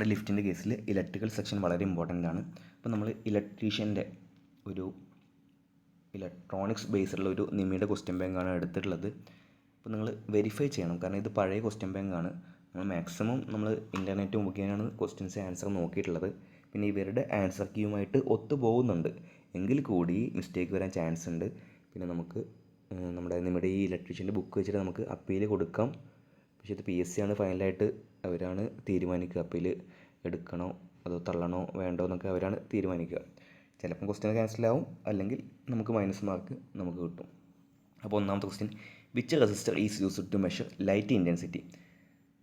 നമ്മുടെ ലിഫ്റ്റിൻ്റെ കേസിൽ electrical section വളരെ ഇമ്പോർട്ടൻ്റ് ആണ്. അപ്പോൾ നമ്മൾ ഇലക്ട്രീഷ്യൻ്റെ ഒരു ഇലക്ട്രോണിക്സ് ബേസ്ഡുള്ള ഒരു നിമിയുടെ ക്വസ്റ്റ്യൻ ബാങ്കാണ് എടുത്തിട്ടുള്ളത്. അപ്പോൾ നിങ്ങൾ വെരിഫൈ ചെയ്യണം, കാരണം ഇത് പഴയ ക്വസ്റ്റ്യൻ ബാങ്കാണ്. നമ്മൾ മാക്സിമം ഇൻ്റർനെറ്റ് മുഖേനയാണ് ക്വസ്റ്റ്യൻസ് ആൻസർ നോക്കിയിട്ടുള്ളത്. പിന്നെ ഇവരുടെ ആൻസർ കീയുമായിട്ട് ഒത്തു പോകുന്നുണ്ട്, എങ്കിൽ കൂടി മിസ്റ്റേക്ക് വരാൻ ചാൻസ് ഉണ്ട്. പിന്നെ നമുക്ക് നമ്മുടെ ഈ ഇലക്ട്രീഷ്യൻ്റെ ബുക്ക് വെച്ചിട്ട് നമുക്ക് അപ്പീൽ കൊടുക്കാം. പക്ഷേ ഇത് PSC ആണ് ഫൈനലായിട്ട് അവരാണ് തീരുമാനിക്കുക, അപ്പീൽ എടുക്കണോ അതോ തള്ളണോ വേണ്ടോ എന്നൊക്കെ അവരാണ് തീരുമാനിക്കുക. ചിലപ്പം ക്വസ്റ്റ്യൻ ക്യാൻസലാവും, അല്ലെങ്കിൽ നമുക്ക് മൈനസ് മാർക്ക് നമുക്ക് കിട്ടും. അപ്പോൾ ഒന്നാമത്തെ question, which resistor is used to measure light intensity?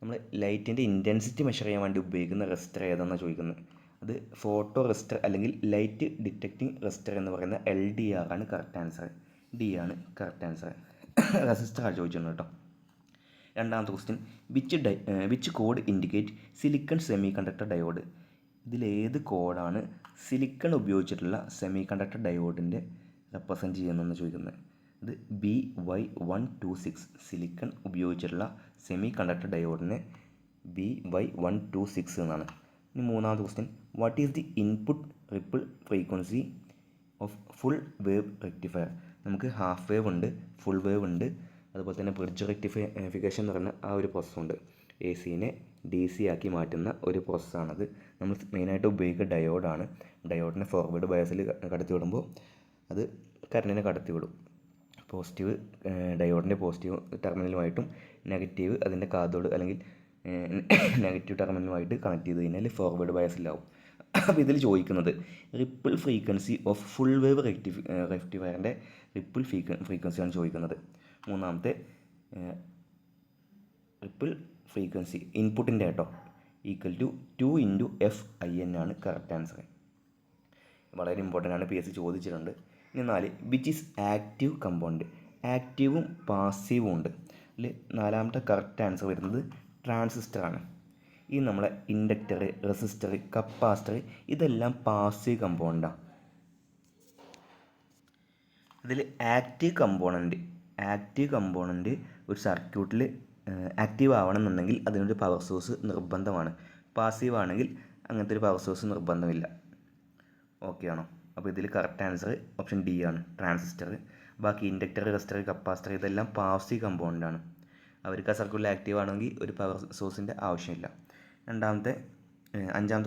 നമ്മൾ ലൈറ്റിൻ്റെ ഇൻറ്റൻസിറ്റി മെഷർ ചെയ്യാൻ വേണ്ടി ഉപയോഗിക്കുന്ന റെസിസ്റ്റർ ഏതാണെന്നാണ് ചോദിക്കുന്നത്. അത് ഫോട്ടോ റെസിസ്റ്റർ അല്ലെങ്കിൽ ലൈറ്റ് ഡിറ്റക്റ്റിംഗ് റെസിസ്റ്റർ എന്ന് പറയുന്ന LDR ആണ് കറക്റ്റ് ആൻസർ. D ആണ് കറക്റ്റ് ആൻസർ. റെസിസ്റ്ററാണ് ചോദിച്ചിട്ടുണ്ട് കേട്ടോ. രണ്ടാമത്തെ question, which code indicate silicon semiconductor diode? ഇതിലേത് കോഡാണ് സിലിക്കൺ ഉപയോഗിച്ചിട്ടുള്ള സെമി കണ്ടക്ടർ ഡയോഡിൻ്റെ റെപ്രസെൻറ്റ് ചെയ്യുന്നതെന്ന് ചോദിക്കുന്നത്. ഇത് BY126 സിലിക്കൺ ഉപയോഗിച്ചിട്ടുള്ള സെമി കണ്ടക്ടർ ഡയോഡിനെ BY126 എന്നാണ്. ഇനി മൂന്നാമത്തെ question, what is the input ripple frequency of full wave rectifier? നമുക്ക് ഹാഫ് വേവ് ഉണ്ട്, ഫുൾ വേവ് ഉണ്ട്, അതുപോലെ തന്നെ ബ്രിഡ്ജ് റെക്ടിഫിക്കേഷൻ എന്ന് പറയുന്ന ആ ഒരു പ്രോസസ്സുണ്ട്. AC-നെ DC ആക്കി മാറ്റുന്ന ഒരു പ്രോസസ്സാണത്. നമ്മൾ മെയിനായിട്ട് ഉപയോഗിക്കുക ഡയോഡാണ്. ഡയോഡിനെ ഫോർവേഡ് ബയസിൽ കടത്തി വിടുമ്പോൾ അത് കറണ്ടിനെ കടത്തി വിടും. പോസിറ്റീവ് ഡയോഡിൻ്റെ പോസിറ്റീവ് ടെർമിനലുമായിട്ടും നെഗറ്റീവ് അതിൻ്റെ കാഥോഡ് അല്ലെങ്കിൽ നെഗറ്റീവ് ടെർമിനലുമായിട്ട് കണക്ട് ചെയ്ത് കഴിഞ്ഞാൽ ഫോർവേഡ് ബയസിലാവും. അപ്പോൾ ഇതിൽ ചോദിക്കുന്നത് ripple frequency of full wave റെക്ടിഫയറിൻ്റെ റിപ്പിൾ ഫ്രീക്വൻസിയാണ് ചോദിക്കുന്നത്. മൂന്നാമത്തെ റിപ്പിൾ ഫ്രീക്വൻസി ഇൻപുട്ടിൻ്റെ കേട്ടോ ഈക്വൽ ടു 2 × FIN ആണ് കറക്റ്റ് ആൻസർ. വളരെ ഇമ്പോർട്ടൻ്റ് ആണ്, PSC ചോദിച്ചിട്ടുണ്ട്. ഇനി 4, വിച്ച് ഈസ് ആക്റ്റീവ് കമ്പോണൻറ്റ്? ആക്റ്റീവും പാസീവും ഉണ്ട്. അതിൽ നാലാമത്തെ കറക്റ്റ് ആൻസർ വരുന്നത് ട്രാൻസിസ്റ്ററാണ്. ഈ നമ്മളെ ഇൻഡക്ടർ, റെസിസ്റ്റർ, കപ്പാസിറ്റർ ഇതെല്ലാം പാസീവ് കമ്പോണൻ്റാണ്. ഇതിൽ ആക്റ്റീവ് കമ്പോണൻറ്റ് ഒരു സർക്യൂട്ടിൽ ആക്റ്റീവ് ആവണമെന്നുണ്ടെങ്കിൽ അതിനൊരു പവർ സോഴ്സ് നിർബന്ധമാണ്. പാസീവ് ആണെങ്കിൽ അങ്ങനത്തെ ഒരു പവർ സോഴ്സ് നിർബന്ധമില്ല. ഓക്കെ ആണോ? അപ്പോൾ ഇതിൽ കറക്റ്റ് ആൻസർ ഓപ്ഷൻ D ആണ്, ട്രാൻസിസ്റ്റർ. ബാക്കി ഇൻഡക്ടർ, റെസിസ്റ്റർ, കപ്പാസിറ്റർ ഇതെല്ലാം പാസീവ് കമ്പോണൻ്റാണ്. അവർക്ക് ആ സർക്യൂട്ടിൽ ആക്റ്റീവ് ആണെങ്കിൽ ഒരു പവർ സോഴ്സിൻ്റെ ആവശ്യമില്ല. അഞ്ചാമത്തെ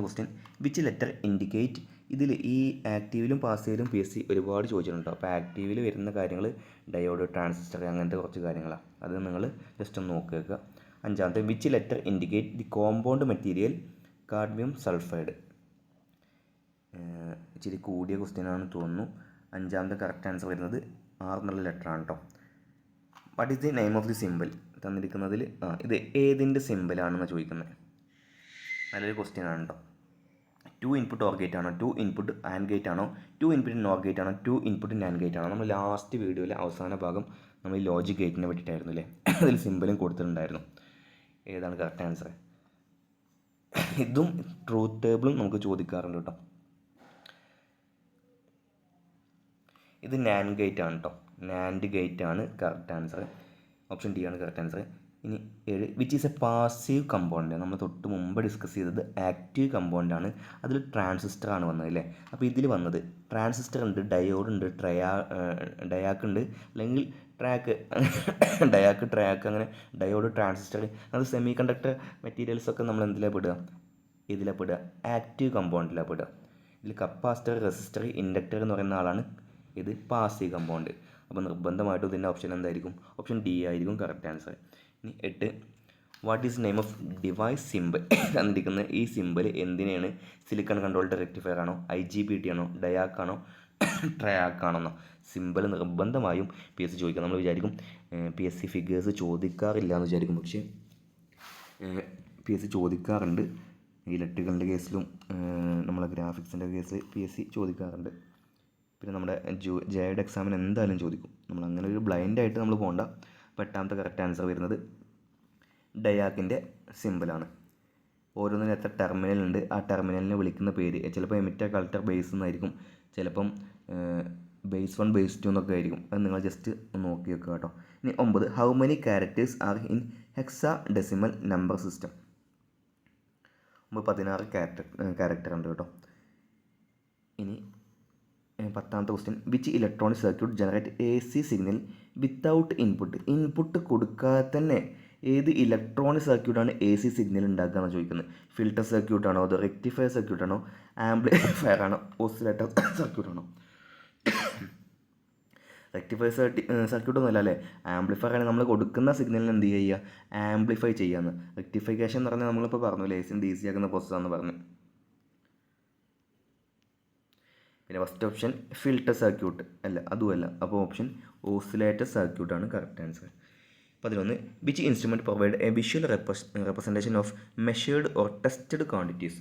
ക്വസ്റ്റ്യൻ, വിച്ച് ലെറ്റർ ഇൻഡിക്കേറ്റ്? ഇതിൽ ഈ ആക്റ്റീവിലും പാസീവിലും PSC ഒരുപാട് ചോദിച്ചിട്ടുണ്ട്. അപ്പോൾ ആക്റ്റീവിൽ വരുന്ന കാര്യങ്ങൾ ഡയോഡ്, ട്രാൻസിസ്റ്റർ അങ്ങനത്തെ കുറച്ച് കാര്യങ്ങളാണ്. അത് നിങ്ങൾ ജസ്റ്റ് ഒന്ന് നോക്കി വെക്കുക. അഞ്ചാമത്തെ, which letter indicate the compound material cadmium sulphide? ഇച്ചിരി കൂടിയ ക്വസ്റ്റ്യനാണെന്ന് തോന്നുന്നു. അഞ്ചാമത്തെ കറക്റ്റ് ആൻസർ വരുന്നത് R എന്നുള്ള ലെറ്ററാണ് കേട്ടോ. What is the name of the symbol? തന്നിരിക്കുന്നതിൽ ഇത് ഏതിൻ്റെ സിമ്പിളാണെന്ന് ചോദിക്കുന്നത്. നല്ലൊരു ക്വസ്റ്റ്യൻ ആണ് കേട്ടോ. 2 ഇൻപുട്ട് OR ഗേറ്റ് ആണോ, 2 ഇൻപുട്ട് AND ഗേറ്റ് ആണോ, 2 ഇൻപുട്ട് NOR ഗേറ്റ് ആണോ, 2 ഇൻപുട്ട് NAND ഗേറ്റ് ആണോ? നമ്മൾ ലാസ്റ്റ് വീഡിയോയിലെ അവസാന ഭാഗം നമ്മൾ ഈ ലോജിക് ഗേറ്റിനെ പറ്റിയിട്ടായിരുന്നു അല്ലേ, അതിൽ സിമ്പിളും കൊടുത്തിട്ടുണ്ടായിരുന്നു. ഏതാണ് കറക്റ്റ് ആൻസർ? ഇതും ട്രൂത്ത് ടേബിളും നമുക്ക് ചോദിക്കാറുണ്ട് കേട്ടോ. ഇത് NAND ഗേറ്റ് ആണ് കേട്ടോ, NAND ഗേറ്റ് ആണ് കറക്റ്റ് ആൻസർ. ഓപ്ഷൻ D ആണ് കറക്റ്റ് ആൻസർ. ഇനി 7, which is A passive component? നമ്മൾ തൊട്ട് മുമ്പ് ഡിസ്കസ് ചെയ്തത് ആക്റ്റീവ് കമ്പോണൻ്റ് ആണ്. അതിൽ ട്രാൻസിസ്റ്റർ ആണ് വന്നത് അല്ലേ. അപ്പോൾ ഇതിൽ വന്നത് ട്രാൻസിസ്റ്റർ ഉണ്ട്, ഡയോഡ് ഉണ്ട്, ഡയാക്ക് ഉണ്ട്, അല്ലെങ്കിൽ ട്രാക്ക് അങ്ങനെ ഡയോഡ്, ട്രാൻസിസ്റ്റർ, അത് സെമി കണ്ടക്ടർ മെറ്റീരിയൽസൊക്കെ നമ്മൾ എന്തിലാണ് പെടുക? ഇതിലാണ് പെടുക, ആക്റ്റീവ് കമ്പോണൻറ്റിലാണ് പെടുക. ഇതിൽ കപ്പാസിറ്റർ, റെസിസ്റ്റർ, ഇൻഡക്ടർ എന്ന് പറയുന്ന ആളാണ് ഇത് പാസീവ് കമ്പോണൻറ്റ്. അപ്പോൾ നിർബന്ധമായിട്ടും ഇതിൻ്റെ ഓപ്ഷൻ എന്തായിരിക്കും? ഓപ്ഷൻ D ആയിരിക്കും കറക്റ്റ് ആൻസർ. ഇനി 8, what is name of device simple? തന്നിരിക്കുന്ന ഈ സിമ്പിൾ എന്തിനാണ്? സിലിക്കൺ കൺട്രോൾഡ് റെക്ടിഫയർ ആണോ, IGBT ആണോ, ഡയാക്ക് ആണോ, ട്രയാക്ക് ആണോ? സിമ്പിൾ നിർബന്ധമായും PSC ചോദിക്കാം. നമ്മൾ വിചാരിക്കും PSC ഫിഗേഴ്സ് ചോദിക്കാറില്ല എന്ന് വിചാരിക്കും, പക്ഷേ PSC ചോദിക്കാറുണ്ട്. ഇലക്ട്രിക്കലിൻ്റെ കേസിലും നമ്മളെ ഗ്രാഫിക്സിൻ്റെ കേസിൽ PSC ചോദിക്കാറുണ്ട്. പിന്നെ നമ്മുടെ ജെയുടെ എക്സാമിന് എന്തായാലും ചോദിക്കും. നമ്മൾ അങ്ങനെ ഒരു ബ്ലൈൻഡായിട്ട് നമ്മൾ പോകണ്ട. അപ്പോൾ 8ാമത്തെ കറക്റ്റ് ആൻസർ വരുന്നത് ഡയാക്കിൻ്റെ സിമ്പിളാണ്. ഓരോന്നിനും എത്ര ടെർമിനലുണ്ട്, ആ ടെർമിനലിനെ വിളിക്കുന്ന പേര് ചിലപ്പോൾ എമിറ്റർ, കളക്ടർ, ബേസ് എന്നായിരിക്കും, ചിലപ്പം ബേസ് 1, ബേസ് 2 എന്നൊക്കെ ആയിരിക്കും. അത് നിങ്ങൾ ജസ്റ്റ് നോക്കി വെക്കുക കേട്ടോ. ഇനി 9, how many characters are in hexadecimal number system? നമ്മൾ 16 ക്യാരക്ടർ ഉണ്ട് കേട്ടോ. ഇനി 10ാമത്തെ question, which electronic circuit generate AC signal without input കൊടുക്കാതെ തന്നെ ഏത് ഇലക്ട്രോണിക് സർക്യൂട്ടാണ് AC സിഗ്നൽ ഉണ്ടാക്കുക എന്നാണ് ചോദിക്കുന്നത്. ഫിൽട്ടർ സർക്യൂട്ടാണോ, അതോ റെക്ടിഫയർ സർക്യൂട്ടാണോ, ആംപ്ലിഫയർ ആണോ, ഓസിലേറ്റർ സർക്യൂട്ടാണോ? റെക്ടിഫയർ സർക്യൂട്ടൊന്നും അല്ല അല്ലേ. ആംപ്ലിഫയർ ആണ് നമ്മൾ കൊടുക്കുന്ന സിഗ്നലിന് എന്ത് ചെയ്യുക, ആംപ്ലിഫൈ ചെയ്യാമെന്ന്. റെക്ടിഫിക്കേഷൻ എന്ന് പറഞ്ഞാൽ നമ്മളിപ്പോൾ പറഞ്ഞു AC DC ആക്കുന്ന പ്രോസസ്സാണെന്ന് പറഞ്ഞു. പിന്നെ ഫസ്റ്റ് ഓപ്ഷൻ ഫിൽട്ടർ സർക്യൂട്ട് അല്ല, അതുമല്ല. അപ്പോൾ ഓപ്ഷൻ ഓസിലേറ്റർ സർക്യൂട്ടാണ് correct answer. 11, which instrument provide A visual representation of measured or tested quantities?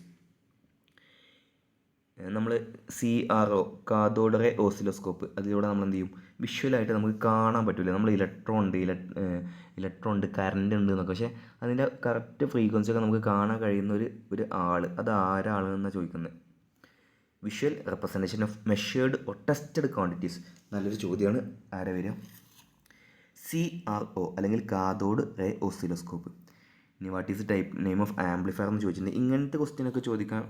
നമ്മൾ CRO, കാഥോഡ് റേ ഓസിലോസ്കോപ്പ്, അതിലൂടെ നമ്മൾ എന്ത് ചെയ്യും, വിഷ്വലായിട്ട് നമുക്ക് കാണാൻ പറ്റില്ല. നമ്മൾ ഇലക്ട്രോൺ ഉണ്ട്, കറണ്ട് ഉണ്ട് എന്നൊക്കെ, പക്ഷേ അതിൻ്റെ കറക്റ്റ് ഫ്രീക്വൻസി ഒക്കെ നമുക്ക് കാണാൻ കഴിയുന്ന ഒരു ആൾ, അത് ആരാളെന്നാണ് ചോദിക്കുന്നത്. Visual representation of measured or tested quantities, നല്ലൊരു ചോദ്യമാണ്. ആരെ വരിക? CRO അല്ലെങ്കിൽ കാഥോഡ് റേ ഓസിലോസ്കോപ്പ്. ഇനി what is name of amplifier എന്ന് ചോദിച്ചിട്ടുണ്ട്. ഇങ്ങനത്തെ ക്വസ്റ്റ്യനൊക്കെ ചോദിക്കാൻ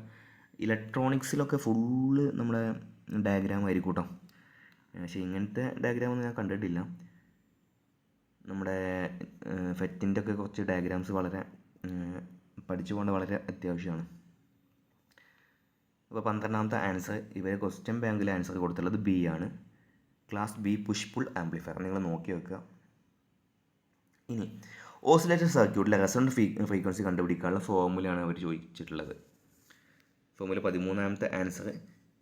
ഇലക്ട്രോണിക്സിലൊക്കെ ഫുള്ള് നമ്മുടെ ഡയഗ്രാം ആയിരിക്കും കേട്ടോ. പക്ഷേ ഇങ്ങനത്തെ ഡയഗ്രാമൊന്നും ഞാൻ കണ്ടിട്ടില്ല. നമ്മുടെ ഫെറ്റിൻ്റെ ഒക്കെ കുറച്ച് ഡയഗ്രാംസ് വളരെ പഠിച്ചു പോകേണ്ട വളരെ അത്യാവശ്യമാണ്. അപ്പോൾ 12ാമത്തെ ആൻസർ, ഇവർ ക്വസ്റ്റ്യൻ ബാങ്കിൽ ആൻസർ കൊടുത്തുള്ളത് B ആണ്. Class B push pull amplifier, നിങ്ങൾ നോക്കി വെക്കുക. ഇനി ഓസിലേറ്റർ സർക്യൂട്ടിലെ റെസൊണന്റ് ഫ്രീക്വൻസി കണ്ടുപിടിക്കാനുള്ള ഫോർമുലയാണ് അവർ ചോദിച്ചിട്ടുള്ളത്. ഫോർമുല 13ാമത്തെ ആൻസർ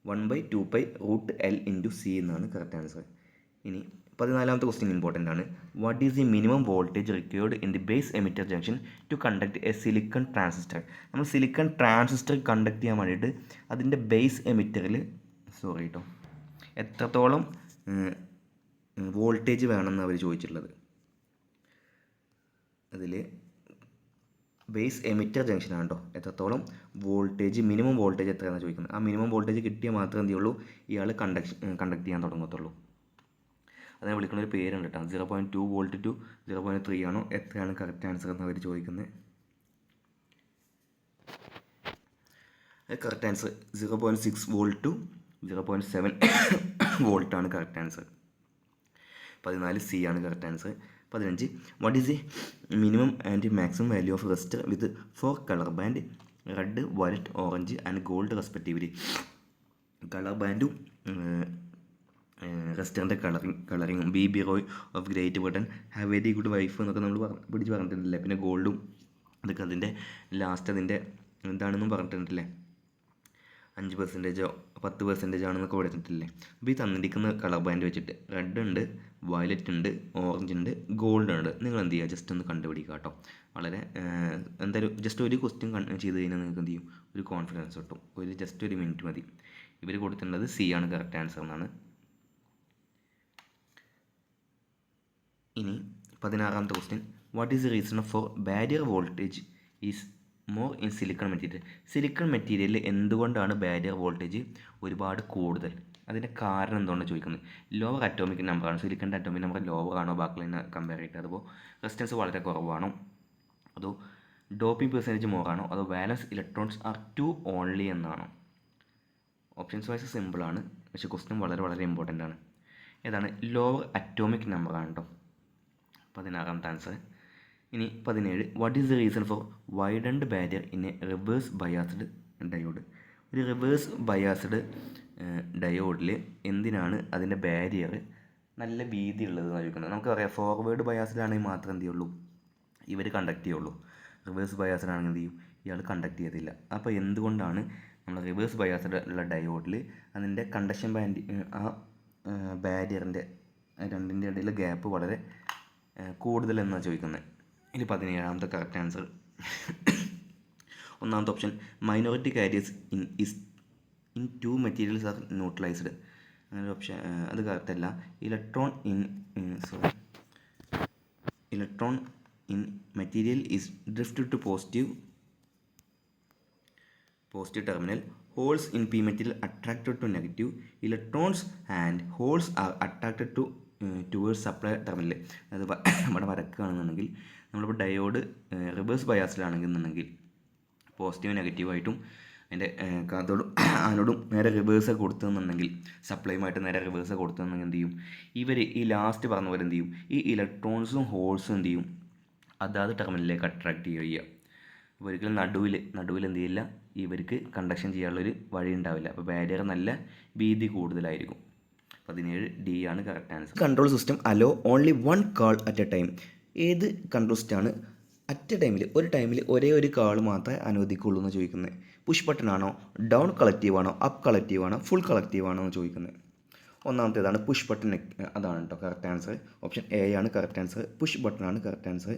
1/2π√L/C എന്നാണ് കറക്റ്റ് ആൻസർ. ഇനി 14ാമത്തെ ക്വസ്റ്റ്യൻ ഇമ്പോർട്ടൻ്റ് ആണ്. What is the minimum voltage required in the base emitter junction to conduct a silicon transistor? നമ്മൾ സിലിക്കൺ ട്രാൻസിസ്റ്റർ കണ്ടക്ട് ചെയ്യാൻ വേണ്ടിയിട്ട് അതിൻ്റെ ബേസ് എമിറ്ററിൽ എത്രത്തോളം വോൾട്ടേജ് വേണമെന്ന് അവർ ചോദിച്ചിട്ടുള്ളത്. അതിൽ ബേസ് എമിറ്റർ ജംഗ്ഷനാണ് കേട്ടോ. എത്രത്തോളം വോൾട്ടേജ്, മിനിമം വോൾട്ടേജ് എത്രയാണെന്ന് ചോദിക്കുന്നത്. ആ മിനിമം വോൾട്ടേജ് കിട്ടിയാൽ മാത്രമേ എന്ത് ചെയ്യുള്ളൂ, ഇയാൾ കണ്ടക്ട് ചെയ്യാൻ തുടങ്ങത്തുള്ളൂ. അതിനെ വിളിക്കുന്ന ഒരു പേരുണ്ട് കേട്ടോ. 0.2 വോൾട്ട് ടു 0.3 ആണോ, എത്രയാണ് കറക്റ്റ് ആൻസർ എന്ന് അവർ ചോദിക്കുന്നത്. കറക്റ്റ് ആൻസർ 0.6 വോൾട്ട് ടു 0.7 വോൾട്ടാണ് കറക്റ്റ് ആൻസർ. 14 C ആണ് correct answer. 15, what is the minimum and maximum value of resistor with 4 colour band red, violet, orange and gold respectively? Colour ബാൻഡും റെസിസ്റ്ററിൻ്റെ കളറിങ്ങും. BB Roy of great Britain, have very good wife എന്നൊക്കെ നമ്മൾ പറഞ്ഞിട്ടുണ്ടല്ലേ. പിന്നെ ഗോൾഡും അതൊക്കെ അതിൻ്റെ last അതിൻ്റെ എന്താണെന്നും പറഞ്ഞിട്ടുണ്ടല്ലേ. 5% 10% ആണെന്നൊക്കെ പഠിച്ചിട്ടില്ലേ. അപ്പോൾ ഈ തന്നിരിക്കുന്ന കളർ ബാൻഡ് വെച്ചിട്ട് റെഡ് ഉണ്ട്, വയലറ്റ് ഉണ്ട്, ഓറഞ്ച് ഉണ്ട്, ഗോൾഡ് ഉണ്ട്. നിങ്ങൾ എന്ത് ചെയ്യുക, ജസ്റ്റ് ഒന്ന് കണ്ടുപിടിക്കുക കേട്ടോ. വളരെ എന്തായാലും ജസ്റ്റ് ഒരു ക്വസ്റ്റ്യൻ ചെയ്ത് കഴിഞ്ഞാൽ നിങ്ങൾക്ക് എന്ത് ചെയ്യും, ഒരു കോൺഫിഡൻസ് കിട്ടും. ജസ്റ്റ് ഒരു മിനിറ്റ് മതി. ഇവർ കൊടുത്തിട്ടുള്ളത് C ആണ് കറക്റ്റ് ആൻസർ എന്നാണ്. ഇനി 16ാമത്തെ question, what is the reason for barrier voltage is more in silicon material? Silicon മെറ്റീരിയലിൽ എന്തുകൊണ്ടാണ് ബാരിയർ വോൾട്ടേജ് ഒരുപാട് കൂടുതൽ? അതിൻ്റെ കാരണം എന്തുകൊണ്ടാണ് ചോദിക്കുന്നത്. ലോവർ അറ്റോമിക് നമ്പറാണ്, സിലിക്കൻ്റെ അറ്റോമിക് നമ്പർ ലോവർ ആണോ ബാക്കിയുള്ളതിനെ കമ്പയർ ചെയ്തിട്ട്? അതുപോലെ റെസിസ്റ്റൻസ് വളരെ കുറവാണോ, അതോ ഡോപ്പിംഗ് പെർസെൻറ്റേജ് മോറാണോ, അതോ valence electrons are two only എന്നാണോ? ഓപ്ഷൻസ് വൈസ് സിമ്പിളാണ്, പക്ഷേ ക്വസ്റ്റ്യൻ വളരെ വളരെ ഇമ്പോർട്ടൻ്റ് ആണ്. ഏതാണ്? ലോവർ അറ്റോമിക് നമ്പറാണ് കേട്ടോ. 16ാമത്തെ ആൻസർ. ഇനി 17, what is the reason four widened barrier in A reverse biased diode? ഒരു റിവേഴ്സ് ബയാസ്ഡ് ഡയോഡിൽ എന്തിനാണ് അതിൻ്റെ ബാരിയർ നല്ല വീതി ഉള്ളതെന്ന് ചോദിക്കുന്നത്. നമുക്കറിയാം ഫോർവേഡ് ബയാസ്ഡിലാണെങ്കിൽ മാത്രമേ എന്ത് ചെയ്യുള്ളൂ, ഇവർ കണ്ടക്ട് ചെയ്യുള്ളൂ. റിവേഴ്സ് ബയാസ്ഡിലാണെങ്കിൽ എന്ത് ചെയ്യും, ഇയാൾ കണ്ടക്ട് ചെയ്യത്തില്ല. അപ്പോൾ എന്തുകൊണ്ടാണ് നമ്മൾ റിവേഴ്സ് ബയാസ്ഡ് ഉള്ള ഡയോഡിൽ അതിൻ്റെ കണ്ടക്ഷൻ ആ ബാരിയറിൻ്റെ രണ്ടിൻ്റെ ഇടയിലെ ഗ്യാപ്പ് വളരെ കൂടുതലെന്നാണ് ചോദിക്കുന്നത്. ഇനി 17ാമത്തെ കറക്റ്റ് ആൻസർ. ഒന്നാമത്തെ option, minority carriers in 2 materials are neutralised. അങ്ങനെ ഓപ്ഷൻ അത് കറക്റ്റ് അല്ല. Electron in material is drifted to positive terminal. Holes in p material attracted to negative. Electrons and holes are attracted towards supply terminal. അത് ഇവിടെ വരക്കുകയാണെന്നുണ്ടെങ്കിൽ നമ്മളിപ്പോൾ diode reverse ബയാസിലാണെന്നുണ്ടെങ്കിൽ positive നെഗറ്റീവായിട്ടും അതിൻ്റെ ആനോടും നേരെ reverse കൊടുത്തതെന്നുണ്ടെങ്കിൽ സപ്ലൈയുമായിട്ട് നേരെ reverse കൊടുത്തതെന്നുണ്ടെങ്കിൽ എന്ത് ചെയ്യും, ഇവർ ഈ ലാസ്റ്റ് പറഞ്ഞ പോലെ എന്ത് ചെയ്യും, ഈ ഇലക്ട്രോൺസും ഹോൾസും എന്ത് ചെയ്യും, അതാത് ടെർമിനലിലേക്ക് അട്രാക്ട് ചെയ്യുക. അപ്പോൾ ഒരിക്കലും നടുവിൽ എന്ത് ചെയ്യില്ല, ഇവർക്ക് കണ്ടക്ഷൻ ചെയ്യാനുള്ളൊരു വഴി ഉണ്ടാവില്ല. അപ്പോൾ ബാരിയർ നല്ല വീതി കൂടുതലായിരിക്കും. 17 D ആണ് correct answer. Control system allow only one call at a time. ഏത് കൺട്രോൾ സിസ്റ്റമാണ് ഒരു ടൈമിൽ ഒരേ ഒരു കാൾ മാത്രമേ അനുവദിക്കുള്ളൂ എന്ന് ചോദിക്കുന്നത്? പുഷ് ബട്ടൺ ആണോ, ഡൗൺ കളക്റ്റീവ് ആണോ, അപ്പ് കളക്റ്റീവ് ആണോ, ഫുൾ കളക്റ്റീവ് ആണോ എന്ന് ചോദിക്കുന്നത്? ഒന്നാമത്തേതാണ് പുഷ് ബട്ടൺ, അതാണ് കേട്ടോ കറക്റ്റ് ആൻസർ. ഓപ്ഷൻ എ ആണ് കറക്റ്റ് ആൻസർ, പുഷ് ബട്ടൺ ആണ് കറക്റ്റ് ആൻസർ.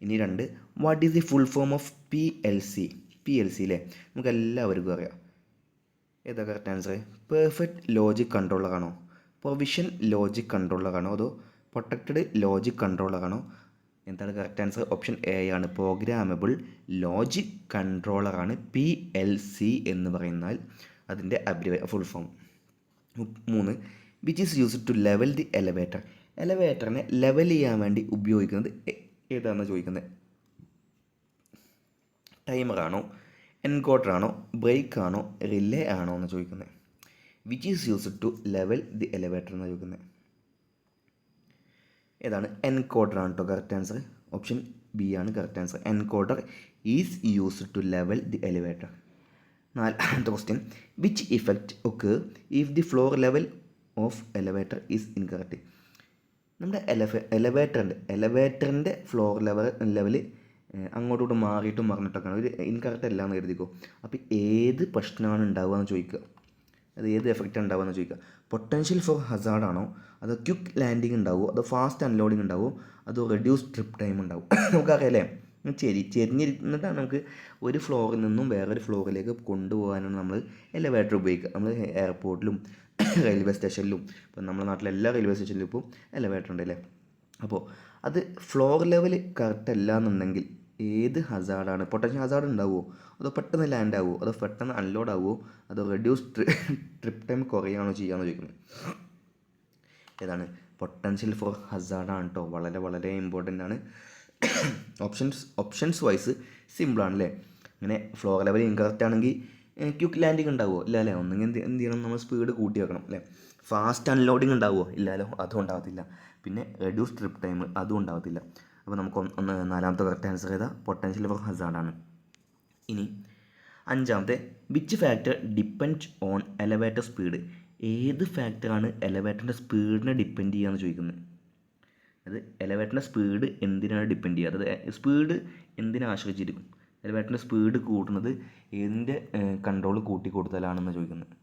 ഇനി 2, what is the full form of PLC? PLC അല്ലേ, നമുക്ക് എല്ലാവർക്കും അറിയാം. ഏതാ കറക്റ്റ് ആൻസർ? പെർഫെക്റ്റ് ലോജിക് കൺട്രോളറാണോ, പ്രൊവിഷൻ ലോജിക് കൺട്രോളറാണോ, അതോ പ്രൊട്ടക്റ്റഡ് ലോജിക് കൺട്രോളറാണോ? എന്താണ് കറക്റ്റ് ആൻസർ? ഓപ്ഷൻ എ ആണ്, പ്രോഗ്രാമബിൾ ലോജിക് കൺട്രോളറാണ് PLC എന്ന് പറയുന്നാൽ അതിൻ്റെ full form. 3, which is used to level the elevator? എലവേറ്ററിനെ ലെവൽ ചെയ്യാൻ വേണ്ടി ഉപയോഗിക്കുന്നത് ഏതാണെന്ന് ചോദിക്കുന്നത്? ടൈമറാണോ, എൻകോഡറാണോ, ബ്രേക്ക് ആണോ, റിലേ ആണോ എന്ന് ചോദിക്കുന്നത്? Which is used to level the elevator എന്ന് ചോദിക്കുന്നത് ഏതാണ്? എൻകോഡറാണ് കേട്ടോ കറക്റ്റ് ആൻസർ. ഓപ്ഷൻ ബി ആണ് correct answer, encoder is used to level the elevator. 4ാമത്തെ ക്വസ്റ്റ്യൻ, വിച്ച് ഇഫക്റ്റ് ഒക്കെ if the floor level of elevator is incorrect? നമ്മുടെ എലവേറ്ററിൻ്റെ ഫ്ലോർ ലെവൽ അങ്ങോട്ടോട്ട് മാറിയിട്ടും മറിഞ്ഞിട്ടൊക്കെയാണ്, ഒരു ഇൻകറക്റ്റ് അല്ല എന്ന് കരുതിക്കോ. അപ്പോൾ ഏത് പ്രശ്നമാണ് ഉണ്ടാവുക എന്ന് ചോദിക്കുക, അത് ഏത് എഫക്റ്റ് ഉണ്ടാവുക ചോദിക്കുക? പൊട്ടൻഷ്യൽ ഫോർ ഹസാർഡ് ആണോ, അതോ ക്വിക്ക് ലാൻഡിങ് ഉണ്ടാവുമോ, അതോ ഫാസ്റ്റ് അൺലോഡിങ് ഉണ്ടാവുമോ, അതോ റെഡ്യൂസ് ട്രിപ്പ് ടൈം ഉണ്ടാവും? നമുക്കറിയാമല്ലേ, ചെരിഞ്ഞിരുന്നിട്ടാണ് നമുക്ക് ഒരു ഫ്ലോറിൽ നിന്നും വേറൊരു ഫ്ലോറിലേക്ക് കൊണ്ടുപോകാനാണ് നമ്മൾ എലവേറ്റർ ഉപയോഗിക്കുക. നമ്മൾ എയർപോർട്ടിലും റെയിൽവേ സ്റ്റേഷനിലും, ഇപ്പോൾ നമ്മുടെ നാട്ടിലെ എല്ലാ റെയിൽവേ സ്റ്റേഷനിലും ഇപ്പോൾ എലവേറ്റർ ഉണ്ടല്ലേ. അപ്പോൾ അത് ഫ്ലോർ ലെവൽ കറക്റ്റ് അല്ല എന്നുണ്ടെങ്കിൽ ഏത് ഹസാർഡാണ്, പൊട്ടൻഷ്യൽ ഹസാർഡ് ഉണ്ടാവുമോ, അതോ പെട്ടെന്ന് ലാൻഡ് ആവുമോ, അതോ പെട്ടെന്ന് അൺലോഡ് ആവുമോ, അതോ റെഡ്യൂസ് ട്രിപ്പ് ടൈം കുറയുകയാണോ ചെയ്യാമെന്ന് ചോദിക്കുന്നത്? ഏതാണ്? പൊട്ടൻഷ്യൽ ഫോർ ഹസാർഡാണ് കേട്ടോ, വളരെ വളരെ ഇമ്പോർട്ടൻ്റ് ആണ്. ഓപ്ഷൻസ് വൈസ് സിമ്പിളാണ് അല്ലേ. അങ്ങനെ ഫ്ലോർ ലെവൽ ഇൻകറക്റ്റ് ആണെങ്കിൽ ക്വിക്ക് ലാൻഡിങ് ഉണ്ടാവുമോ? ഇല്ല അല്ലേ. ഒന്നെങ്കിൽ എന്ത് ചെയ്യണം, നമ്മൾ സ്പീഡ് കൂട്ടി വെക്കണം അല്ലേ. ഫാസ്റ്റ് അൺലോഡിങ് ഉണ്ടാവുമോ? ഇല്ലല്ലോ, അതും ഉണ്ടാകത്തില്ല. പിന്നെ റെഡ്യൂസ് ട്രിപ്പ് ടൈം അതും ഉണ്ടാകത്തില്ല. അപ്പോൾ നമുക്ക് 4ാമത്തെ കറക്റ്റ് ആൻസർ ചെയ്താൽ പൊട്ടൻഷ്യൽ ഫോർ ഹസാർഡാണ്. ഇനി 5ാമത്തെ, which factor depend on elevator speed? ഏത് ഫാക്ടറാണ് എലവേറ്ററിൻ്റെ സ്പീഡിനെ ഡിപ്പെൻഡ് ചെയ്യുകയെന്ന് ചോദിക്കുന്നത്? അത് എലവേറ്ററിൻ്റെ സ്പീഡ് എന്തിനാണ് ഡിപ്പെൻഡ് ചെയ്യുക, അതായത് സ്പീഡ് എന്തിനെ ആശ്രയിച്ചിരിക്കും? എലവേറ്ററിൻ്റെ സ്പീഡ് കൂട്ടുന്നത് ഏതിൻ്റെ കൺട്രോൾ കൂട്ടി കൊടുത്താലാണെന്ന് ചോദിക്കുന്നത്?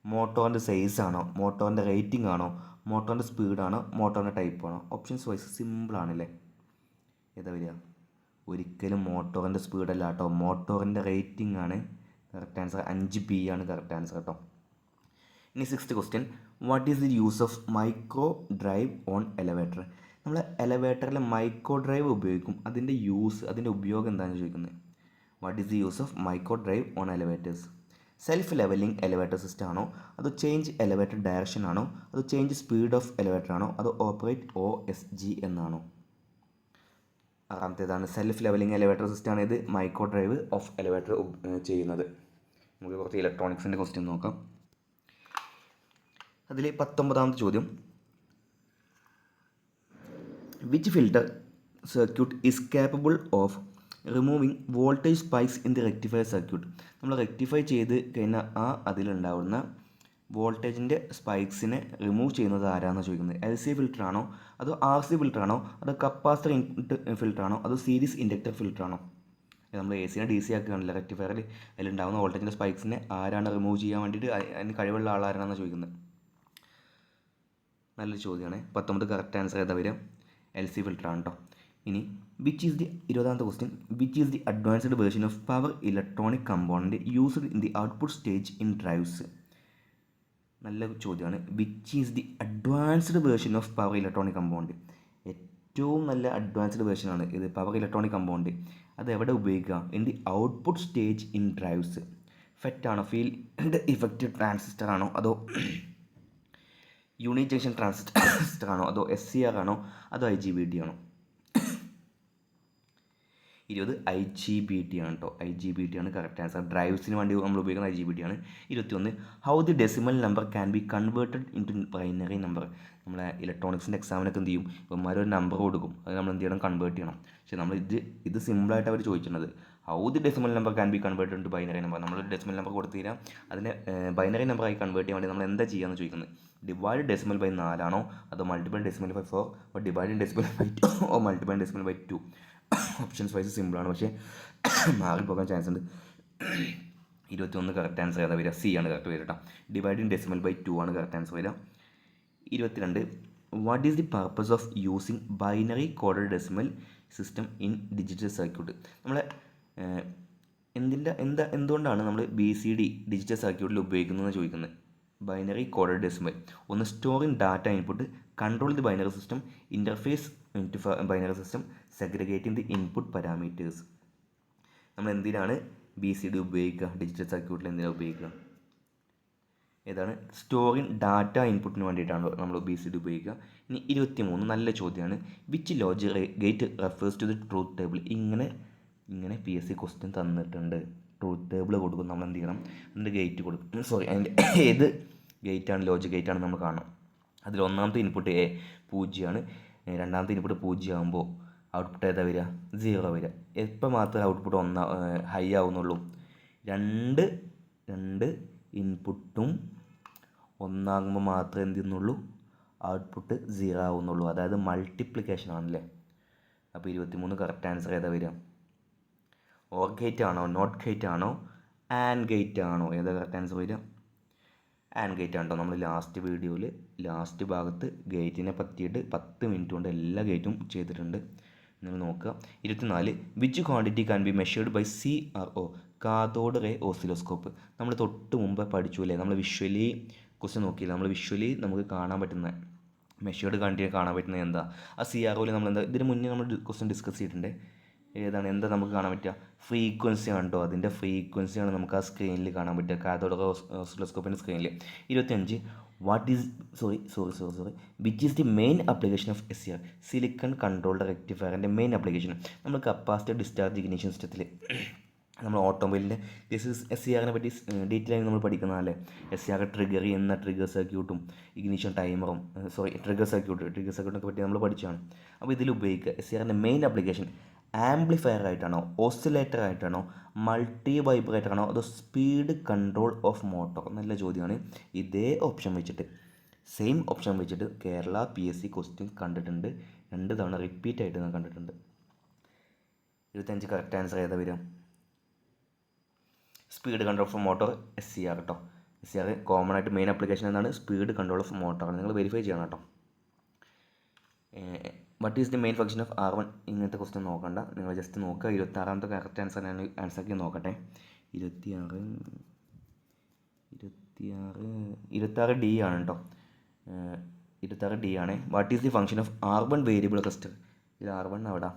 മോട്ടോറിൻ്റെ സൈസ് ആണോ, മോട്ടോറിൻ്റെ റേറ്റിംഗ് ആണോ, മോട്ടോറിൻ്റെ സ്പീഡാണോ, മോട്ടോറിൻ്റെ ടൈപ്പ് ആണോ? ഓപ്ഷൻസ് വൈസ് സിമ്പിളാണല്ലേ. ഏതാ വരിക? ഒരിക്കലും മോട്ടോറിൻ്റെ സ്പീഡല്ല കേട്ടോ, മോട്ടോറിൻ്റെ റേറ്റിംഗ് ആണ് കറക്റ്റ് ആൻസർ. 5B ആണ് കറക്റ്റ് ആൻസർ കേട്ടോ. ഇനി 6th question, what is the use of micro drive on elevator? നമ്മൾ എലവേറ്ററിൽ മൈക്രോ ഡ്രൈവ് ഉപയോഗിക്കും, അതിൻ്റെ ഉപയോഗം എന്താണെന്ന് ചോദിക്കുന്നത്? What is the use of micro drive on elevators? Self levelling elevator system ആണോ, അതോ ചേഞ്ച് എലവേറ്റർ ഡയറക്ഷൻ ആണോ, അതോ ചേഞ്ച് സ്പീഡ് ഓഫ് എലവേറ്റർ ആണോ, അതോ ഓപ്പറേറ്റ് OSG എന്നാണോ? 6ാമത്തേതാണ് സെൽഫ് ലെവലിംഗ് എലവേറ്റർ സിസ്റ്റം ആണ് ഇത് മൈക്രോ ഡ്രൈവ് ഓഫ് എലവേറ്റർ ചെയ്യുന്നത്. നമുക്ക് കുറച്ച് ഇലക്ട്രോണിക്സിൻ്റെ ക്വസ്റ്റ്യൻ നോക്കാം. അതിൽ 19ാമത്തെ ചോദ്യം, which filter circuit is capable of removing voltage spikes in the rectifier circuit? നമ്മൾ റെക്ടിഫൈ ചെയ്ത് കഴിഞ്ഞാൽ അതിലുണ്ടാവുന്ന വോൾട്ടേജിൻ്റെ സ്പൈക്സിനെ റിമൂവ് ചെയ്യുന്നത് ആരാണെന്ന് ചോദിക്കുന്നത്? LC ഫിൽറ്റർ ആണോ, അതോ RC ഫിൽറ്റർ ആണോ, അതോ കപ്പാസിറ്റർ ഇൻപുട്ട് ഫിൽറ്റർ ആണോ, അതോ സീരീസ് ഇൻഡക്ടർ ഫിൽറ്റർ ആണോ? നമ്മൾ AC DC ആക്കുകയാണല്ലോ റെക്ടിഫയറിൽ, അതിലുണ്ടാവുന്ന വോൾട്ടേജിൻ്റെ സ്പൈക്സിനെ ആരാണ് റിമൂവ് ചെയ്യാൻ വേണ്ടിയിട്ട് അതിന് കഴിവുള്ള ആളാരാണെന്ന് ചോദിക്കുന്നത്? നല്ലൊരു ചോദ്യമാണ്. 19 കറക്റ്റ് ആൻസർ ഏതാ വരിക? LC ഫിൽറ്റർ ആണ് കേട്ടോ. ഇനി 20ാമത്തെ question, which is the advanced version of power electronic component used in the output stage in drives? നല്ല ചോദ്യമാണ്. Which is the advanced version of power electronic component? ഏറ്റവും നല്ല അഡ്വാൻസ്ഡ് വേർഷനാണ് ഇത് പവർ ഇലക്ട്രോണിക് കമ്പോണൻറ്റ്. അത് എവിടെ ഉപയോഗിക്കുക? In the output stage in drives. FET ആണോ, field effective transistor ആണോ, അതോ യൂണി ജംഗ്ഷൻ ട്രാൻസിസ്റ്റർ ആണോ, അതോ SCR ആണോ, അതോ IGBT ആണോ? 20 IGBT ആണ് കേട്ടോ. IGBT ആണ് കറക്റ്റ് ആൻസർ. ഡ്രൈവ്സിന് വേണ്ടി നമ്മൾ ഉപയോഗിക്കുന്ന IGBT ആണ്. 21 how the decimal number can be converted into binary number. നമ്മളെ ഇലക്ട്രോണിക്സിൻ്റെ എക്സാമിനൊക്കെ എന്ത് ചെയ്യും, ഇവന്മാർ ഒരു നമ്പർ കൊടുക്കും, അത് നമ്മൾ എന്ത് ചെയ്യണം, കൺവേർട്ട് ചെയ്യണം. പക്ഷേ നമ്മൾ ഇത് സിമ്പിളായിട്ട് അവർ ചോദിച്ചിട്ടുള്ളത് how the decimal number can be converted into binary number. നമ്മളൊരു ഡെസിമൽ നമ്പർ കൊടുത്തു കഴിഞ്ഞാൽ അതിനെ ബൈനറി നമ്പറായി കൺവേർട്ട് ചെയ്യാൻ വേണ്ടി നമ്മൾ എന്താ ചെയ്യാമെന്ന് ചോദിക്കുന്നത്. ഡിവൈഡ് ഡെസിമൽ ബൈ 4 ആണോ, അതോ multiple decimal by 4, or divide decimal by 2, or multiple decimal by 2. Options wise സിമ്പിളാണ്, പക്ഷേ മാറിപ്പോകാൻ ചാൻസ് ഉണ്ട്. 21 കറക്റ്റ് ആൻസർ ഏതാ വരിക? സി ആണ് കറക്റ്റ് വരിക കേട്ടോ. ഡിവൈഡിങ് ഡെസിമൽ ബൈ 2 ആണ് കറക്റ്റ് ആൻസർ വരിക. 22 what is the purpose of using binary coded decimal system in digital circuit. നമ്മളെ എന്തുകൊണ്ടാണ് നമ്മൾ BCD ഡിജിറ്റൽ സർക്യൂട്ടിൽ ഉപയോഗിക്കുന്നതെന്ന് ചോദിക്കുന്നത്. ബൈനറി കോഡഡ് ഡെസിമൽ, ഒന്ന് storing data input, control the binary system, interface into binary system, segregating the input parameters. നമ്മൾ എന്തിനാണ് BCD ഉപയോഗിക്കുക, ഡിജിറ്റൽ സർക്യൂട്ടിൽ എന്തിനാണ് ഉപയോഗിക്കുക? ഏതാണ്? സ്റ്റോറിങ് ഡാറ്റ ഇൻപുട്ടിന് വേണ്ടിയിട്ടാണ് നമ്മൾ BCD ഉപയോഗിക്കുക. ഇനി 23 നല്ല ചോദ്യമാണ്. Which logic gate refers to the truth table. ഇങ്ങനെ PSC ക്വസ്റ്റ്യൻ തന്നിട്ടുണ്ട്. ട്രൂത്ത് ടേബിൾ കൊടുക്കും, നമ്മൾ എന്ത് ചെയ്യണം, അതിൻ്റെ ഗേറ്റ് കൊടുക്കും. അതിൻ്റെ ഏത് ഗേറ്റാണ് ലോജിക് ഗേറ്റാണ് നമ്മൾ കാണണം. അതിൽ ഒന്നാമത്തെ ഇൻപുട്ട് A 0 ആണ്, രണ്ടാമത്തെ ഇൻപുട്ട് 0 ആകുമ്പോൾ ഔട്ട്പുട്ട് ഏതാ വരിക? 0 വരിക. എപ്പോൾ മാത്രമേ ഔട്ട്പുട്ട് ഹൈ ആവുന്നുള്ളൂ? രണ്ട് ഇൻപുട്ടും ഒന്നാകുമ്പോൾ മാത്രമേ എന്ത് ചെയ്യുന്നുള്ളൂ, ഔട്ട്പുട്ട് 0 ആവുന്നുള്ളൂ. അതായത് മൾട്ടിപ്ലിക്കേഷൻ ആണല്ലേ. അപ്പോൾ 23 കറക്റ്റ് ആൻസർ ഏതാ വരിക? ഓർ ഗേറ്റ് ആണോ, നോട്ട് ഗേറ്റ് ആണോ, ആൻഡ് ഗേറ്റ് ആണോ? ഏതാ കറക്റ്റ് ആൻസർ വരിക? ആൻഡ് ഗേറ്റ് ആണോ. നമ്മൾ വീഡിയോയിൽ ലാസ്റ്റ് ഭാഗത്ത് ഗേറ്റിനെ പറ്റിയിട്ട് 10 മിനിറ്റ് കൊണ്ട് എല്ലാ ഗേറ്റും ചെയ്തിട്ടുണ്ട്, നിങ്ങൾ നോക്കുക. 24 which quantity can be measured by CRO cathode ray oscilloscope. നമ്മൾ തൊട്ട് മുമ്പ് പഠിച്ചു അല്ലേ, നമ്മൾ വിഷ്വലി ക്വസ്റ്റ്യൻ നോക്കിയില്ല. നമ്മൾ വിഷ്വലി നമുക്ക് കാണാൻ പറ്റുന്ന മെഷേർഡ് ക്വാണ്ടിറ്റി കാണാൻ പറ്റുന്നത് എന്താ? ആ CROയിൽ നമ്മൾ എന്താ, ഇതിന് മുന്നേ നമ്മൾ ക്വസ്റ്റ്യൻ ഡിസ്കസ് ചെയ്തിട്ടുണ്ട്. ഏതാണ്, എന്താ നമുക്ക് കാണാൻ പറ്റുക? ഫ്രീക്വൻസി ആണ് കേട്ടോ. അതിൻ്റെ ഫ്രീക്വൻസിയാണ് നമുക്ക് ആ സ്ക്രീനിൽ കാണാൻ പറ്റുക, കാഥോഡ് റേ ഓസിലോസ്കോപ്പിൻ്റെ സ്ക്രീനിൽ. 25 which is the main application of SCR silicon controlled റെക്ടിഫയറിൻ്റെ മെയിൻ ആപ്ലിക്കേഷൻ. നമ്മൾ കപ്പാസിറ്റർ ഡിസ്ചാർജ് ഇഗ്നിഷൻ സിസ്റ്റത്തിൽ നമ്മൾ ഓട്ടോമൊബൈലിൻ്റെ SCRനെ പറ്റി ഡീറ്റെയിൽ ആയി നമ്മൾ പഠിക്കുന്നതല്ലേ. SCR ട്രിഗർ ചെയ്യുന്ന ട്രിഗർ സർക്യൂട്ടും ഇഗ്നിഷൻ ടൈമറും ട്രിഗർ സർക്യൂട്ടിനെ പറ്റി നമ്മൾ പഠിച്ചതാണ്. അപ്പോൾ ഇതിൽ ഉപയോഗിക്കുക SCRൻ്റെ മെയിൻ ആപ്ലിക്കേഷൻ ആംപ്ലിഫയർ ആയിട്ടാണോ, ഓസിലേറ്റർ ആയിട്ടാണോ, മൾട്ടി വൈബ്രേറ്റർ ആണോ, അതോ സ്പീഡ് കൺട്രോൾ ഓഫ് മോട്ടോർ? നല്ല ചോദ്യമാണ്. ഇതേ ഓപ്ഷൻ വെച്ചിട്ട്, സെയിം ഓപ്ഷൻ വെച്ചിട്ട് കേരള PSC ക്വസ്റ്റ്യൻ കണ്ടിട്ടുണ്ട്, 2 തവണ റിപ്പീറ്റ് ആയിട്ട് ഞാൻ കണ്ടിട്ടുണ്ട്. 25 കറക്റ്റ് ആൻസർ ഏതാ വരിക? Speed control of motor SCR കേട്ടോ. SCR കോമൺ ആയിട്ട് മെയിൻ ആപ്ലിക്കേഷൻ എന്നാണ് സ്പീഡ് കൺട്രോൾ ഓഫ് മോട്ടോറാണ്. നിങ്ങൾ വെരിഫൈ ചെയ്യണം കേട്ടോ. What is the main function of R1? ഇങ്ങനത്തെ ക്വസ്റ്റ്യൻ നോക്കണ്ട, നിങ്ങൾ ജസ്റ്റ് നോക്കുക. 26ാമത്തെ കറക്റ്റ് ആൻസർക്ക് നോക്കട്ടെ. 26 D ആണ് കേട്ടോ. 26 D ആണ്. What is the function of R1 variable resistor? ഇത് R1 അവിടെ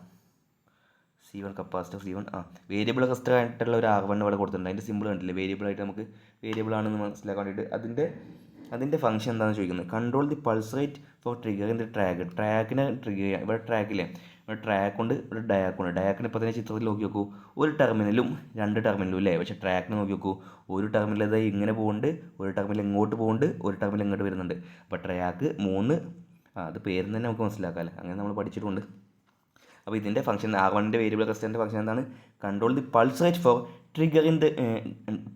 C1 capacitor C1 variable resistor ആയിട്ടുള്ള ഒരു R1 ഇവിടെ കൊടുത്തിട്ടുണ്ട്. അതിൻ്റെ സിമ്പിൾ കണ്ടില്ലേ, വേരിയബിൾ ആയിട്ട് നമുക്ക് വേരിയബിൾ ആണെന്ന് മനസ്സിലാക്കാൻ വേണ്ടിയിട്ട് അതിൻ്റെ ഫംഗ്ഷൻ എന്താണെന്ന് ചോദിക്കുന്നത്. Control the pulse rate for triggering the ട്രാക്കിനെ ട്രിഗർ ചെയ്യാം. ഇവിടെ ട്രാക്കില്ലേ, ഇവിടെ ട്രാക്കുണ്ട്, ഇവിടെ ഡയാക്കിന് ഇപ്പോൾ തന്നെ ചിത്രത്തിൽ നോക്കി നോക്കൂ, ഒരു ടെർമിനലും 2 ടെർമിനലും അല്ലേ. പക്ഷേ ട്രാക്കിന് നോക്കി നോക്കൂ, ഒരു ടെർമിനൽ ഇത് ഇങ്ങനെ പോകുന്നുണ്ട്, ഒരു ടെർമിനൽ ഇങ്ങോട്ട് പോകുന്നുണ്ട്, ഒരു ടെർമിനൽ ഇങ്ങോട്ട് വരുന്നുണ്ട്. അപ്പോൾ ട്രാക്ക് 3 അത് പേര് തന്നെ നമുക്ക് മനസ്സിലാക്കാമല്ലേ, അങ്ങനെ നമ്മൾ പഠിച്ചിട്ടുണ്ട്. അപ്പോൾ ഇതിൻ്റെ ഫംഗ്ഷൻ R1ൻ്റെ വേരിയബിൾ റെസിസ്റ്ററിൻ്റെ ഫംഗ്ഷൻ എന്താണ്? Control the pulse rate for triggering the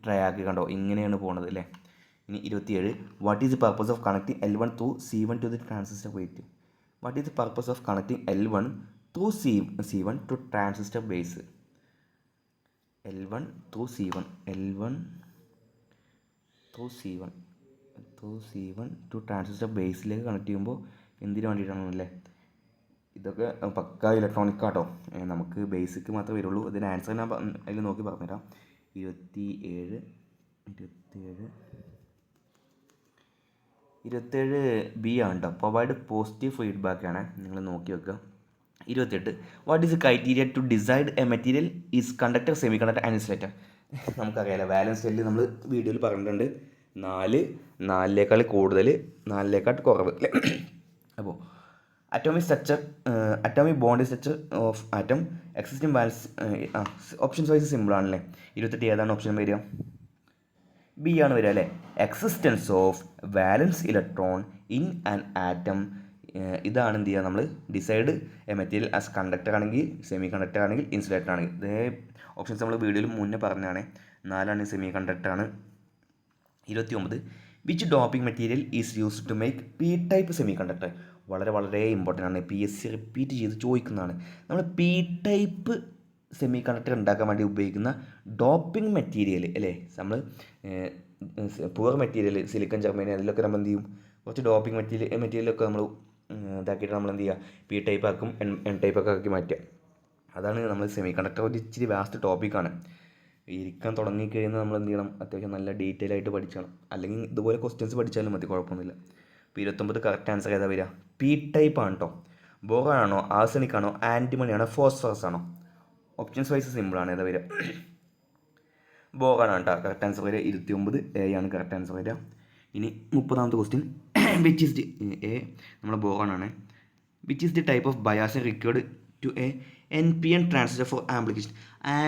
track. കണ്ടോ, ഇങ്ങനെയാണ് പോകുന്നത് അല്ലേ. ഇനി 27 what is the purpose of connecting L1 to C1 to the transistor wait? What is the purpose of connecting L1 to C1 to transistor base? L1 to C1 to transistor ബേസിലേക്ക് connect ചെയ്യുമ്പോൾ എന്തിനു വേണ്ടിയിട്ടാണല്ലേ? ഇതൊക്കെ പക്ക electronic ആട്ടോ, നമുക്ക് basic മാത്രമേ വരുള്ളൂ. ഇതിന് answer ഞാൻ അതിൽ നോക്കി പറഞ്ഞുതരാം. 27 B ആണ് കേട്ടോ. പ്രൊവൈഡ് പോസിറ്റീവ് ഫീഡ്ബാക്ക് ആണ്, നിങ്ങൾ നോക്കി വെക്കുക. 28 what is the criteria to decide a material is conductor, semiconductor and insulator? നമുക്കറിയാലോ, വാലൻസ് ഷെല്ലിൽ നമ്മൾ വീഡിയോയിൽ പറഞ്ഞിട്ടുണ്ട് 4, 4 കൂടുതൽ, 4 കുറവ് അല്ലേ. അപ്പോൾ atomic bond structure of atom existing balance. Options wise സിമ്പിളാണല്ലേ. 28 ഏതാണ് ഓപ്ഷൻ വരിക? ബി ആണ് വരിക അല്ലേ. Existence of valence electron in an atom. ഇതാണ് എന്ത് ചെയ്യുക നമ്മൾ decide a material as conductor ആണെങ്കിൽ, സെമി കണ്ടക്ടർ ആണെങ്കിൽ, ഇൻസുലേറ്റർ ആണെങ്കിൽ. ഇതേ ഓപ്ഷൻസ് നമ്മൾ വീഡിയോയിൽ മുന്നേ പറഞ്ഞാണ്. 4 സെമി കണ്ടക്ടർ ആണ്. 29 which doping material is used to make P type semiconductor. വളരെ ഇമ്പോർട്ടൻ്റ് ആണ്. PSC റിപ്പീറ്റ് ചെയ്ത് ചോദിക്കുന്നതാണ്. നമ്മൾ പി ടൈപ്പ് സെമി കണ്ടക്ടർ ഉണ്ടാക്കാൻ വേണ്ടി ഉപയോഗിക്കുന്ന ഡോപ്പിംഗ് മെറ്റീരിയൽ അല്ലേ. നമ്മൾ പുവർ മെറ്റീരിയൽ സിലിക്കൺ, ജർമ്മനി അതിലൊക്കെ നമ്മൾ എന്ത് ചെയ്യും, കുറച്ച് ഡോപ്പിംഗ് മെറ്റീരിയലൊക്കെ നമ്മൾ ഇതാക്കിയിട്ട് നമ്മൾ എന്ത് ചെയ്യുക, പി ടൈപ്പ് ആക്കും, എൻ ടൈപ്പൊക്കെ ആക്കി മാറ്റുക. അതാണ് നമ്മൾ സെമി കണ്ടക്ടർ. ഒരു ഇച്ചിരി വാസ്റ്റ് ടോപ്പിക്കാണ്. ഇരിക്കാൻ തുടങ്ങിക്കഴിഞ്ഞാൽ നമ്മൾ എന്ത് ചെയ്യണം, അത്യാവശ്യം നല്ല ഡീറ്റെയിൽ ആയിട്ട് പഠിക്കണം. അല്ലെങ്കിൽ ഇതുപോലെ ക്വസ്റ്റ്യൻസ് പഠിച്ചാലും മതി, കുഴപ്പമൊന്നുമില്ല. ഇപ്പോൾ 29 കറക്റ്റ് ആൻസർ ഏതാ വരിക? പി ടൈപ്പ് ആണ് കേട്ടോ. ബോറോൺ ആണോ, ആർസനിക് ആണോ, ആൻറ്റിമണി ആണോ, ഫോസ്ഫറസ് ആണോ? ഓപ്ഷൻസ് വൈസ് സിമ്പിളാണ്. ഏതാ വരിക? ബോറോൺ ആണ് കേട്ടോ കറക്റ്റ് ആൻസർ വരിക. 29 എ ആണ് കറക്റ്റ് ആൻസർ വരിക. ഇനി 30ാമത്തെ question, which is the a നമ്മുടെ ബോറോൺ ആണ്. Which is the type of bias required to a NPN transistor for amplification.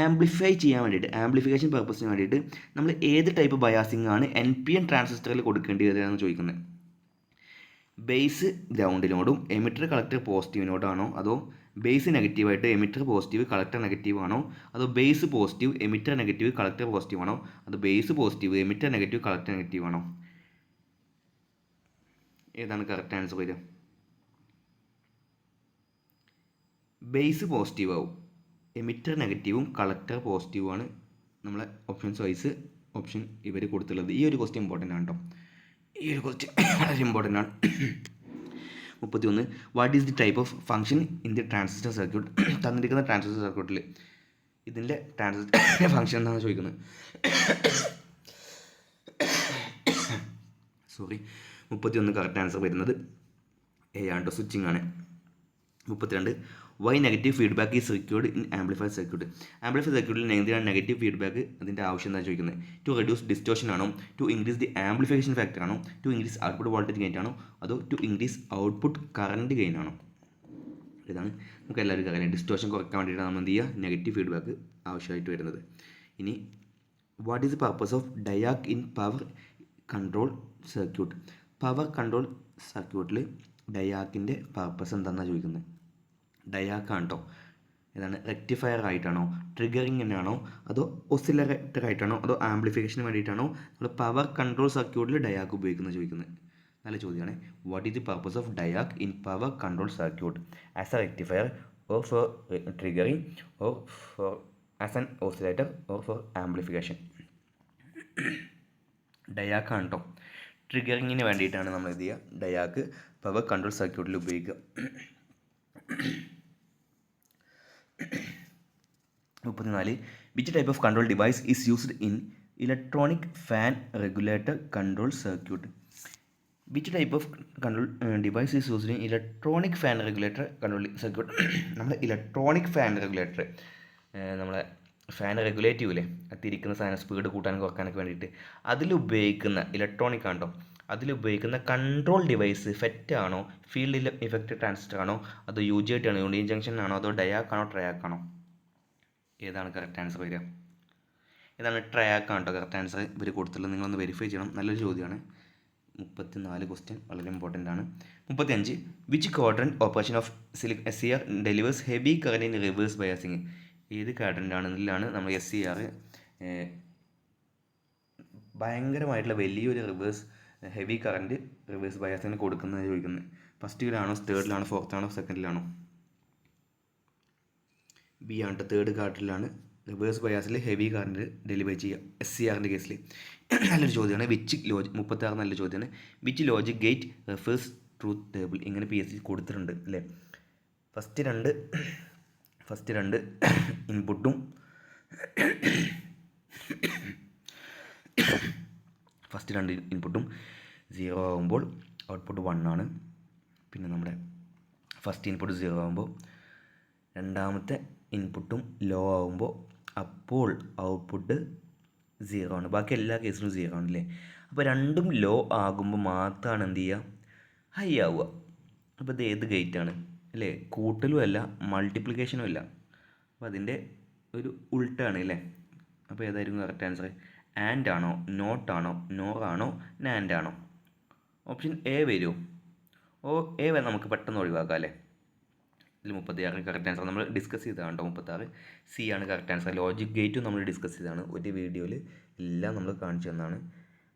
Amplify ചെയ്യാൻ വേണ്ടിയിട്ട്, ആംപ്ലിഫിക്കേഷൻ പർപ്പസിന് വേണ്ടിയിട്ട് നമ്മൾ ഏത് ടൈപ്പ് ബയാസിംഗ് ആണ് NPN ട്രാൻസിസ്റ്ററിൽ കൊടുക്കേണ്ടതെന്ന് ചോദിക്കുന്നത്. ബേസ് ഗ്രൗണ്ടിനോടും എമിറ്റർ കളക്ടർ പോസിറ്റീവിനോടാണോ, അതോ ബേസ് നെഗറ്റീവായിട്ട് എമിറ്റർ പോസിറ്റീവ് കളക്ടർ നെഗറ്റീവ് ആണോ, അതോ base positive emitter negative collector positive ആണോ, അതോ base positive emitter negative collector negative ആണോ? ഏതാണ് കറക്റ്റ് ആൻസർ വരിക? ബേസ് പോസിറ്റീവ് ആവും, എമിറ്റർ നെഗറ്റീവും കളക്ടർ പോസിറ്റീവുമാണ് നമ്മളെ ഓപ്ഷൻസ് വൈസ് ഓപ്ഷൻ ഇവർ കൊടുത്തുള്ളത്. ഈ ഒരു ക്വസ്റ്റ്യൻ ഇമ്പോർട്ടൻ്റ് ആണ് കേട്ടോ. ഈ ഒരു ക്വസ്റ്റ്യൻ വളരെ ഇമ്പോർട്ടൻ്റ് ആണ്. 31 what is the type of function in the transistor circuit. തന്നിരിക്കുന്ന ട്രാൻസിസ്റ്റർ സർക്യൂട്ടിൽ ഇതിൻ്റെ ട്രാൻസിസ്റ്റർ ഫംഗ്ഷൻ എന്നാണ് ചോദിക്കുന്നത്. സോറി, 31 കറക്റ്റ് ആൻസർ വരുന്നത് എ ആണ് കേട്ടോ, സ്വിച്ചിങ് ആണ്. 32 why negative feedback is required in amplifier circuit. Amplifier സർക്യൂട്ടിൽ എന്തിനാണ് നെഗറ്റീവ് ഫീഡ്ബാക്ക്, അതിൻ്റെ ആവശ്യം എന്താണ് ചോദിക്കുന്നത്? ടു റെഡ്യൂസ് ഡിസ്റ്റോഷൻ ആണോ, to increase the amplification factor ആണോ, to increase output voltage gain ആണോ, അതോ to increase output current gain ആണോ? ഇതാണ് നമുക്ക് എല്ലാവർക്കും അറിയാം. ഡിസ്റ്റോഷൻ കുറയ്ക്കാൻ വേണ്ടിയിട്ടാണ് നമ്മൾ എന്ത് ചെയ്യുക, നെഗറ്റീവ് ഫീഡ്ബാക്ക് ആവശ്യമായിട്ട് വരുന്നത്. ഇനി what is the purpose of diac in power control circuit. Power control സർക്യൂട്ടിൽ ഡയാക്കിൻ്റെ പർപ്പസ് എന്താണെന്നാണ് ചോദിക്കുന്നത്. ഡയാക്കാണ് കേട്ടോ. ഏതാണ്, റെക്ടിഫയർ ആയിട്ടാണോ, ട്രിഗറിങ്ങിനാണോ, അതോ ഓസിലറേറ്റർ ആയിട്ടാണോ, അതോ ആംപ്ലിഫിക്കേഷന് വേണ്ടിയിട്ടാണോ നമ്മൾ പവർ കൺട്രോൾ സർക്യൂട്ടിൽ ഡയാക്ക് ഉപയോഗിക്കുന്നത് ചോദിക്കുന്നത്. നല്ല ചോദ്യമാണ്. What is the purpose of diac in power control circuit? As a rectifier or for triggering or for as an oscillator or for amplification? ഡയാക്കാണ് കേട്ടോ. ട്രിഗറിങ്ങിന് വേണ്ടിയിട്ടാണ് നമ്മൾ എന്ത് ചെയ്യുക, ഡയാക്ക് പവർ കൺട്രോൾ സർക്യൂട്ടിൽ ഉപയോഗിക്കുക. 34 which type of control device is used in electronic fan regulator control circuit. Which type of control device is used in electronic fan regulator control circuit. നമ്മൾ ഇലക്ട്രോണിക് ഫാൻ റെഗുലേറ്റർ, നമ്മളെ fan regulate ചെയ്യൂലേ, തിരിക്കുന്ന സാധനം speed കൂട്ടാനും കുറക്കാനൊക്കെ വേണ്ടിയിട്ട് അതിലുപയോഗിക്കുന്ന electronic ആണോ, അതിലുപയോഗിക്കുന്ന control device ഫെറ്റ് ആണോ, field effect transistor ആണോ, അതോ UJT ആണോ, യൂണിയൻ ജംഗ്ഷൻ ആണോ, അതോ ഡയാക്ക് ആണോ, ട്രയാക്ക് ആണോ? ഏതാണ് കറക്റ്റ് ആൻസർ വരിക? ഏതാണ്? ട്രയാക്ക് ആണ് കേട്ടോ കറക്റ്റ് ആൻസർ ഇവർ കൊടുത്തുള്ളത്. നിങ്ങളൊന്ന് വെരിഫൈ ചെയ്യണം. നല്ലൊരു ചോദ്യമാണ്. 34 ക്വസ്റ്റ്യൻ വളരെ ഇമ്പോർട്ടൻ്റ് ആണ്. 35 which quadrant operation of SCR delivers heavy current in reverse biasing. ഏത് ക്വാഡ്രൻ്റ് ആണെന്നിലാണ് നമ്മൾ SCR ഭയങ്കരമായിട്ടുള്ള വലിയൊരു ഹെവി കറൻറ്റ് റിവേഴ്സ് ബയാസിന് കൊടുക്കുന്നത് ചോദിക്കുന്നത്. ഫസ്റ്റിലാണോ, തേർഡിലാണോ, ഫോർത്തിലാണോ, സെക്കൻഡിലാണോ? ബി ആണ്. തേർഡ് ക്വാഡ്രൻറ്റിലാണ് റിവേഴ്സ് ബയാസിൽ ഹെവി കറൻറ്റ് ഡെലിവർ ചെയ്യുക SCRൻ്റെ കേസിൽ. നല്ലൊരു ചോദ്യമാണ്. 36 നല്ലൊരു ചോദ്യമാണ്. Which logic gate refers truth table. ഇങ്ങനെ PSC കൊടുത്തിട്ടുണ്ട് അല്ലേ. ഫസ്റ്റ് രണ്ട് ഇൻപുട്ടും ഫസ്റ്റ് രണ്ട് ഇൻപുട്ടും 0 ആകുമ്പോൾ ഔട്ട്പുട്ട് 1 ആണ്. പിന്നെ നമ്മുടെ ഫസ്റ്റ് ഇൻപുട്ട് 0 ആകുമ്പോൾ രണ്ടാമത്തെ ഇൻപുട്ടും ലോ ആകുമ്പോൾ അപ്പോൾ ഔട്ട്പുട്ട് 0 ആണ്. ബാക്കി എല്ലാ കേസിലും 0 ആണല്ലേ. അപ്പോൾ രണ്ടും ലോ ആകുമ്പോൾ മാത്രമാണ് എന്ത് ചെയ്യുക, ഹൈ ആവുക. അപ്പോൾ ഇത് ഏത് ഗേറ്റാണ് അല്ലേ? കൂട്ടലും അല്ല മൾട്ടിപ്ലിക്കേഷനും അല്ല. അപ്പോൾ അതിൻ്റെ ഒരു ഉൾട്ടാണ് അല്ലേ? അപ്പോൾ ഏതായിരിക്കും കറക്റ്റ് ആൻസർ? ആൻഡ് ആണോ, നോട്ട് ആണോ, നോർ ആണോ, നാൻഡ് ആണോ? ഓപ്ഷൻ എ വരുമോ? എ നമുക്ക് പെട്ടെന്ന് ഒഴിവാക്കാം അല്ലേ? ഇതിൽ 36 കറക്റ്റ് ആൻസർ നമ്മൾ ഡിസ്കസ് ചെയ്തതാണ് കേട്ടോ. 36 സി ആണ് കറക്റ്റ് ആൻസർ. ലോജിക് ഗേറ്റും നമ്മൾ ഡിസ്കസ് ചെയ്തതാണ് ഒരു വീഡിയോയിൽ, എല്ലാം നമ്മൾ കാണിച്ചു തന്നതാണ്.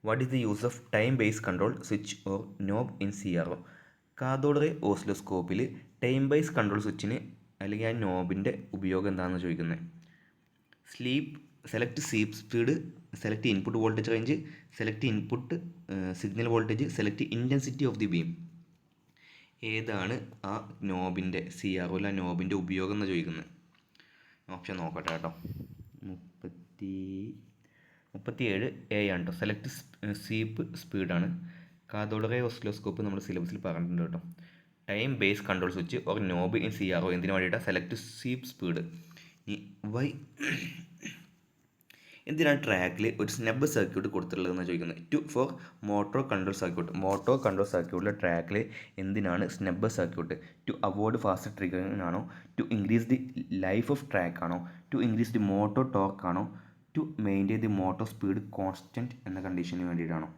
What is the use of time base control switch or knob in CRO? Cathode ray ഓസിലോസ്കോപ്പിൽ ടൈം ബേസ് കൺട്രോൾ സ്വിച്ചിന് അല്ലെങ്കിൽ ആ നോബിൻ്റെ ഉപയോഗം എന്താണെന്ന് ചോദിക്കുന്നത്. Select sleep speed, select input voltage range, select input signal voltage, select intensity of the beam. ഏതാണ് ആ നോബിൻ്റെ CROയിൽ ആ നോബിൻ്റെ ഉപയോഗം എന്ന് ചോദിക്കുന്നത്? ഓപ്ഷൻ നോക്കട്ടെ കേട്ടോ. 37 എ ആണ് കേട്ടോ. സെലക്ട് സ്വീപ്പ് സ്പീഡാണ്. കാഥോഡ് റേ ഓസിലോസ്കോപ്പ് നമ്മൾ സിലബസിൽ പറഞ്ഞിട്ടുണ്ട് കേട്ടോ. Time base control switch or knob in CRO എന്തിനു വേണ്ടിയിട്ടാണ്? Select sweep speed. വൈ എന്തിനാണ് ട്രാക്കിൽ ഒരു സ്നബ് സർക്യൂട്ട് കൊടുത്തിട്ടുള്ളതെന്ന് ചോദിക്കുന്നത്? For motor control circuit. Motor control സർക്യൂട്ടിലെ ട്രാക്കിൽ എന്തിനാണ് snub circuit? To avoid fast triggering ആണോ, to increase the life of track ആണോ, to increase the motor torque ആണോ, to maintain the motor speed constant എന്ന കണ്ടീഷന് വേണ്ടിയിട്ടാണോ?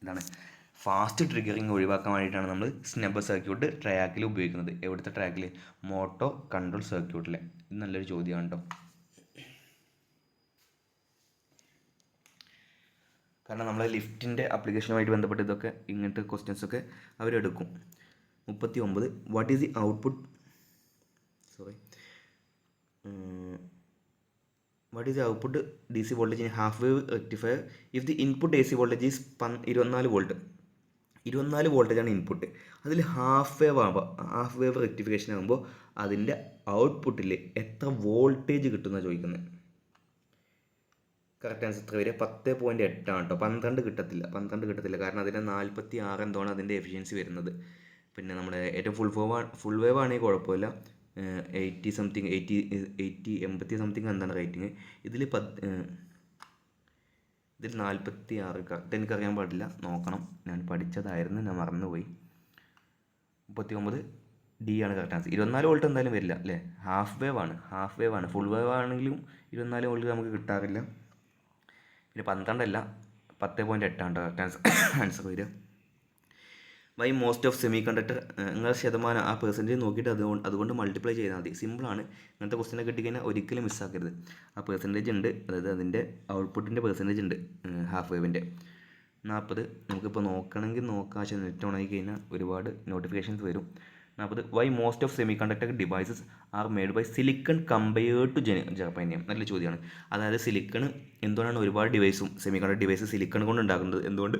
ഇതാണ് ഫാസ്റ്റ് ട്രിഗറിങ് ഒഴിവാക്കാൻ വേണ്ടിയിട്ടാണ് നമ്മൾ സ്നബ് സർക്യൂട്ട് ട്രാക്കിൽ ഉപയോഗിക്കുന്നത്. എവിടുത്തെ ട്രാക്കിൽ? മോട്ടോർ കൺട്രോൾ സർക്യൂട്ടിൽ. ഇത് നല്ലൊരു ചോദ്യമാണ് കേട്ടോ. കാരണം നമ്മൾ ലിഫ്റ്റിൻ്റെ ആപ്ലിക്കേഷനുമായിട്ട് ബന്ധപ്പെട്ട് ഇതൊക്കെ ഇങ്ങനത്തെ ക്വസ്റ്റ്യൻസൊക്കെ അവരെടുക്കും. 39 what is the output DC voltage in half wave rectifier if the input AC voltage is 24 volt. 24 വോൾട്ടേജാണ് ഇൻപുട്ട്. അതിൽ ഹാഫ് വേവ് റെക്ടിഫിക്കേഷൻ ആകുമ്പോൾ അതിൻ്റെ ഔട്ട്പുട്ടിൽ എത്ര വോൾട്ടേജ് കിട്ടുമെന്നാണ് ചോദിക്കുന്നത്. കറക്റ്റ് ആൻസർ എത്ര വരിക? 10.8 ആണ് കേട്ടോ. 12 കിട്ടത്തില്ല. കാരണം അതിൻ്റെ 46 എന്തോണ് അതിൻ്റെ എഫിഷ്യൻസി വരുന്നത്. പിന്നെ നമ്മുടെ ഏറ്റവും ഫുൾ വേവ് ആണെങ്കിൽ കുഴപ്പമില്ല. 80 സംതിങ് എന്താണ് റേറ്റിംഗ്. ഇതിൽ 46 കറക്റ്റ് എനിക്കറിയാൻ പാടില്ല, നോക്കണം. ഞാൻ പഠിച്ചതായിരുന്നു, ഞാൻ മറന്നുപോയി. 39 ഡി ആണ് കറക്റ്റ് ആൻസർ. 24 വോൾട്ട് എന്തായാലും വരില്ല അല്ലേ? ഹാഫ് വേവ് ആണ്. ഫുൾ വേവ് ആണെങ്കിലും 24 വോൾട്ട് നമുക്ക് കിട്ടാറില്ല. പിന്നെ 12 അല്ല, 10.8 ആണ് കറക്റ്റ് ആൻസർ വരിക. Why most of semiconductor, നിങ്ങളുടെ ശതമാനം ആ പെർസെൻറ്റേജ് നോക്കിയിട്ട് അതുകൊണ്ട് മൾട്ടിപ്ലൈ ചെയ്താൽ മതി. സിമ്പിളാണ്. ഇങ്ങനത്തെ ക്വസ്റ്റ്യനെ കിട്ടിക്കഴിഞ്ഞാൽ ഒരിക്കലും മിസ്സാക്കരുത്. ആ പെർസെൻറ്റേജ് ഉണ്ട്, അതായത് അതിൻ്റെ ഔട്ട്പുട്ടിൻ്റെ പെർസെൻറ്റേജ് ഉണ്ട് ഹാഫ് വേവിൻ്റെ. 40 നമുക്കിപ്പോൾ നോക്കണമെങ്കിൽ നോക്കാം. പക്ഷേ നെറ്റ് ഓൺ ആയി കഴിഞ്ഞാൽ ഒരുപാട് നോട്ടിഫിക്കേഷൻസ് വരും. 40 why most of semiconductor devices are made by silicon compared to germanium. നല്ല ചോദ്യമാണ്. അതായത് സിലിക്കൺ എന്തുകൊണ്ടാണ് ഒരുപാട് സെമി കണ്ടക്ടർ ഡിവൈസ് സിലിക്കൺ കൊണ്ട് ഉണ്ടാക്കുന്നത്, എന്തുകൊണ്ട്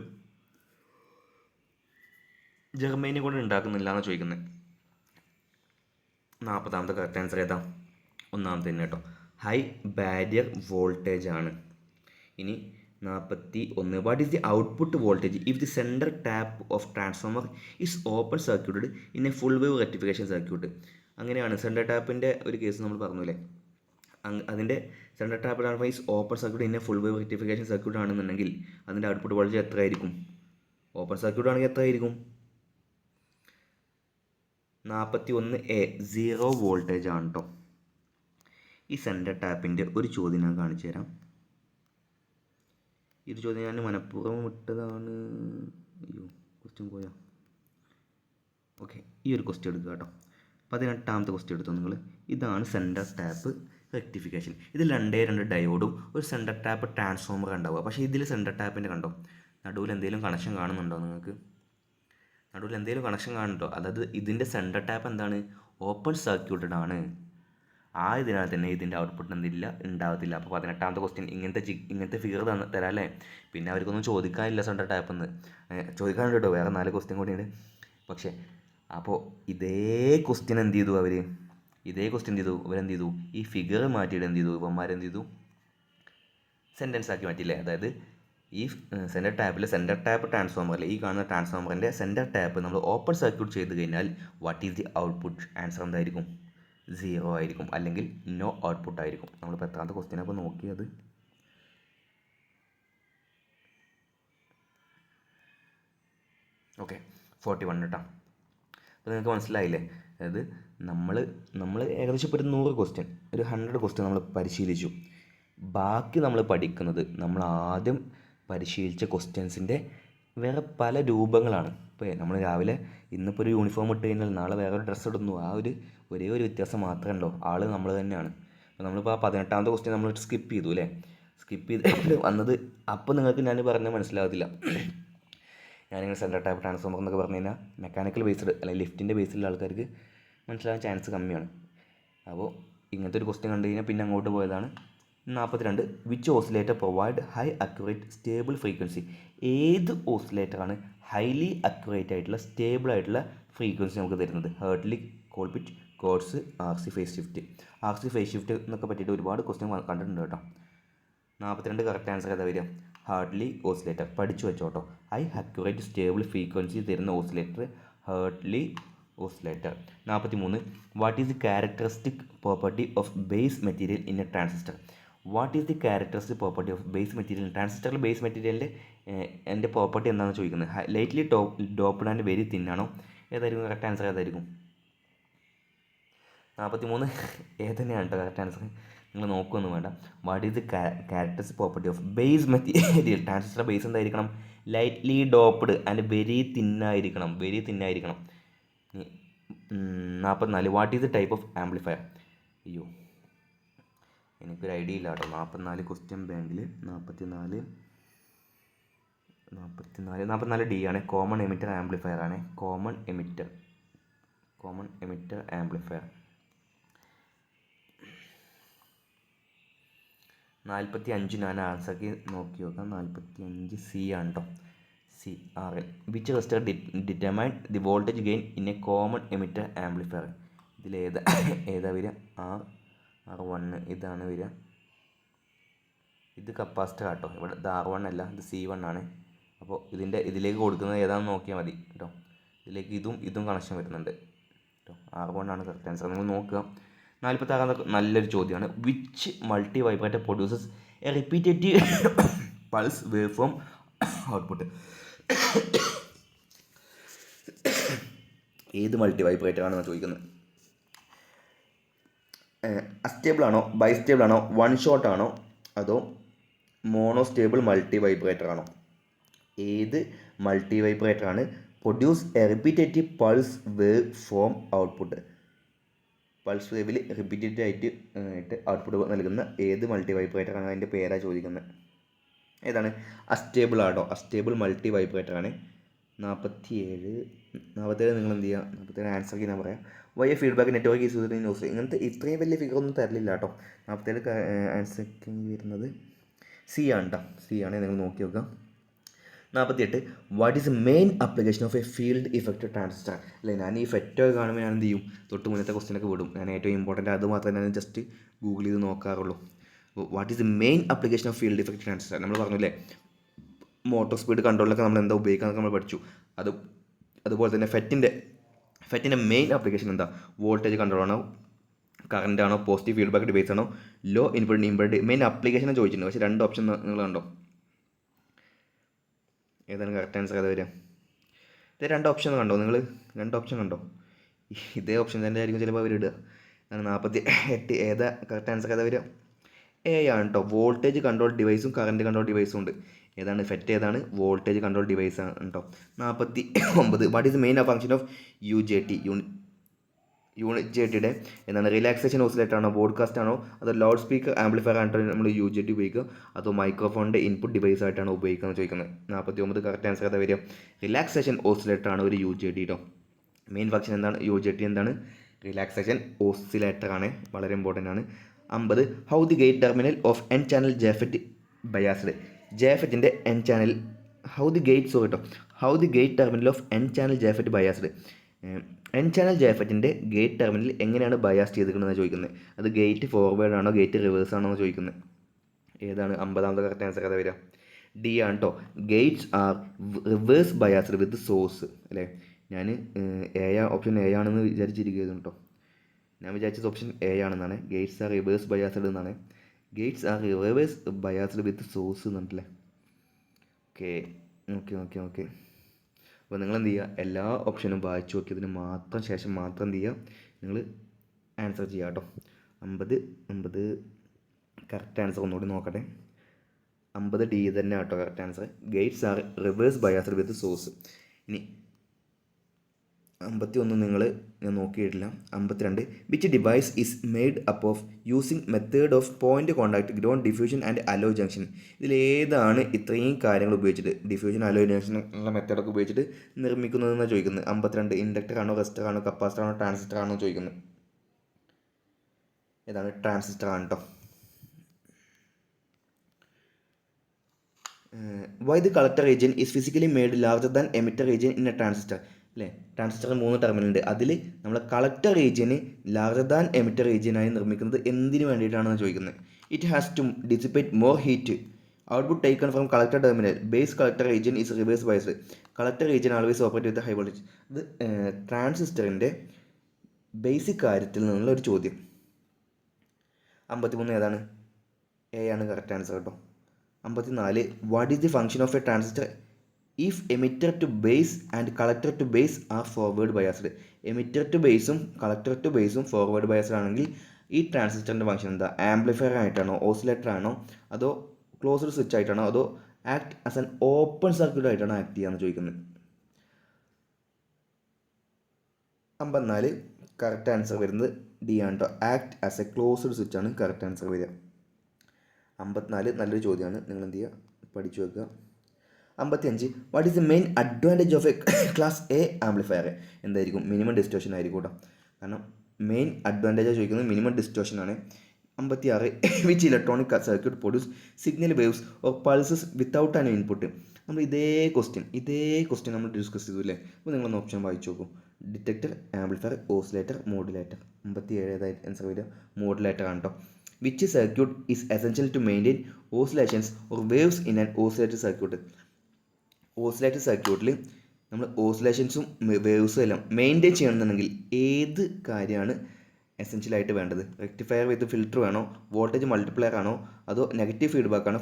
ജർമേനിയം കൊണ്ട് ഉണ്ടാക്കുന്നില്ല എന്ന് ചോദിക്കുന്നത്. 40ാമത്തെ കറക്റ്റ് ആൻസർ ഏതാ? ഒന്നാമത്തെ തന്നെ കേട്ടോ. ഹൈ ബാരിയർ വോൾട്ടേജ് ആണ്. ഇനി 41 what is the output voltage if the centre tap of transformer is open circuited in A full wave rectification circuit. അങ്ങനെയാണ് സെൻറ്റർ ടാപ്പിൻ്റെ ഒരു കേസ് നമ്മൾ പറഞ്ഞില്ലേ. അതിൻ്റെ centre tap transformer is open circuit in A full wave rectification circuit ആണെന്നുണ്ടെങ്കിൽ അതിൻ്റെ output voltage എത്ര ആയിരിക്കും? Open circuit ആണെങ്കിൽ എത്ര ആയിരിക്കും? 41A 0 വോൾട്ടേജ് ആണ് കേട്ടോ. ഈ സെൻറ്റർ ടാപ്പിൻ്റെ ഒരു ചോദ്യം ഞാൻ കാണിച്ചു തരാം. ഈ ഒരു ചോദ്യം ഞാൻ മനഃപൂർവ്വം വിട്ടതാണ്. അയ്യോ, ക്വസ്റ്റ്യൻ പോയാ. ഓക്കെ, ഈ ഒരു ക്വസ്റ്റ്യൻ എടുക്കുക കേട്ടോ. 18ാമത്തെ ക്വസ്റ്റ്യൻ എടുത്തോ നിങ്ങൾ. ഇതാണ് സെൻറ്റർ ടാപ്പ് റെക്ടിഫിക്കേഷൻ. ഇതിൽ 2 ഡയോഡും ഒരു സെൻറ്റർ ടാപ്പ് ട്രാൻസ്ഫോമർ ഉണ്ടാവുക. പക്ഷേ ഇതിൽ സെൻറ്റർ ടാപ്പിൻ്റെ കണ്ടോ നടുവിൽ എന്തെങ്കിലും കണക്ഷൻ കാണുന്നുണ്ടോ നിങ്ങൾക്ക്? നടുവിൽ എന്തെങ്കിലും കണക്ഷൻ കാണുന്നുണ്ടോ? അതായത് ഇതിൻ്റെ സെൻറ്റർ ടാപ്പ് എന്താണ്? ഓപ്പൺ സർക്യൂട്ടഡ് ആണ്. ഇതിനാൽ തന്നെ ഇതിൻ്റെ ഔട്ട്പുട്ട് ഉണ്ടാകത്തില്ല. അപ്പോൾ 18ാമത്തെ ക്വസ്റ്റ്യൻ ഇങ്ങനത്തെ ഫിഗർ തരാം അല്ലേ. പിന്നെ അവർക്കൊന്നും ചോദിക്കാനില്ല സെൻറ്റർ ടാപ്പ് എന്ന്. ചോദിക്കാനുണ്ട് കേട്ടോ, വേറെ 4 ക്വസ്റ്റ്യൻ കൂടിയുണ്ട്. പക്ഷേ അപ്പോൾ ഇതേ ക്വസ്റ്റ്യൻ എന്ത് ചെയ്തു ഇവരെന്ത് ചെയ്തു? ഈ ഫിഗർ മാറ്റിയിട്ട് ഇവന്മാരെന്ത് ചെയ്തു? സെൻറ്റൻസ് ആക്കി മാറ്റിയില്ലേ. അതായത് ഈ സെൻറ്റർ ടാപ്പ് ട്രാൻസ്ഫോമർ അല്ലേ, ഈ കാണുന്ന ട്രാൻസ്ഫോമറിൻ്റെ സെൻറ്റർ ടാപ്പ് നമ്മൾ ഓപ്പൺ സർക്യൂട്ട് ചെയ്ത് കഴിഞ്ഞാൽ what is the output? Answer എന്തായിരിക്കും? 0 ആയിരിക്കും, അല്ലെങ്കിൽ നോ ഔട്ട്പുട്ട് ആയിരിക്കും. നമ്മളിപ്പോൾ എത്രാമത്തെ ക്വസ്റ്റ്യൻ അപ്പോൾ നോക്കിയത്? ഓക്കെ, 41 കേട്ടോ. അപ്പോൾ നിങ്ങൾക്ക് മനസ്സിലായില്ലേ? അതായത് നമ്മൾ ഏകദേശം ഇപ്പോൾ ഒരു 100 ക്വസ്റ്റ്യൻ, ഒരു 100 ക്വസ്റ്റ്യൻ നമ്മൾ പരിശീലിച്ചു. ബാക്കി നമ്മൾ പഠിക്കുന്നത് നമ്മൾ ആദ്യം പരിശീലിച്ച ക്വസ്റ്റ്യൻസിൻ്റെ വേറെ പല രൂപങ്ങളാണ്. ഇപ്പോൾ നമ്മൾ രാവിലെ ഇന്നിപ്പോൾ ഒരു യൂണിഫോം ഇട്ട് കഴിഞ്ഞാൽ നാളെ വേറൊരു ഡ്രസ്സ് ഇടുന്നു. ഒരേ ഒരു വ്യത്യാസം മാത്രമേ ഉള്ളൂ, ആൾ നമ്മൾ തന്നെയാണ്. അപ്പോൾ നമ്മളിപ്പോൾ ആ 18ാമത്തെ ക്വസ്റ്റ്യൻ നമ്മൾ സ്കിപ്പ് ചെയ്തു അല്ലേ? സ്കിപ്പ് ചെയ്ത് വന്നത് അപ്പോൾ നിങ്ങൾക്ക് ഞാൻ പറഞ്ഞാൽ മനസ്സിലാകത്തില്ല. ഞാനിങ്ങനെ സെൻട്രൽ ടൈപ്പ് ട്രാൻസ്ഫോമർ എന്നൊക്കെ പറഞ്ഞു കഴിഞ്ഞാൽ മെക്കാനിക്കൽ ബേസ്ഡ് അല്ലെങ്കിൽ ലിഫ്റ്റിൻ്റെ ബേസിലുള്ള ആൾക്കാർക്ക് മനസ്സിലാകാൻ ചാൻസ് കമ്മിയാണ്. അപ്പോൾ ഇങ്ങനത്തെ ഒരു ക്വസ്റ്റ്യൻ കണ്ടു കഴിഞ്ഞാൽ പിന്നെ അങ്ങോട്ട് പോയതാണ്. 42 which oscillator provide high accurate stable frequency? ഏത് ഓസിലേറ്ററാണ് ഹൈലി അക്യുറേറ്റ് ആയിട്ടുള്ള സ്റ്റേബിൾ ആയിട്ടുള്ള ഫ്രീക്വൻസി നമുക്ക് തരുന്നത്? Hartley, Colpitts, codes, RC phase shift. RC phase shift എന്നൊക്കെ പറ്റിയിട്ട് ഒരുപാട് ക്വസ്റ്റ്യൻ കണ്ടിട്ടുണ്ട് കേട്ടോ. 42 കറക്റ്റ് ആൻസർ ഏതാ വരിക? Hartley oscillator. പഠിച്ചു വെച്ചോട്ടോ. ഹൈ അക്യുറേറ്റ് സ്റ്റേബിൾ ഫ്രീക്വൻസി തരുന്ന oscillator Hartley oscillator. 43 what is the characteristic property of base material in a transistor? What is the characteristic property of base material? ട്രാൻസിസ്റ്ററിൽ base മെറ്റീരിയലിൻ്റെ എൻ്റെ property എന്താണെന്ന് ചോദിക്കുന്നത്. Lightly doped and very thin ആണോ? ഏതായിരിക്കും correct answer? ഏതായിരിക്കും? 43 തന്നെയാണ് കേട്ടോ കറക്റ്റ് ആൻസർ. നിങ്ങൾ നോക്കുകയൊന്നും വേണ്ട. What is the characteristic property of base material? Transistor base എന്തായിരിക്കണം? ലൈറ്റ്ലി ഡോപ്ഡ് ആൻഡ് വെരി തിന്നായിരിക്കണം. 44 what is the type of amplifier? അയ്യോ, എനിക്കൊരു ഐഡിയ ഇല്ല കേട്ടോ. 44 ക്വസ്റ്റ്യൻ ബാങ്കിൽ 44 D ആണ്. കോമൺ എമിറ്റർ ആംപ്ലിഫയർ ആണ്. Common emitter amplifier. 45 ഞാൻ ആൻസർക്ക് നോക്കി നോക്കാം. 45 C ആണ് കേട്ടോ. CRL. Which resistor determine the voltage gain in A common emitter amplifier? ഇതിൽ ഏതാ വരിക? R1 ഇതാണ് വരിക. ഇത് കപ്പാസിറ്റർ കേട്ടോ. ഇവിടെ ഇത് R1 അല്ല, ഇത് C1 ആണ്. അപ്പോൾ ഇതിലേക്ക് കൊടുക്കുന്നത് ഏതാണെന്ന് നോക്കിയാൽ മതി കേട്ടോ. ഇതിലേക്ക് ഇതും കണക്ഷൻ വരുന്നുണ്ട് കേട്ടോ. R1 ആണ് കറക്റ്റ് ആൻസർ. നിങ്ങൾ നോക്കുക. 46 നല്ലൊരു ചോദ്യമാണ്. Which multi vibrator produces A repetitive pulse wave form output? ഏത് മൾട്ടി വൈബ്രേറ്റർ ആണെന്ന് ചോദിക്കുന്നത്. അസ്റ്റേബിൾ ആണോ, ബൈസ്റ്റേബിൾ ആണോ, വൺ ഷോട്ട് ആണോ, അതോ മോണോസ്റ്റേബിൾ മൾട്ടി വൈബ്രേറ്റർ ആണോ? ഏത് മൾട്ടി വൈബ്രേറ്റർ ആണ് produce a repetitive pulse wave form output? Pulse വേവിൽ റിപ്പീറ്റേറ്റീവ് ആയിട്ട് ഔട്ട്പുട്ട് നൽകുന്ന ഏത് മൾട്ടി വൈബ്രേറ്റർ ആണ്? അതിൻ്റെ പേരാ ചോദിക്കുന്നത്. ഏതാണ്? അസ്റ്റേബിൾ ആണോ? അസ്റ്റേബിൾ മൾട്ടി വൈബ്രേറ്റർ ആണ്. 47 നിങ്ങൾ എന്ത് ചെയ്യുക? 47 ആൻസർക്ക് ഞാൻ പറയാം. Why feedback network is used in news? ഇങ്ങനത്തെ ഇത്രയും വലിയ ഫിഗർ ഒന്നും തരലില്ല കേട്ടോ. 47 ആൻസർക്ക് വരുന്നത് C ആണ് കേട്ടോ. C ആണ്. നിങ്ങൾ നോക്കി നോക്കുക. 48 what is main application of A field effect transistor? അല്ലേ, ഞാൻ ഈ ഫെറ്റൊക്കെ കാണുമ്പോൾ ഞാൻ എന്ത് ചെയ്യും? തൊട്ട് മുന്നത്തെ ക്വസ്റ്റ്യനൊക്കെ വിടും. ഞാൻ ഏറ്റവും ഇമ്പോർട്ടൻ്റ് അത് മാത്രമേ ഞാൻ ജസ്റ്റ് ഗൂഗിൾ ചെയ്ത് നോക്കാറുള്ളൂ. What is the main application of field effect transistor? നമ്മൾ പറഞ്ഞില്ലേ, മോട്ടോർ സ്പീഡ് കൺട്രോളിലൊക്കെ നമ്മൾ എന്താ ഉപയോഗിക്കാമെന്നൊക്കെ നമ്മൾ പഠിച്ചു. അതുപോലെ തന്നെ ഫെറ്റിൻ്റെ മെയിൻ ആപ്ലിക്കേഷൻ എന്താ? വോൾട്ടേജ് കൺട്രോൾ ആണോ, കറണ്ട് ആണോ, പോസിറ്റീവ് ഫീഡ്ബാക്ക് ഡിവൈസ് ആണോ, ലോ ഇൻപുട്ട് മെയിൻ ആപ്ലിക്കേഷനെ ചോദിച്ചിട്ടുണ്ട്. പക്ഷേ 2 ഓപ്ഷൻ നിങ്ങൾ കണ്ടോ? ഏതാണ് കറക്റ്റ് ആൻസർ? ഏതാ വരിക? ഇത് 2 ഓപ്ഷൻ കണ്ടോ നിങ്ങൾ? 2 ഓപ്ഷൻ കണ്ടോ? ഇതേ ഓപ്ഷൻ തന്നെ ആയിരിക്കും ചിലപ്പോൾ അവർ ഇടുക. 48 ഏതാ കറക്റ്റ് ആൻസർ? ഏതാ വരിക? ആണ് കേട്ടോ. വോൾട്ടേജ് കൺട്രോൾ ഡിവൈസും കറണ്ട് കൺട്രോൾ ഡിവൈസും ഉണ്ട്. ഏതാണ് ഫെറ്റ്? ഏതാണ്? വോൾട്ടേജ് കൺട്രോൾ ഡിവൈസ് ആണ് കേട്ടോ. 49 what is main function of UJT? Unit ജെറ്റിയുടെ എന്താണ്? റിലാക്സേഷൻ ഓസിലേറ്റർ ആണോ, ബോഡ്കാസ്റ്റ് ആണോ, അതോ ലൗഡ് സ്പീക്കർ ആംപ്ലിഫയർ ആയിട്ടോ നമ്മൾ UJT ഉപയോഗിക്കുക, അതോ മൈക്രോഫോണിൻ്റെ ഇൻപുട്ട് ഡിവൈസ് ആയിട്ടാണ് ഉപയോഗിക്കുക എന്ന് ചോദിക്കുന്നത്. 49 കറക്റ്റ് ആൻസർ ഏതാ വരിക? റിലാക്സേഷൻ ഓസിലേറ്റർ ആണ് ഒരു UJT കേട്ടോ. മെയിൻ ഫംഗ്ഷൻ എന്താണ്? UJT എന്താണ്? റിലാക്സേഷൻ ഓസിലേറ്റർ ആണ്. വളരെ ഇമ്പോർട്ടൻ്റ് ആണ്. 50 how the gate terminal of N channel JFET biased? ജെഫെറ്റിൻ്റെ N channel how the gate terminal of N channel JFET biased? N channel ജെഫെറ്റിൻ്റെ ഗേറ്റ് ടെർമിനൽ എങ്ങനെയാണ് bias ചെയ്തിരിക്കുന്നതെന്ന് ചോദിക്കുന്നത്. അത് ഗേറ്റ് ഫോർവേഡ് ആണോ, ഗേറ്റ് റിവേഴ്സ് ആണോ എന്ന് ചോദിക്കുന്നത്. ഏതാണ്? 50ാമത്തെ കറക്റ്റ് ആൻസർ ഏതാ വരിക? D ആണ് കേട്ടോ. Gates are reverse biased with source. അല്ലേ, ഞാൻ ഓപ്ഷൻ A ആണെന്ന് വിചാരിച്ചിരിക്കുന്നു കേട്ടോ. ഞാൻ വിചാരിച്ചത് ഓപ്ഷൻ A ആണെന്നാണ്. ഗേറ്റ്സ് ആർ റിവേഴ്സ് ബയാസ്ഡ് എന്നാണ്. Gates are reverse biased with source എന്നുണ്ടല്ലേ. Okay. അപ്പോൾ നിങ്ങൾ എന്ത് ചെയ്യുക, എല്ലാ ഓപ്ഷനും വായിച്ചു നോക്കിയതിന് ശേഷം മാത്രം എന്ത് ചെയ്യുക, നിങ്ങൾ ആൻസർ ചെയ്യുക കേട്ടോ. 50 കറക്റ്റ് ആൻസർ ഒന്നുകൂടി നോക്കട്ടെ. 50D തന്നെ കേട്ടോ correct answer. Gates are reverse biased with source. ഇനി 51 ഞാൻ നോക്കിയിട്ടില്ല. 52 which device is made up of using method of point contact, ground diffusion and alloy junction. ഇതിലേതാണ് ഇത്രയും കാര്യങ്ങൾ ഉപയോഗിച്ചിട്ട്, ഡിഫ്യൂഷൻ അലോ ജംഗ്ഷൻ ഉള്ള മെത്തേഡൊക്കെ ഉപയോഗിച്ചിട്ട് നിർമ്മിക്കുന്നതെന്നാണ് ചോദിക്കുന്നത്. 52 ഇൻഡക്ടർ ആണോ, റെസിസ്റ്റർ ആണോ, കപ്പാസിറ്റർ ആണോ, ട്രാൻസിസ്റ്റർ ആണോ ചോദിക്കുന്നത്. ഏതാണ്? ട്രാൻസിസ്റ്റർ ആണ് കേട്ടോ. Why the collector region is physically made larger than emitter region in a transistor. അല്ലേ, ട്രാൻസിസ്റ്ററിന് 3 ടെർമിനൽ ഉണ്ട്. അതിൽ നമ്മൾ കളക്ടർ റീജിയന് ലാർജർ ദാൻ എമിറ്റർ റീജിയനായി നിർമ്മിക്കുന്നത് എന്തിനു വേണ്ടിയിട്ടാണെന്ന് ചോദിക്കുന്നത്. It has to dissipate more heat. Output taken from collector terminal. Base collector region is reverse biased. Collector region always operate with high voltage. ഇത് ട്രാൻസിസ്റ്ററിൻ്റെ ബേസിക് കാര്യത്തിൽ നിന്നുള്ള ഒരു ചോദ്യം. 53 ഏതാണ്? എ ആണ് കറക്റ്റ് ആൻസർ കേട്ടോ. 54 what is the function of a transistor if emitter to base and collector to base are forward biased. Emitter to ബേസും കളക്ടർ ടു ബേസും ഫോർവേഡ് ബയാസ്ഡ് ആണെങ്കിൽ ഈ ട്രാൻസിസ്റ്ററിൻ്റെ ഫംഗ്ഷൻ എന്താ? ആംപ്ലിഫയർ ആയിട്ടാണോ, ഓസിലേറ്റർ ആണോ, അതോ ക്ലോസ്ഡ് സ്വിച്ച് ആയിട്ടാണോ, അതോ act as an open circuit ആയിട്ടാണോ ആക്ട് ചെയ്യാന്ന് ചോദിക്കുന്നത്. 54 കറക്റ്റ് ആൻസർ വരുന്നത് ഡി ആണ് കേട്ടോ. Act as a closed switch ആണ് കറക്റ്റ് ആൻസർ വരിക. 54 നല്ലൊരു ചോദ്യമാണ്, നിങ്ങൾ എന്ത് ചെയ്യുക, പഠിച്ചു വെക്കുക. 55 what is the main advantage of A class A amplifier. എന്തായിരിക്കും? മിനിമം ഡിസ്റ്റോഷൻ ആയിരിക്കും കേട്ടോ. കാരണം മെയിൻ അഡ്വാൻറ്റേജ് ചോദിക്കുന്നത് മിനിമം ഡിസ്റ്റോഷൻ ആണ്. 56 which electronic circuit produce signal waves or pulses without an input. നമ്മൾ ഇതേ ക്വസ്റ്റ്യൻ നമ്മൾ ഡിസ്കസ് ചെയ്തു അല്ലേ. അപ്പോൾ നിങ്ങളൊന്ന് ഓപ്ഷൻ വായിച്ചു നോക്കൂ. Detector, amplifier, oscillator, modulator. 57 ഏതായിട്ട് ആൻസർ വരിക? മോഡുലേറ്റർ ആണ് കേട്ടോ. Which circuit is essential to maintain oscillations or waves in an oscillator circuit. Oscillator സർക്യൂട്ടിൽ നമ്മൾ ഓസിലേഷൻസും വേവ്സും എല്ലാം മെയിൻറ്റെയിൻ ചെയ്യണമെന്നുണ്ടെങ്കിൽ ഏത് കാര്യമാണ് എസെൻഷ്യലായിട്ട് വേണ്ടത്? റെക്ടിഫയർ വിത്ത് ഫിൽറ്റർ വേണോ, വോൾട്ടേജ് മൾട്ടിപ്ലയർ ആണോ, അതോ നെഗറ്റീവ് ഫീഡ്ബാക്ക് ആണോ,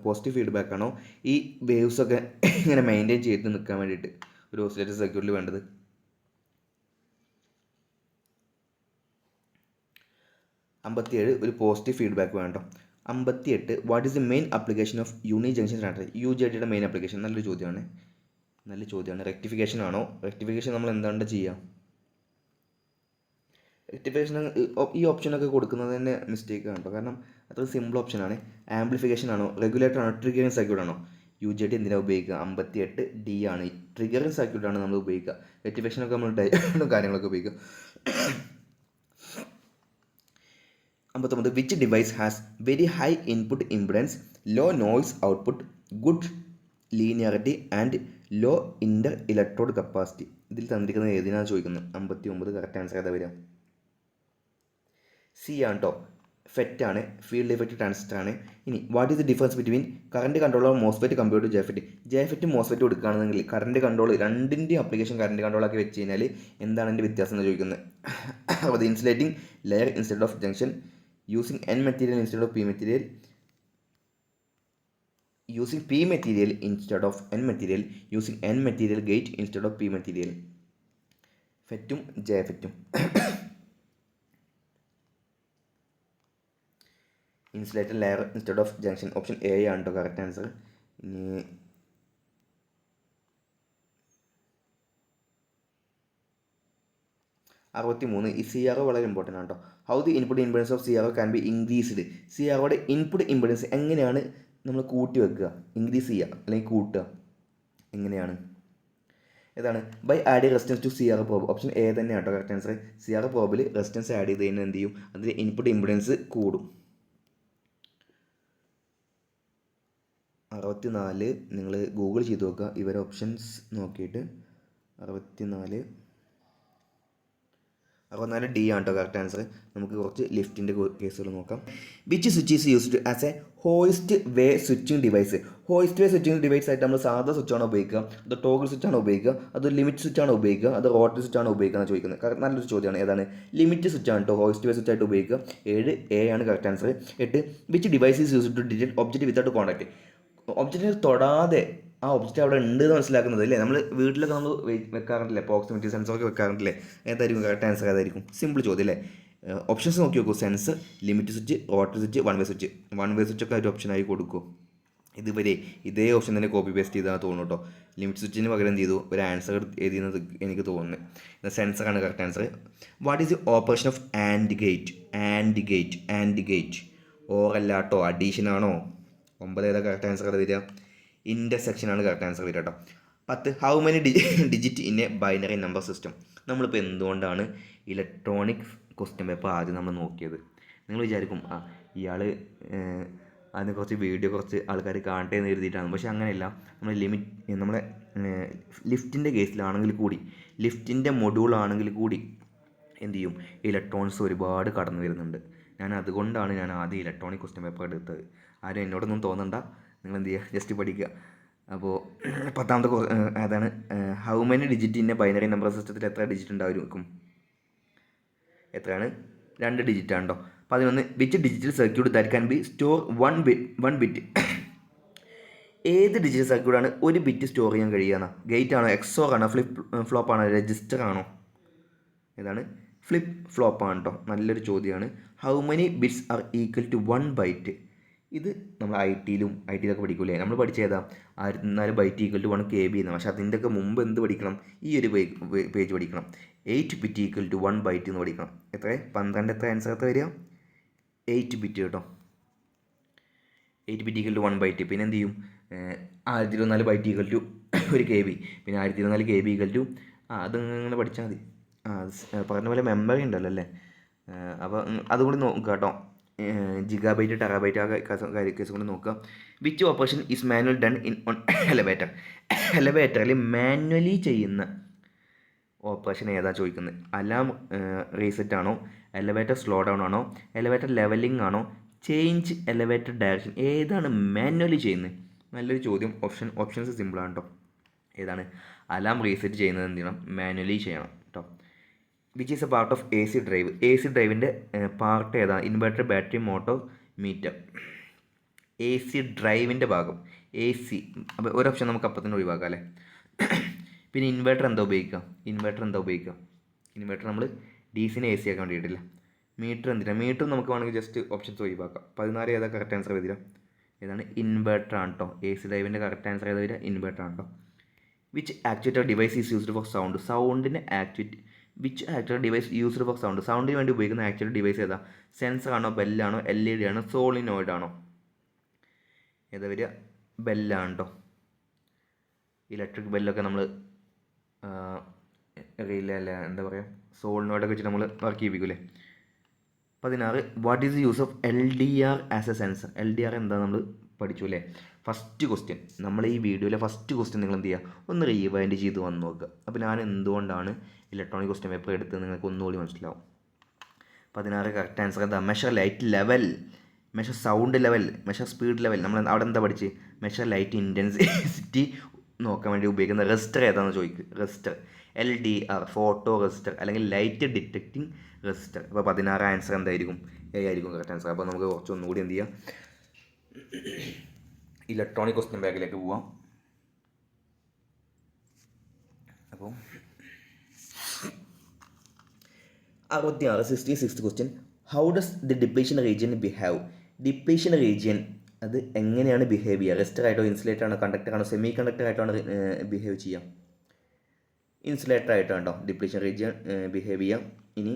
പോസിറ്റീവ് ഫീഡ്ബാക്ക് ആണോ, ഈ വേവ്സൊക്കെ ഇങ്ങനെ മെയിൻറ്റെയിൻ ചെയ്ത് നിൽക്കാൻ വേണ്ടിയിട്ട് ഒരു ഓസിലേറ്റർ സർക്യൂട്ടിൽ വേണ്ടത്? 57 ഒരു പോസിറ്റീവ് ഫീഡ്ബാക്ക് വേണം. 58 what is the main application of uni junction transistor. UJT main application. നല്ല ചോദ്യമാണ്. റെക്ടിഫിക്കേഷൻ ആണോ? റെക്ടിഫിക്കേഷൻ നമ്മൾ എന്താണ് ചെയ്യുക? റെക്ടിഫിക്കേഷൻ ഈ ഓപ്ഷനൊക്കെ കൊടുക്കുന്നത് തന്നെ മിസ്റ്റേക്ക് ആണ് കേട്ടോ. കാരണം അത്ര സിമ്പിൾ ഓപ്ഷനാണ്. ആംപ്ലിഫിക്കേഷൻ ആണോ, റെഗുലേറ്റർ ആണോ, ട്രിഗറിങ് സർക്യൂട്ട് ആണോ? UJT എന്തിനാണ് ഉപയോഗിക്കുക? 58D ആണ്. ട്രിഗറിങ് സർക്യൂട്ടാണ് നമ്മൾ ഉപയോഗിക്കുക. റെക്ടിഫിക്കേഷനൊക്കെ നമ്മൾ കാര്യങ്ങളൊക്കെ ഉപയോഗിക്കുക. 59 which device has very high input impedance, low noise output, good linearity and low inter electrode capacity. ഇതിൽ തന്നിരിക്കുന്നത് ഏതിനാണ് ചോദിക്കുന്നത്? 59 കറക്റ്റ് ആൻസർ ഏതാ വരിക? സി ആണ് കേട്ടോ. ഫെറ്റാണ്, ഫീൽഡ് ഇഫക്റ്റ് ട്രാൻസിസ്റ്റർ ആണ്. ഇനി what is the difference between current controller MOSFET compared to JFET MOSFET കൊടുക്കുകയാണെന്നെങ്കിൽ കറണ്ട് കൺട്രോൾ രണ്ടിൻ്റെയും ആപ്ലിക്കേഷൻ കറണ്ട് കൺട്രോളാക്കി വെച്ച് കഴിഞ്ഞാൽ എന്താണ് എൻ്റെ വ്യത്യാസം എന്ന് ചോദിക്കുന്നത്. അത് insulating layer instead of junction, using N material instead of P material, using P material instead of N material, using N material gate instead of P material. ഫെറ്റും ജെഫെറ്റും. Insulated layer instead of junction. Option A ആണ് കേട്ടോ correct answer. ഇനി 63 ഈ CRO വളരെ important ആണ് കേട്ടോ. How the input impedance of CRO can be increased. CROയുടെ ഇൻപുട്ട് ഇംപെഡൻസ് എങ്ങനെയാണ് നമ്മൾ കൂട്ടി വെക്കുക, ഇൻക്രീസ് ചെയ്യുക അല്ലെങ്കിൽ കൂട്ടുക എങ്ങനെയാണ്? ഏതാണ്? By add resistance to CRO probe. Option A തന്നെയാണ് കേട്ടോ കറക്റ്റ് ആൻസർ. CRO പ്രോബിൽ റെസിസ്റ്റൻസ് ആഡ് ചെയ്ത് കഴിഞ്ഞാൽ എന്ത് ചെയ്യും? അതിൻ്റെ ഇൻപുട്ട് ഇംപെഡൻസ് കൂടും. 64 നിങ്ങൾ ഗൂഗിൾ ചെയ്ത് നോക്കുക ഇവരെ ഓപ്ഷൻസ് നോക്കിയിട്ട്. 64 D ആണ് കേട്ടോ കറക്റ്റ് ആൻസർ. നമുക്ക് കുറച്ച് ലിഫ്റ്റിൻ്റെ കേസുകൾ നോക്കാം. Which switch is used as A hoist way switching device. Hoist way switching device ആയിട്ട് നമ്മൾ സാധാ സ്വിച്ചാണോ ഉപയോഗിക്കുക, അത് ടോഗിൾ സ്വിച്ചാണോ ഉപയോഗിക്കുക, അത് ലിമിറ്റ് സ്വിച്ചാണോ ഉപയോഗിക്കുക, അത് റോട്ടറി സ്വിച്ചാണോ ഉപയോഗിക്കുക എന്ന് ചോദിക്കുന്നത്. കാരണം നല്ലൊരു ചോദ്യമാണ്. ഏതാണ്? ലിമിറ്റ് സ്വിച്ചാണ് കേട്ടോ ഹോയിസ്റ്റ് വേ സ്വിച്ചായിട്ട് ഉപയോഗിക്കുക. 7 A ആണ് correct answer. 8 which device is used to detect object without contact. ഒബ്ജക്റ്റിനെ തൊടാതെ ആ ഒബ്ജക്റ്റ് അവിടെ ഉണ്ട് എന്ന് മനസ്സിലാക്കുന്നത് അല്ലേ. നമ്മൾ വീട്ടിലൊക്കെ നമ്മൾ വെക്കാറുണ്ടല്ലേ, പ്രോക്സിമിറ്റി സെൻസറൊക്കെ വെക്കാറുണ്ടല്ലേ. ഏതായിരിക്കും കറക്റ്റ് ആൻസർ? ഏതായിരിക്കും? സിമ്പിൾ ചോദ്യം അല്ലേ. ഓപ്ഷൻസ് നോക്കി നോക്കൂ. Sensor, limit switch, rotary switch, one way switch. One way സ്വിച്ചൊക്കെ ഒരു ഓപ്ഷനായി കൊടുക്കൂ. ഇതുവരെ ഇതേ ഓപ്ഷൻ തന്നെ കോപ്പി പേസ്റ്റ് ചെയ്താൽ തോന്നുന്നു കേട്ടോ. ലിമിറ്റ് സ്വിച്ചിന് പകരം എന്ത് ചെയ്തു, ഒരു ആൻസർ എഴുതിയെന്നത് എനിക്ക് തോന്നുന്നത്. സെൻസറാണ് correct answer. What is the operation of and gate? And gate or അല്ലാട്ടോ, അഡീഷൻ ആണോ? 9 ഏതാ കറക്റ്റ് ആൻസർ വരിക? ഇൻ്റർസെക്ഷൻ ആണ് കറക്റ്റ് ആൻസർ വരിക കേട്ടോ. 10 how many digit in a binary number system? നമ്മളിപ്പോൾ എന്തുകൊണ്ടാണ് ഇലക്ട്രോണിക് ക്വസ്റ്റ്യൻ പേപ്പർ ആദ്യം നമ്മൾ നോക്കിയത്? നിങ്ങൾ വിചാരിക്കും ഇയാൾ അതിന് കുറച്ച് ആൾക്കാർ കാണട്ടെ എന്ന് എഴുതിയിട്ടാണ്. പക്ഷേ അങ്ങനെയല്ല. നമ്മളെ ലിഫ്റ്റിൻ്റെ കേസിലാണെങ്കിൽ കൂടി, ലിഫ്റ്റിൻ്റെ മൊഡ്യൂളാണെങ്കിൽ കൂടി എന്ത് ചെയ്യും, ഇലക്ട്രോണിക്സ് ഒരുപാട് കടന്നു വരുന്നുണ്ട്. അതുകൊണ്ടാണ് ഞാൻ ആദ്യം ഇലക്ട്രോണിക് ക്വസ്റ്റ്യൻ പേപ്പർ എടുത്തത്. ആരും എന്നോടൊന്നും തോന്നണ്ട, നിങ്ങൾ എന്ത് ചെയ്യുക, ജസ്റ്റ് പഠിക്കുക. അപ്പോൾ 10ാമത്തെ അതാണ് how many digit in a binary number സിസ്റ്റത്തിൽ എത്ര ഡിജിറ്റ് ഉണ്ടായിരിക്കും? എത്രയാണ്? 2 ഡിജിറ്റാണ് കേട്ടോ. 11 which digital circuit that can be store one bit? ഏത് ഡിജിറ്റൽ സർക്യൂട്ടാണ് ഒരു ബിറ്റ് സ്റ്റോർ ചെയ്യാൻ കഴിയുക? ഗേറ്റ് ആണോ, എക്സോർ ആണോ, ഫ്ലോപ്പ് ആണോ, രജിസ്റ്റർ ആണോ? ഏതാണ്? ഫ്ലിപ്പ് ഫ്ലോപ്പാണ് കേട്ടോ. നല്ലൊരു ചോദ്യമാണ്. How many bits are equal to 1 byte? ഇത് നമ്മൾ ഐ ടിയിലൊക്കെ പഠിക്കൂലേ. നമ്മൾ പഠിച്ചേതാ 1004 ബൈറ്റ് ഈക്വൽ ടു 1 KB എന്നാണ്. പക്ഷേ അതിൻ്റെയൊക്കെ മുമ്പ് എന്ത് പഠിക്കണം? ഈ ഒരു പേജ് പഠിക്കണം. 8 ബിറ്റ് ഈക്വൽ ടു 1 ബൈറ്റ് എന്ന് പഠിക്കണം. എത്ര? 12 എത്ര ആൻസർ എത്ര വരിക? 8 ബിറ്റ് കേട്ടോ. 8 ബിറ്റ് ഈക്വൽ ടു 1 ബൈറ്റ്. പിന്നെ എന്ത് ചെയ്യും? 1024 ബൈറ്റ് ഈക്വൽ ടു 1 KB. പിന്നെ 1024 KB ഈക്വൽ ടു അതങ്ങനെ പഠിച്ചാൽ മതി. പറഞ്ഞ പോലെ മെമ്മറി ഉണ്ടല്ലോ അല്ലേ. അപ്പോൾ അതുകൂടി നോക്കുക കേട്ടോ. ജിഗാബൈറ്റ്, ടെറാബൈറ്റ് കേസ് കൊണ്ട് നോക്കുക. Which operation is manual done in on elevator? എലവേറ്ററിൽ മാനുവലി ചെയ്യുന്ന ഓപ്പറേഷൻ ഏതാ ചോദിക്കുന്നത്? അലാം റീസെറ്റ് ആണോ, എലവേറ്റർ സ്ലോ ഡൗൺ ആണോ, എലവേറ്റർ ലെവലിംഗ് ആണോ, ചേഞ്ച് എലവേറ്റർ ഡയറക്ഷൻ? ഏതാണ് മാനുവലി ചെയ്യുന്നത്? നല്ലൊരു ചോദ്യം. ഓപ്ഷൻസ് സിമ്പിളാണ് കേട്ടോ. ഏതാണ്? അലാം റീസെറ്റ് ചെയ്യുന്നത് എന്ത് ചെയ്യണം? മാനുവലി ചെയ്യണം കേട്ടോ. Which is a part of AC drive? AC ഡ്രൈവിൻ്റെ പാർട്ട് ഏതാണ്? Inverter, battery, motor, meter. AC ഡ്രൈവിൻ്റെ ഭാഗം AC. അപ്പോൾ ഒരു ഓപ്ഷൻ നമുക്ക് അപ്പം തന്നെ ഒഴിവാക്കാം അല്ലേ. പിന്നെ ഇൻവെർട്ടർ എന്താ ഉപയോഗിക്കുക? ഇൻവെർട്ടർ നമ്മൾ DC-നെ AC ആക്കാൻ വേണ്ടിയിട്ടില്ല. മീറ്റർ എന്തിനാണ്? മീറ്റർ നമുക്ക് വേണമെങ്കിൽ ജസ്റ്റ് ഓപ്ഷൻസ് ഒഴിവാക്കാം. 14 ഏതാ കറക്റ്റ് ആൻസർ വരിക? ഏതാണ്? ഇൻവെർട്ടർ ആണ് കേട്ടോ. AC ഡ്രൈവിൻ്റെ കറക്റ്റ് ആൻസർ ഏതാ വരിക? ഇൻവെർട്ടർ ആണ് കേട്ടോ. Which actuator device is used for sound? സൗണ്ടിനെ which actuator device used for sound? സൗണ്ടിന് വേണ്ടി ഉപയോഗിക്കുന്ന ആക്ച്വേറ്റർ ഡിവൈസ് ഏതാ? സെൻസർ ആണോ, ബെല്ലാണോ, LED ആണോ, സോളിനോയിഡ് ആണോ? ഏതാ വരിക? ബെല്ലാണ് കേട്ടോ. ഇലക്ട്രിക് ബെല്ലൊക്കെ നമ്മൾ എന്താ പറയുക, സോളിനോയിഡൊക്കെ വെച്ചിട്ട് നമ്മൾ വർക്ക് ചെയ്യിപ്പിക്കൂലേ. 16 what is the use of LDR as a sensor? LDR എന്താ നമ്മൾ പഠിച്ചു അല്ലേ. ഫസ്റ്റ് ക്വസ്റ്റ്യൻ, നമ്മൾ ഈ വീഡിയോയിലെ ഫസ്റ്റ് ക്വസ്റ്റ്യൻ നിങ്ങൾ എന്ത് ചെയ്യുക, ഒന്ന് റീവൈൻഡ് ചെയ്ത് വന്ന് നോക്കുക. അപ്പോൾ ഞാൻ എന്തുകൊണ്ടാണ് ഇലക്ട്രോണിക് ക്വസ്റ്റ്യൻ പേപ്പർ എടുത്ത് നിങ്ങൾക്ക് ഒന്നുകൂടി മനസ്സിലാവും. 16 കറക്റ്റ് ആൻസർ എന്താ? Measure light level, measure sound level, measure speed level. നമ്മൾ അവിടെ എന്താ പഠിച്ച്? മെഷർ ലൈറ്റ് ഇൻറ്റൻസിറ്റി നോക്കാൻ വേണ്ടി ഉപയോഗിക്കുന്ന റെസിസ്റ്റർ ഏതാണെന്ന് ചോദിക്കുക. റെസിസ്റ്റർ LDR, ഫോട്ടോ റെസിസ്റ്റർ അല്ലെങ്കിൽ ലൈറ്റ് ഡിറ്റക്റ്റിംഗ് റെസിസ്റ്റർ. അപ്പോൾ 16 ആൻസർ എന്തായിരിക്കും? A ആയിരിക്കും കറക്റ്റ് ആൻസർ. അപ്പോൾ നമുക്ക് കുറച്ചൊന്നുകൂടി എന്ത് ചെയ്യാം, ഇലക്ട്രോണിക് ക്വസ്റ്റ്യൻ ബാങ്കിലേക്ക് പോവാം. അപ്പോൾ 66 question. How does the depletion region behave? Depletion region അത് എങ്ങനെയാണ് ബിഹേവ് ചെയ്യുക? റെസിസ്റ്റർ ആയിട്ടോ, ഇൻസുലേറ്റർ ആണോ, കണ്ടക്ടർ ആണോ, സെമി കണ്ടക്ടർ ആയിട്ടാണ് ബിഹേവ് ചെയ്യുക? ഇൻസുലേറ്റർ ആയിട്ടാണ് കേട്ടോ ഡിപ്ലീഷൻ റീജിയൻ ബിഹേവ് ചെയ്യാം. ഇനി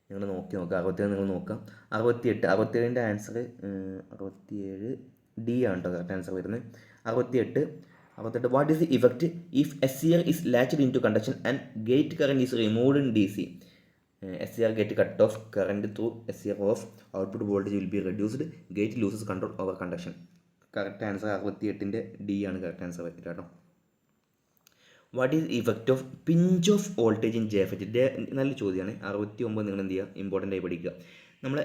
നിങ്ങൾ നോക്കുക. 67 നിങ്ങൾ നോക്കാം. 67ൻ്റെ ആൻസർ 67 D ആണ് കേട്ടോ കറക്റ്റ് ആൻസർ വരുന്നത്. 68 what is the effect if SCR is latched into conduction and gate current is removed in DC? SCR gate cut off, current through SCR off, output voltage will be reduced, gate loses control over conduction. Correct answer 68ൻ്റെ D ആണ് correct answer വരിക കേട്ടോ. What is effect of pinch off voltage in JFET? നല്ല ചോദ്യമാണ്. 69 നിങ്ങൾ എന്ത് ചെയ്യുക, important ആയി പഠിക്കുക. നമ്മളെ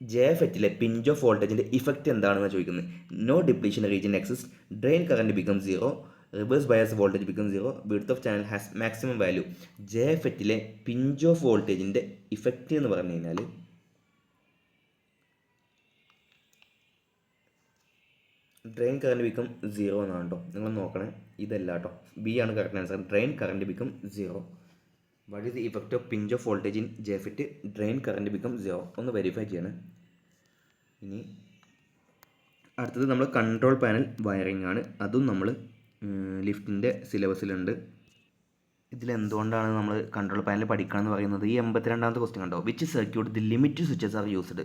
JFETലെ പിഞ്ച് ഓഫ് വോൾട്ടേജിൻ്റെ ഇഫക്റ്റ് എന്താണെന്ന് ചോദിക്കുന്നത്. No depletion region exist, drain current become 0, reverse bias voltage become 0, width of channel has maximum value. JFETലെ പിഞ്ച് ഓഫ് വോൾട്ടേജിൻ്റെ ഇഫക്റ്റ് എന്ന് പറഞ്ഞു കഴിഞ്ഞാൽ ഡ്രെയിൻ കറണ്ട് ബിക്കം 0 എന്നാണ് കേട്ടോ. നിങ്ങൾ നോക്കണേ, ഇതല്ല കേട്ടോ. ബി ആണ് correct answer. Drain current become 0. What is the effect of pinch off voltage in JFET? Drain current become 0. ഒന്ന് വെരിഫൈ ചെയ്യണം. ഇനി അടുത്തത് നമ്മൾ കൺട്രോൾ പാനൽ വയറിംഗ് ആണ്. അതും നമ്മൾ ലിഫ്റ്റിൻ്റെ സിലബസിലുണ്ട്. ഇതിലെന്തുകൊണ്ടാണ് നമ്മൾ കൺട്രോൾ പാനൽ പഠിക്കണം എന്ന് പറയുന്നത്? ഈ 82ാമത്തെ ക്വസ്റ്റ്യൻ കണ്ടോ? Which circuit the limit switches are used?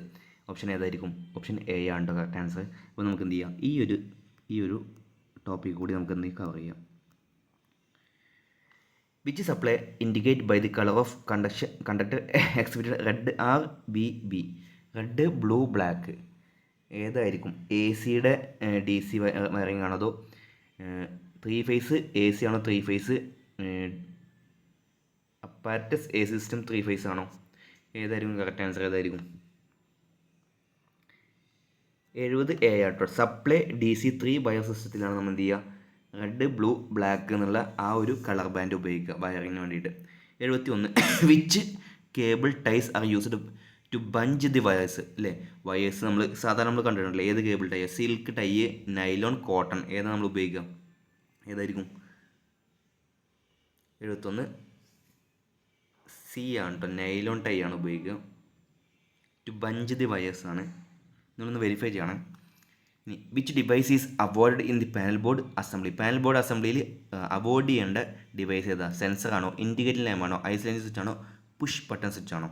Option ഏതായിരിക്കും? ഓപ്ഷൻ എ ആണ് കേട്ടോ കറക്റ്റ് ആൻസർ. അപ്പോൾ നമുക്ക് എന്ത് ചെയ്യാം, ഈ ഒരു ടോപ്പിക് കൂടി നമുക്ക് എന്ത് കവർ ചെയ്യാം. Which supply indicate by the colour of conductor exhibited red R B B? Red, blue, black ഏതായിരിക്കും? എ സിയുടെ ഡി സി വയറിംഗ് ആണോ, അതോ 3 ഫേസ് എ സി ആണോ, 3 phase apparatus a system 3 phase ആണോ? ഏതായിരിക്കും കറക്റ്റ് ആൻസർ? ഏതായിരിക്കും? 70 A ആട്ടോ. Supply D C 3 ബയോ സിസ്റ്റത്തിലാണ് നമ്മൾ എന്ത് ചെയ്യുക, റെഡ്, ബ്ലൂ, ബ്ലാക്ക് എന്നുള്ള ആ ഒരു കളർ ബാൻഡ് ഉപയോഗിക്കുക വയറിങ്ങിന് വേണ്ടിയിട്ട്. 71 which cable ties are used to bunch the wires? അല്ലേ, വയേഴ്സ് നമ്മൾ സാധാരണ നമ്മൾ കണ്ടിട്ടുണ്ടല്ലോ. ഏത് cable tie? Silk tie, nylon, cotton ഏതാണ് നമ്മൾ ഉപയോഗിക്കുക? ഏതായിരിക്കും? 71 സി ആണ് കേട്ടോ. നൈലോൺ ടൈ ആണ് ഉപയോഗിക്കുക. ടു ബഞ്ച് ദി വയേഴ്സ് ആണ്. നിങ്ങളൊന്ന് വെരിഫൈ ചെയ്യണം. ഇനി which device is avoid in the panel board assembly? Panel board അസംബ്ലിയിൽ അവോയ്ഡ് ചെയ്യേണ്ട ഡിവൈസ് ഏതാ? സെൻസർ ആണോ, ഇൻഡിക്കേറ്റർ ലാമ്പ് ആണോ, ഐസൊലേഷൻ സ്വിച്ച് ആണോ, പുഷ് ബട്ടൺ സ്വിച്ച് ആണോ?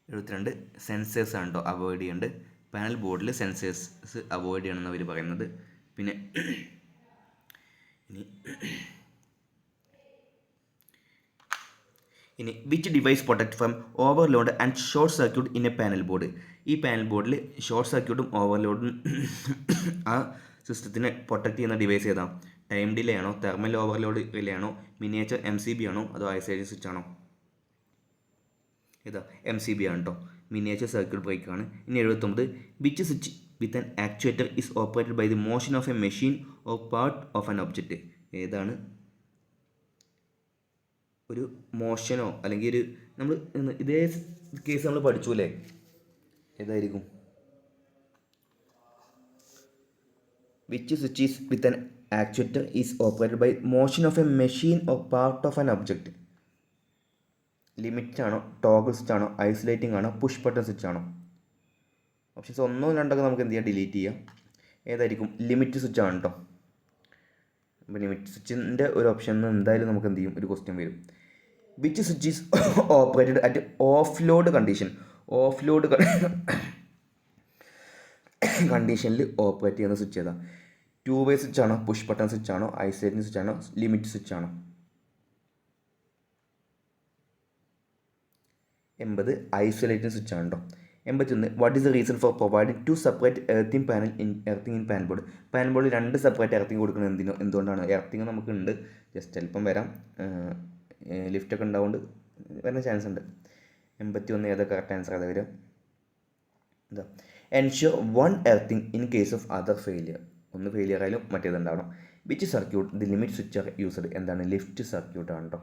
72 സെൻസേഴ്സ് ആണ് കേട്ടോ അവോയ്ഡ് ചെയ്യേണ്ടത്. പാനൽ ബോർഡിൽ സെൻസേഴ്സ് അവോയ്ഡ് ചെയ്യണമെന്ന് അവർ പറയുന്നത്. പിന്നെ ഇനി which device protect from overload and short circuit in A panel board? ഈ പാനൽ ബോർഡിൽ ഷോർട്ട് സർക്യൂട്ടും ഓവർലോഡും ആ സിസ്റ്റത്തിനെ പ്രൊട്ടക്ട് ചെയ്യുന്ന ഡിവൈസ് ഏതാണ്? ടൈം ഡിലേ ആണോ, തെർമൽ ഓവർലോഡ് റിലേ ആണോ, മിനിയേച്ചർ MCB ആണോ, അതോ ഐസൊലേഷൻ സ്വിച്ച് ആണോ? ഏതാ? MCB ആണ് കേട്ടോ. മിനിയേച്ചർ സർക്യൂട്ട് ബ്രേക്ക് ആണ്. ഇനി 79 which switch with an actuator is operated by the motion of a machine or part of an object? ഏതാണ്? ഒരു മോഷനോ അല്ലെങ്കിൽ ഒരു നമ്മൾ ഇതേ കേസ് നമ്മൾ പഠിച്ചു അല്ലേ? ഏതായിരിക്കും? Which switch is with an actuator is operated by motion of a machine or part of an object? Limit ആണോ, ടോഗിൾ സ്വിച്ച് ആണോ, ഐസൊലേറ്റിംഗ് ആണോ, പുഷ് ബട്ടൺ സ്വിച്ച് ആണോ? ഓപ്ഷൻസ് 1 2 നമുക്ക് എന്ത് ചെയ്യാം, ഡിലീറ്റ് ചെയ്യാം. ഏതായിരിക്കും? ലിമിറ്റ് സ്വിച്ച് ആണ് കേട്ടോ. അപ്പോൾ ലിമിറ്റ് സ്വിച്ചിൻ്റെ ഒരു ഓപ്ഷൻ എന്തായാലും നമുക്ക് എന്ത് ചെയ്യും, ഒരു ക്വസ്റ്റ്യൻ വരും. Which switch is operated at of load condition? Of load കണ്ടീഷനിൽ ഓപ്പറേറ്റ് ചെയ്യുന്ന സ്വിച്ച് ഏതാ? 2 വേ സ്വിച്ച് ആണോ, പുഷ് ബട്ടൺ സ്വിച്ച് ആണോ, ഐസൊലേറ്റിംഗ് സ്വിച്ച് ആണോ, ലിമിറ്റ് സ്വിച്ച് ആണോ? 80 ഐസൊലേറ്റിംഗ് സ്വിച്ച് ആണ് കേട്ടോ. 81 what is the reason for providing 2 separate earthing in panel board? Panel ബോർഡിൽ 2 സെപ്പറേറ്റ് എർത്തിങ് കൊടുക്കുന്നത് എന്തുകൊണ്ടാണ്? എർത്തിങ് നമുക്കുണ്ട്, ജസ്റ്റ് ചിലപ്പം വരാം, ലിഫ്റ്റൊക്കെ ഉണ്ടാവുകൊണ്ട് വരാൻ ചാൻസ് ഉണ്ട്. 81 ഏതാ കറക്റ്റ് ആൻസർ? ഏതാ വരിക? എന്താ? Ensure 1 earthing in case of other failure. ഒന്ന് ഫെയിലിയർ ആയാലും മറ്റേതുണ്ടാവണം. Which circuit the limit switch are used? എന്താണ്? ലിഫ്റ്റ് സർക്യൂട്ട് ആണ് കേട്ടോ.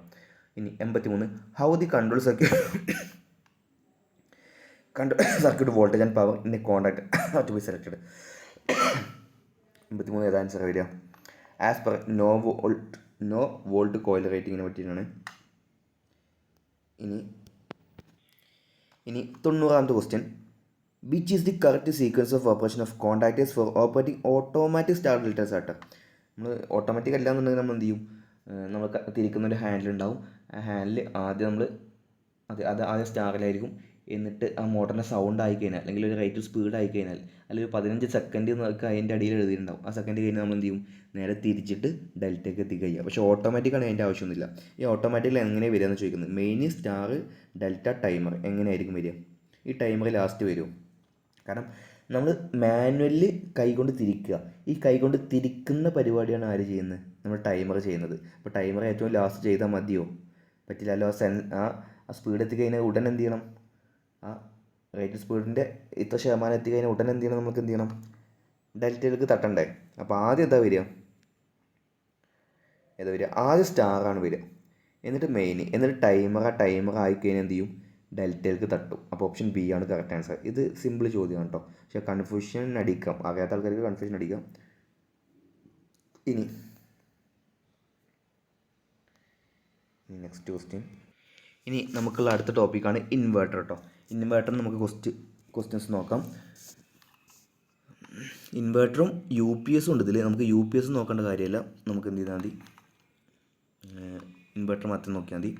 ഇനി 83 how the control circuit voltage and power in a contact to be selected? 83 ഏതാ ആൻസർ വരിക? As per no volt coil റേറ്റിങ്ങിനെ പറ്റിയിട്ടാണ്. ഇനി 90ാമത്തെ question which is the correct sequence of operation of contactors for operating automatic star detector സെറ്റർ? നമ്മൾ automatic അല്ല എന്നുണ്ടെങ്കിൽ നമ്മൾ എന്ത് ചെയ്യും, നമ്മൾ തിരിക്കുന്നൊരു ഹാൻഡിൽ ഉണ്ടാവും. ആ ഹാൻഡിൽ ആദ്യം നമ്മൾ ആദ്യം സ്റ്റാറിലായിരിക്കും. എന്നിട്ട് ആ മോട്ടറിൻ്റെ സൗണ്ട് ആയിക്കഴിഞ്ഞാൽ അല്ലെങ്കിൽ ഒരു റേറ്റ് സ്പീഡ് ആയിക്കഴിഞ്ഞാൽ അല്ലെങ്കിൽ 15 സെക്കൻഡ് എന്നൊക്കെ അതിൻ്റെ അടിയിൽ എഴുതിയിട്ടുണ്ടാവും. ആ സെക്കൻഡ് കഴിഞ്ഞാൽ നമ്മൾ എന്ത് ചെയ്യും, നേരെ തിരിച്ചിട്ട് ഡെൽറ്റയ്ക്ക് എത്തിക്കുക. പക്ഷേ ഓട്ടോമാറ്റിക്കാണ് അതിൻ്റെ ആവശ്യമൊന്നുമില്ല. ഈ ഓട്ടോമാറ്റിക്കിൽ എങ്ങനെ വരിക എന്ന് ചോദിക്കുന്നത്, മെയിൻ സ്റ്റാർ ഡെൽറ്റ ടൈമർ എങ്ങനെയായിരിക്കും വരിക? ഈ ടൈമർ ലാസ്റ്റ് വരും. കാരണം നമ്മൾ മാനുവലി കൈകൊണ്ട് തിരിക്കുക. ഈ കൈകൊണ്ട് തിരിക്കുന്ന പരിപാടിയാണ് ആര് ചെയ്യുന്നത്? നമ്മൾ ടൈമർ ചെയ്യുന്നത്. അപ്പോൾ ടൈമർ ഏറ്റവും ലാസ്റ്റ് ചെയ്താൽ മതിയോ? പറ്റില്ലല്ലോ. ആ സ്പീഡ് എത്തിക്കഴിഞ്ഞാൽ ഉടൻ എന്ത് ചെയ്യണം, ആ റേറ്റ് സ്പീഡിൻ്റെ ഇത്ര ശതമാനം എത്തിക്കഴിഞ്ഞാൽ ഉടൻ എന്ത് ചെയ്യണം, നമുക്ക് എന്ത് ചെയ്യണം, ഡെൽറ്റയിലേക്ക് തട്ടണ്ടേ. അപ്പോൾ ആദ്യം എന്താ വരിക? ആദ്യം സ്റ്റാറാണ് വരിക, എന്നിട്ട് മെയിൻ, എന്നിട്ട് ടൈമർ. ആ ടൈമർ ആയിക്കഴിഞ്ഞാൽ എന്ത് ചെയ്യും, ഡെൽറ്റയിലേക്ക് തട്ടും. അപ്പോൾ ഓപ്ഷൻ ബി ആണ് കറക്റ്റ് ആൻസർ. ഇത് സിമ്പിൾ ചോദ്യമാണ് കേട്ടോ, പക്ഷേ കൺഫ്യൂഷൻ അടിക്കാം, അറിയാത്ത ആൾക്കാർക്ക് കൺഫ്യൂഷൻ അടിക്കാം. ഇനി നെക്സ്റ്റ് ക്വസ്റ്റ്യൻ. ഇനി നമുക്കുള്ള അടുത്ത ടോപ്പിക്കാണ് ഇൻവേർട്ടർ കേട്ടോ. ഇൻവേർട്ടറിന് നമുക്ക് ക്വസ്റ്റ്യൻസ് നോക്കാം. ഇൻവേർട്ടറും യു പി എസും ഉണ്ട് ഇതിൽ. നമുക്ക് യു പി എസ് നോക്കേണ്ട കാര്യമില്ല, നമുക്ക് എന്ത് ചെയ്താൽ മതി, ഇൻവേർട്ടർ മാത്രം നോക്കിയാൽ മതി.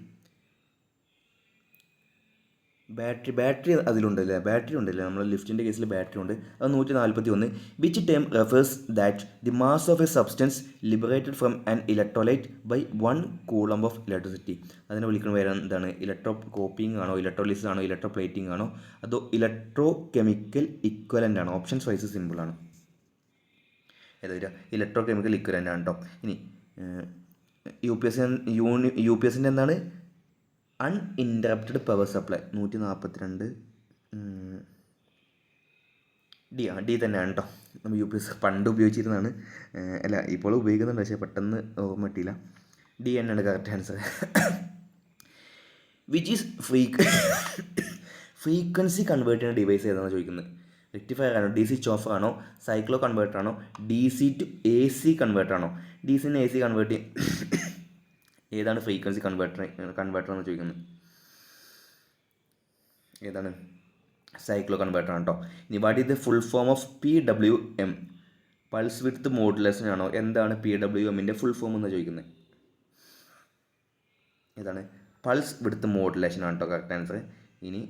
ബാറ്ററി അതിലുണ്ടല്ലേ, ബാറ്ററി ഉണ്ടല്ലേ, നമ്മൾ ലിഫ്റ്റിൻ്റെ കേസിൽ ബാറ്ററി ഉണ്ട്. അത് 141. Which term refers that the mass of a substance liberated from an electrolyte by 1 coulomb of electricity. അതിനെ വിളിക്കുന്ന പേര് എന്താണ്? ഇലക്ട്രോ കോപ്പിംഗ് ആണോ, ഇലക്ട്രോലിസിസ് ആണോ, ഇലക്ട്രോ പ്ലേറ്റിംഗ് ആണോ, അതോ ഇലക്ട്രോ കെമിക്കൽ ഇക്വലൻ്റ് ആണോ? ഓപ്ഷൻസ് വൈസ് സിമ്പിളാണ്. ഏതാ വരിക? ഇലക്ട്രോ കെമിക്കൽ ഇക്വലൻ്റ് ആണ് കേട്ടോ. ഇനി യു പി എസിൻ്റെ എന്താണ്? Uninterrupted power supply 142. ഡി തന്നെയാണ് കേട്ടോ. നമ്മൾ യു പി എസ് പണ്ട് ഉപയോഗിച്ചിരുന്നതാണ്, അല്ല ഇപ്പോൾ ഉപയോഗിക്കുന്നുണ്ട്, പക്ഷേ പെട്ടെന്ന് ഓർമ്മ കിട്ടിയില്ല. ഡി തന്നെയാണ് correct answer. Which is frequency convert ചെയ്യുന്ന ഡിവൈസ് ഏതാണെന്ന് ചോദിക്കുന്നത്. റെക്ടിഫയർ ആണോ, ഡി സി ചോഫർ ആണോ, സൈക്ലോ കൺവേർട്ടർ ആണോ, D C to A C converter ആണോ? ഡി സിന്ന് എ സി കൺവേർട്ട് ചെയ്യും. ഏതാണ് ഫ്രീക്വൻസി കൺവേർട്ടർ എന്ന് ചോദിക്കുന്നത്? ഏതാണ്? സൈക്ലോ കൺവേർട്ടർ ആണ് കേട്ടോ. ഇനി what is the full form of PWM? Pulse width modulation ആണോ? എന്താണ് PWMൻ്റെ ഫുൾ ഫോം എന്ന് ചോദിക്കുന്നത്? ഏതാണ്? പൾസ് വിഡ്ത്ത് മോഡുലേഷൻ ആണ് കേട്ടോ കറക്റ്റ് ആൻസർ. ഇനി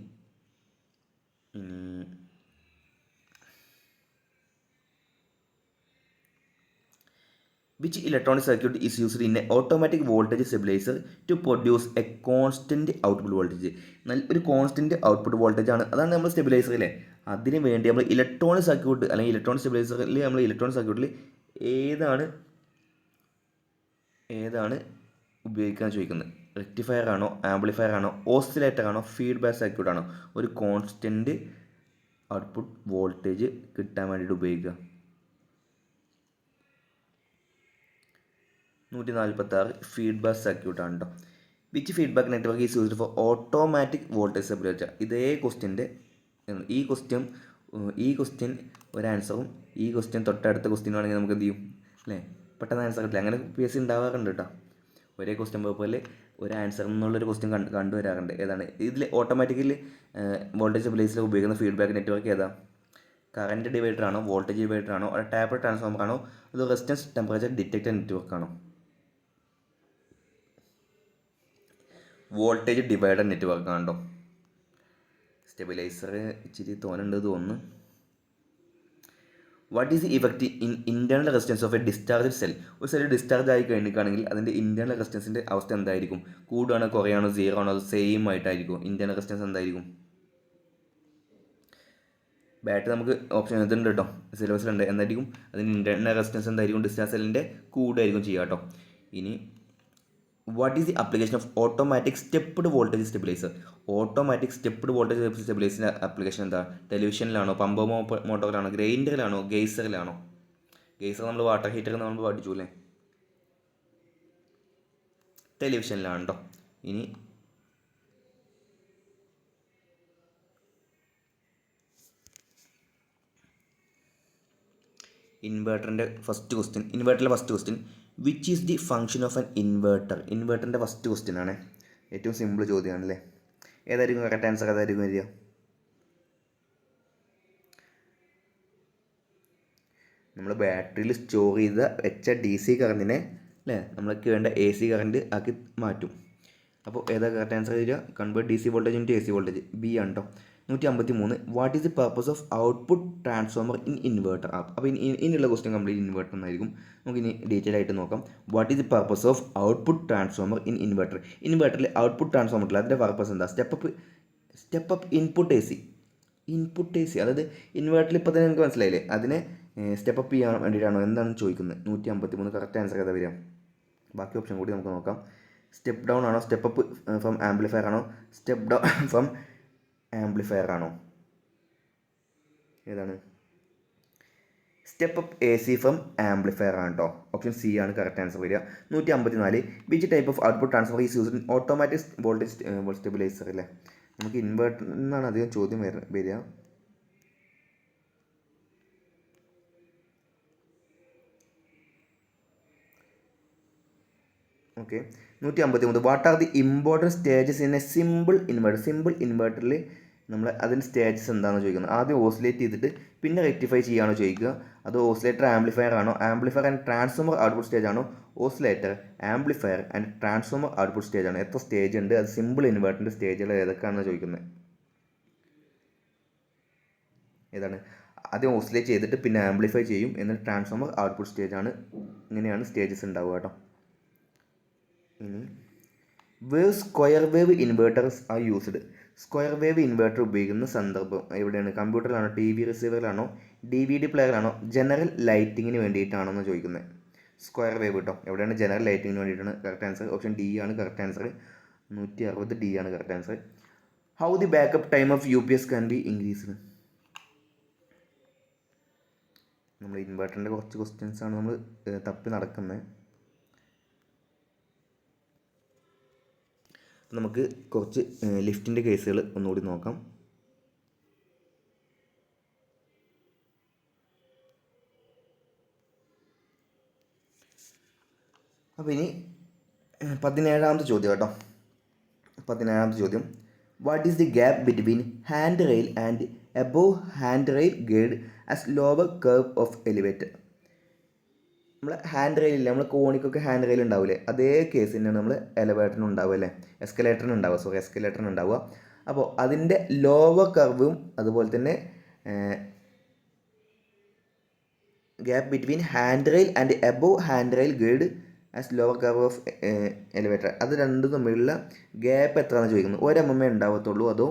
which electronic circuit is used in an automatic voltage stabilizer to produce a constant output voltage? ഒരു constant output voltage ആണ്, അതാണ് നമ്മൾ സ്റ്റെബിലൈസർ അല്ലേ. അതിന് വേണ്ടി നമ്മൾ ഇലക്ട്രോണിക് സർക്യൂട്ട് അല്ലെങ്കിൽ ഇലക്ട്രോണിക് സ്റ്റെബിലൈസറിൽ നമ്മൾ ഇലക്ട്രോണിക് സർക്യൂട്ടിൽ ഏതാണ് ഉപയോഗിക്കാൻ ചോദിക്കുന്നത്? റെക്ടിഫയർ ആണോ, ആംപ്ലിഫയർ ആണോ, ഓസിലേറ്റർ ആണോ, ഫീഡ്ബാക്ക് സർക്യൂട്ട് ആണോ? ഒരു കോൺസ്റ്റൻറ്റ് ഔട്ട്പുട്ട് വോൾട്ടേജ് കിട്ടാൻ വേണ്ടിയിട്ട് ഉപയോഗിക്കുക. 146 ഫീഡ്ബാക്ക് സർക്യൂട്ടാണ് കേട്ടോ. Which feedback network is used four automatic voltage stabiliser? ഇതേ ക്വസ്റ്റ്യൻ്റെ ഈ ക്വസ്റ്റ്യൻ ഒരു ആൻസറും ഈ ക്വസ്റ്റ്യൻ തൊട്ടടുത്ത ക്വസ്റ്റ്യൻ ആണെങ്കിൽ നമുക്ക് എന്ത് ചെയ്യും അല്ലേ, പെട്ടെന്ന് ആൻസർ കിട്ടില്ല. അങ്ങനെ PSC ഉണ്ടാവാറുണ്ട് കേട്ടോ. ഒരേ ക്വസ്റ്റ്യൻ പേപ്പറിൽ ഒരു ആൻസർ എന്നുള്ളൊരു ക്വസ്റ്റ്യൻ കണ്ടുവരാറുണ്ട്. ഏതാണ് ഇതിൽ ഓട്ടോമാറ്റിക്കലി വോൾട്ടേജ് സ്റ്റെബിലൈസർ ഉപയോഗിക്കുന്ന ഫീഡ്ബാക്ക് നെറ്റ്വർക്ക് ഏതാ? കറൻറ്റ് ഡിവൈഡർ ആണോ, വോൾട്ടേജ് ഡിവൈഡർ ആണോ, ടാപ്പർ ട്രാൻസ്ഫോമർ ആണോ, അതോ റെസിസ്റ്റൻസ് ടെമ്പറേച്ചർ ഡിറ്റക്ടർ നെറ്റ്വർക്ക് ആണോ? വോൾട്ടേജ് ഡിവൈഡർ നെറ്റ്വർക്ക് ആണ് കേട്ടോ. സ്റ്റെബിലൈസർ ഇച്ചിരി തോന്നുന്നുണ്ട് തോന്നുന്നു. What is the effect in internal resistance of A discharge cell? ഒരു സെൽ ഡിസ്ചാർജ് ആയി കഴിഞ്ഞിട്ടാണെങ്കിൽ അതിൻ്റെ ഇൻറ്റേർണൽ റെസിസ്റ്റൻസിൻ്റെ അവസ്ഥ എന്തായിരിക്കും? കൂടുകയാണോ, കുറയാണോ, 0 ആണോ, അത് സെയിം ആയിട്ടായിരിക്കും? ഇൻറ്റേർണൽ റെസിസ്റ്റൻസ് എന്തായിരിക്കും? ബാറ്ററി നമുക്ക് ഓപ്ഷൻ ഇതുണ്ട് കേട്ടോ, സിലബസിലുണ്ട്. എന്തായിരിക്കും അതിന് ഇൻറ്റേർണൽ റെസിസ്റ്റൻസ് എന്തായിരിക്കും? ഡിസ്ചാർജ് സെല്ലിൻ്റെ കൂടുമായിരിക്കും ചെയ്യുക കേട്ടോ. ഇനി what is the application of automatic stepped voltage stabiliser? Automatic stepped voltage സ്റ്റെബിലൈസറിൻ്റെ ആപ്ലിക്കേഷൻ എന്താ? ടെലിവിഷനിലാണോ, പമ്പ് മോട്ടോറിലാണോ, ഗ്രൈൻഡറിലാണോ, ഗെയ്സറിലാണോ? ഗെയ്സർ നമ്മൾ വാട്ടർ ഹീറ്റർ നമ്മൾ പഠിച്ചു അല്ലേ. ടെലിവിഷനിലാണ് കേട്ടോ. ഇനി ഇൻവേർട്ടറിലെ first question which is the function of an inverter? ഇൻവേർട്ടറിൻ്റെ ഫസ്റ്റ് ക്വസ്റ്റ്യൻ ആണ്, ഏറ്റവും സിമ്പിൾ ചോദ്യമാണല്ലേ. ഏതായിരിക്കും കറക്റ്റ് ആൻസർ? ഏതായിരിക്കും വരിക? നമ്മൾ ബാറ്ററിയിൽ സ്റ്റോർ ചെയ്ത വെച്ച DC കറണ്ടിനെ അല്ലേ നമ്മൾക്ക് വേണ്ട AC കറണ്ട് ആക്കി മാറ്റും. അപ്പോൾ ഏതാ കറക്റ്റ് ആൻസർ വരിക? Convert DC voltage into AC voltage. B ആണ് കേട്ടോ. 153 what is the purpose of output transformer in inverter? അപ്പോൾ ഇനിയുള്ള ക്വസ്റ്റ്യൻ കംപ്ലീറ്റ് ഇൻവേർട്ടർ എന്നായിരിക്കും. നമുക്കിനി ഡീറ്റെയിൽ ആയിട്ട് നോക്കാം. What is the purpose of output transformer in inverter? ഇൻവേർട്ടറിൽ ഔട്ട്പുട്ട് ട്രാൻസ്ഫോമറിൽ അതിൻ്റെ പർപ്പസ് എന്താ? സ്റ്റെപ്പ് അപ്പ് ഇൻപുട്ട് AC, അതായത് ഇൻവേർട്ടറിൽ ഇപ്പോൾ തന്നെ നിങ്ങൾക്ക് മനസ്സിലായില്ലേ, അതിനെ സ്റ്റെപ്പ് അപ്പ് ചെയ്യാൻ വേണ്ടിയിട്ടാണോ എന്താണെന്ന് ചോദിക്കുന്നത്. 153 കറക്റ്റ് ആൻസർ ഏതാ വരിക? ബാക്കി ഓപ്ഷൻ കൂടി നമുക്ക് നോക്കാം. സ്റ്റെപ്പ് ഡൗൺ ആണോ, സ്റ്റെപ്പ് അപ്പ് ഫ്രം ആംപ്ലിഫയർ ആണോ, സ്റ്റെപ്പ് ഡൗൺ ഫ്രം ആംപ്ലിഫയർ ആണോ? ഏതാണ്? Step up AC from amplifier ആണ് കേട്ടോ. ഓപ്ഷൻ സി ആണ് കറക്റ്റ് ആൻസർ വരിക. 154 which type of output transfer is used in automatic voltage stabiliser അല്ലേ. നമുക്ക് ഇൻവേർട്ടറിൽ നിന്നാണ് അധികം ചോദ്യം വരിക. Okay. 153 what are the important stages in a simple inverter. Simple ഇൻവേർട്ടറിൽ നമ്മൾ അതിൻ്റെ സ്റ്റേജസ് എന്താണെന്ന് ചോദിക്കുന്നത്. ആദ്യം ഓസിലേറ്റ് ചെയ്തിട്ട് പിന്നെ റെക്ടിഫൈ ചെയ്യുകയാണോ ചോദിക്കുക, അതോ ഓസിലേറ്റർ ആംപ്ലിഫയർ ആണോ, amplifier and transformer output stage ആണോ, oscillator amplifier and transformer output stage ആണ്. എത്ര സ്റ്റേജ് ഉണ്ട്, അത് സിമ്പിൾ ഇൻവേർട്ടറിൻ്റെ സ്റ്റേജുകൾ ഏതൊക്കെയാണെന്ന് ചോദിക്കുന്നത്. ഏതാണ്? ആദ്യം ഓസിലേറ്റ് ചെയ്തിട്ട് പിന്നെ ആംപ്ലിഫൈ ചെയ്യും, എന്നിട്ട് ട്രാൻസ്ഫോമർ ഔട്ട്പുട്ട് സ്റ്റേജ് ആണ്. ഇങ്ങനെയാണ് സ്റ്റേജസ് ഉണ്ടാവുക കേട്ടോ. ഇനി square wave inverters are used. Square wave inverter ഉപയോഗിക്കുന്ന സന്ദർഭം എവിടെയാണ്? കമ്പ്യൂട്ടറിലാണോ, ടി വി റിസീവറിലാണോ, DVD പ്ലെയറിലാണോ, ജനറൽ ലൈറ്റിങ്ങിന് വേണ്ടിയിട്ടാണോ എന്ന് ചോദിക്കുന്നത്. സ്ക്വയർ വേവ് കേട്ടോ. എവിടെയാണ്? ജനറൽ ലൈറ്റിങ്ങിന് വേണ്ടിയിട്ടാണ് കറക്റ്റ് ആൻസർ. ഓപ്ഷൻ ഡി ആണ് കറക്റ്റ് ആൻസർ. 160 ഡി ആണ് correct answer. How the backup time of UPS can be increased. നമ്മൾ ഇൻവേർട്ടറിൻ്റെ കുറച്ച് ക്വസ്റ്റ്യൻസ് ആണ് നമ്മൾ തപ്പി നടക്കുന്നത്. നമുക്ക് കുറച്ച് ലിഫ്റ്റിൻ്റെ കേസുകൾ ഒന്നുകൂടി നോക്കാം. അപ്പോൾ ഇനി 17ാമത്തെ ചോദ്യം കേട്ടോ. 17ാമത്തെ ചോദ്യം, what is the gap between hand rail and above hand rail guide as lower curve of elevator. നമ്മൾ ഹാൻഡ് റെയിലില്ല, നമ്മൾ കോണിക്കൊക്കെ ഹാൻഡ് റെയിൽ ഉണ്ടാവില്ലേ, അതേ കേസ് തന്നെയാണ് നമ്മൾ എലവേറ്ററിന് ഉണ്ടാവുക അല്ലേ, എസ്കലേറ്ററിന് ഉണ്ടാവുക. അപ്പോൾ അതിൻ്റെ ലോവർ കർവും അതുപോലെ തന്നെ gap between hand rail and above hand rail guide as lower curve of elevator, അത് രണ്ടും തമ്മിലുള്ള ഗ്യാപ്പ് എത്രയാണെന്ന് ചോദിക്കുന്നത്. 1 mm ഉണ്ടാവത്തുള്ളൂ, അതോ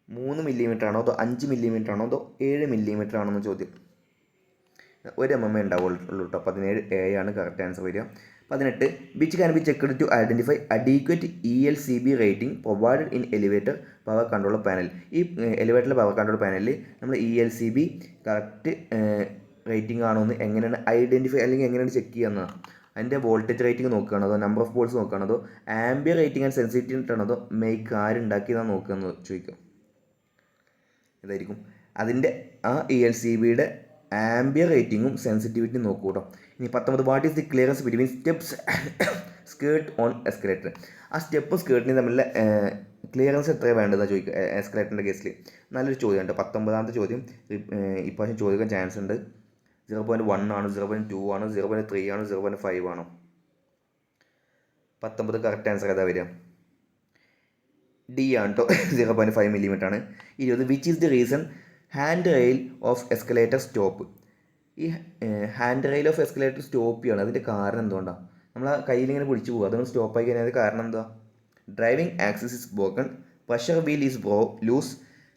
3 mm ആണോ, അതോ 5 mm ആണോ, അതോ 7 mm ആണോ എന്ന് ചോദ്യം. 1 mm ഉണ്ടാവുള്ളൂ കേട്ടോ. 17A ആണ് കറക്റ്റ് ആൻസർ വരിക. 18 which can be checked to identify adequate ELCB rating provided in elevator power control panel. ഈ എലിവേറ്ററിലെ പവർ കൺട്രോൾ പാനലിൽ നമ്മൾ ELCB കറക്റ്റ് റേറ്റിംഗ് ആണോ എന്ന് എങ്ങനെയാണ് ഐഡൻറ്റിഫൈ അല്ലെങ്കിൽ എങ്ങനെയാണ് ചെക്ക് ചെയ്യുന്നത്? അതിൻ്റെ വോൾട്ടേജ് റേറ്റിംഗ് നോക്കുകയാണോ, അതോ നമ്പർ ഓഫ് പോൾസ് നോക്കുകയാണോ, അതോ ആംബിയർ റേറ്റിംഗ് ആൻഡ് സെൻസിറ്റിവിറ്റി ആണോ, അതോ മേക്ക് ആരുണ്ടാക്കിയതാണ് നോക്കുകയെന്ന് ചോദിക്കും. ഇതായിരിക്കും അതിൻ്റെ ആ ELCBയുടെ ആംബിയർ റേറ്റിങ്ങും സെൻസിറ്റിവിറ്റിയും നോക്കൂ കേട്ടോ. ഇനി 19 what is the clearance between steps skirt on escalator. ആ സ്റ്റെപ്പും സ്കേർട്ടിനും തമ്മിലുള്ള ക്ലിയറൻസ് എത്രയാണ് വേണ്ടതെന്ന് ചോദിക്കുക എസ്കലേറ്ററിൻ്റെ കേസിൽ. നല്ലൊരു ചോദ്യം ഉണ്ട്. 19ാമത്തെ ചോദ്യം ഇപ്രാവശ്യം ചോദിക്കാൻ ചാൻസ് ഉണ്ട്. 0.1 ആണോ, 0.2 ആണോ, 0.3 ആണോ, 0.5 ആണോ? 19 കറക്റ്റ് ആൻസർ ഏതാ വരിക? ഡി ആണ് കേട്ടോ. 0.5 mm ആണ്. 20 which is the reason hand rail of escalator stop. ഈ hand rail of escalator stop ചെയ്യണം, അതിൻ്റെ കാരണം എന്തുകൊണ്ടാണ്? നമ്മൾ ആ കയ്യിലിങ്ങനെ പിടിച്ചു പോകുക, അതൊന്ന് സ്റ്റോപ്പായി കഴിഞ്ഞാൽ കാരണം എന്താ? Driving axis is broken, pressure wheel is loose,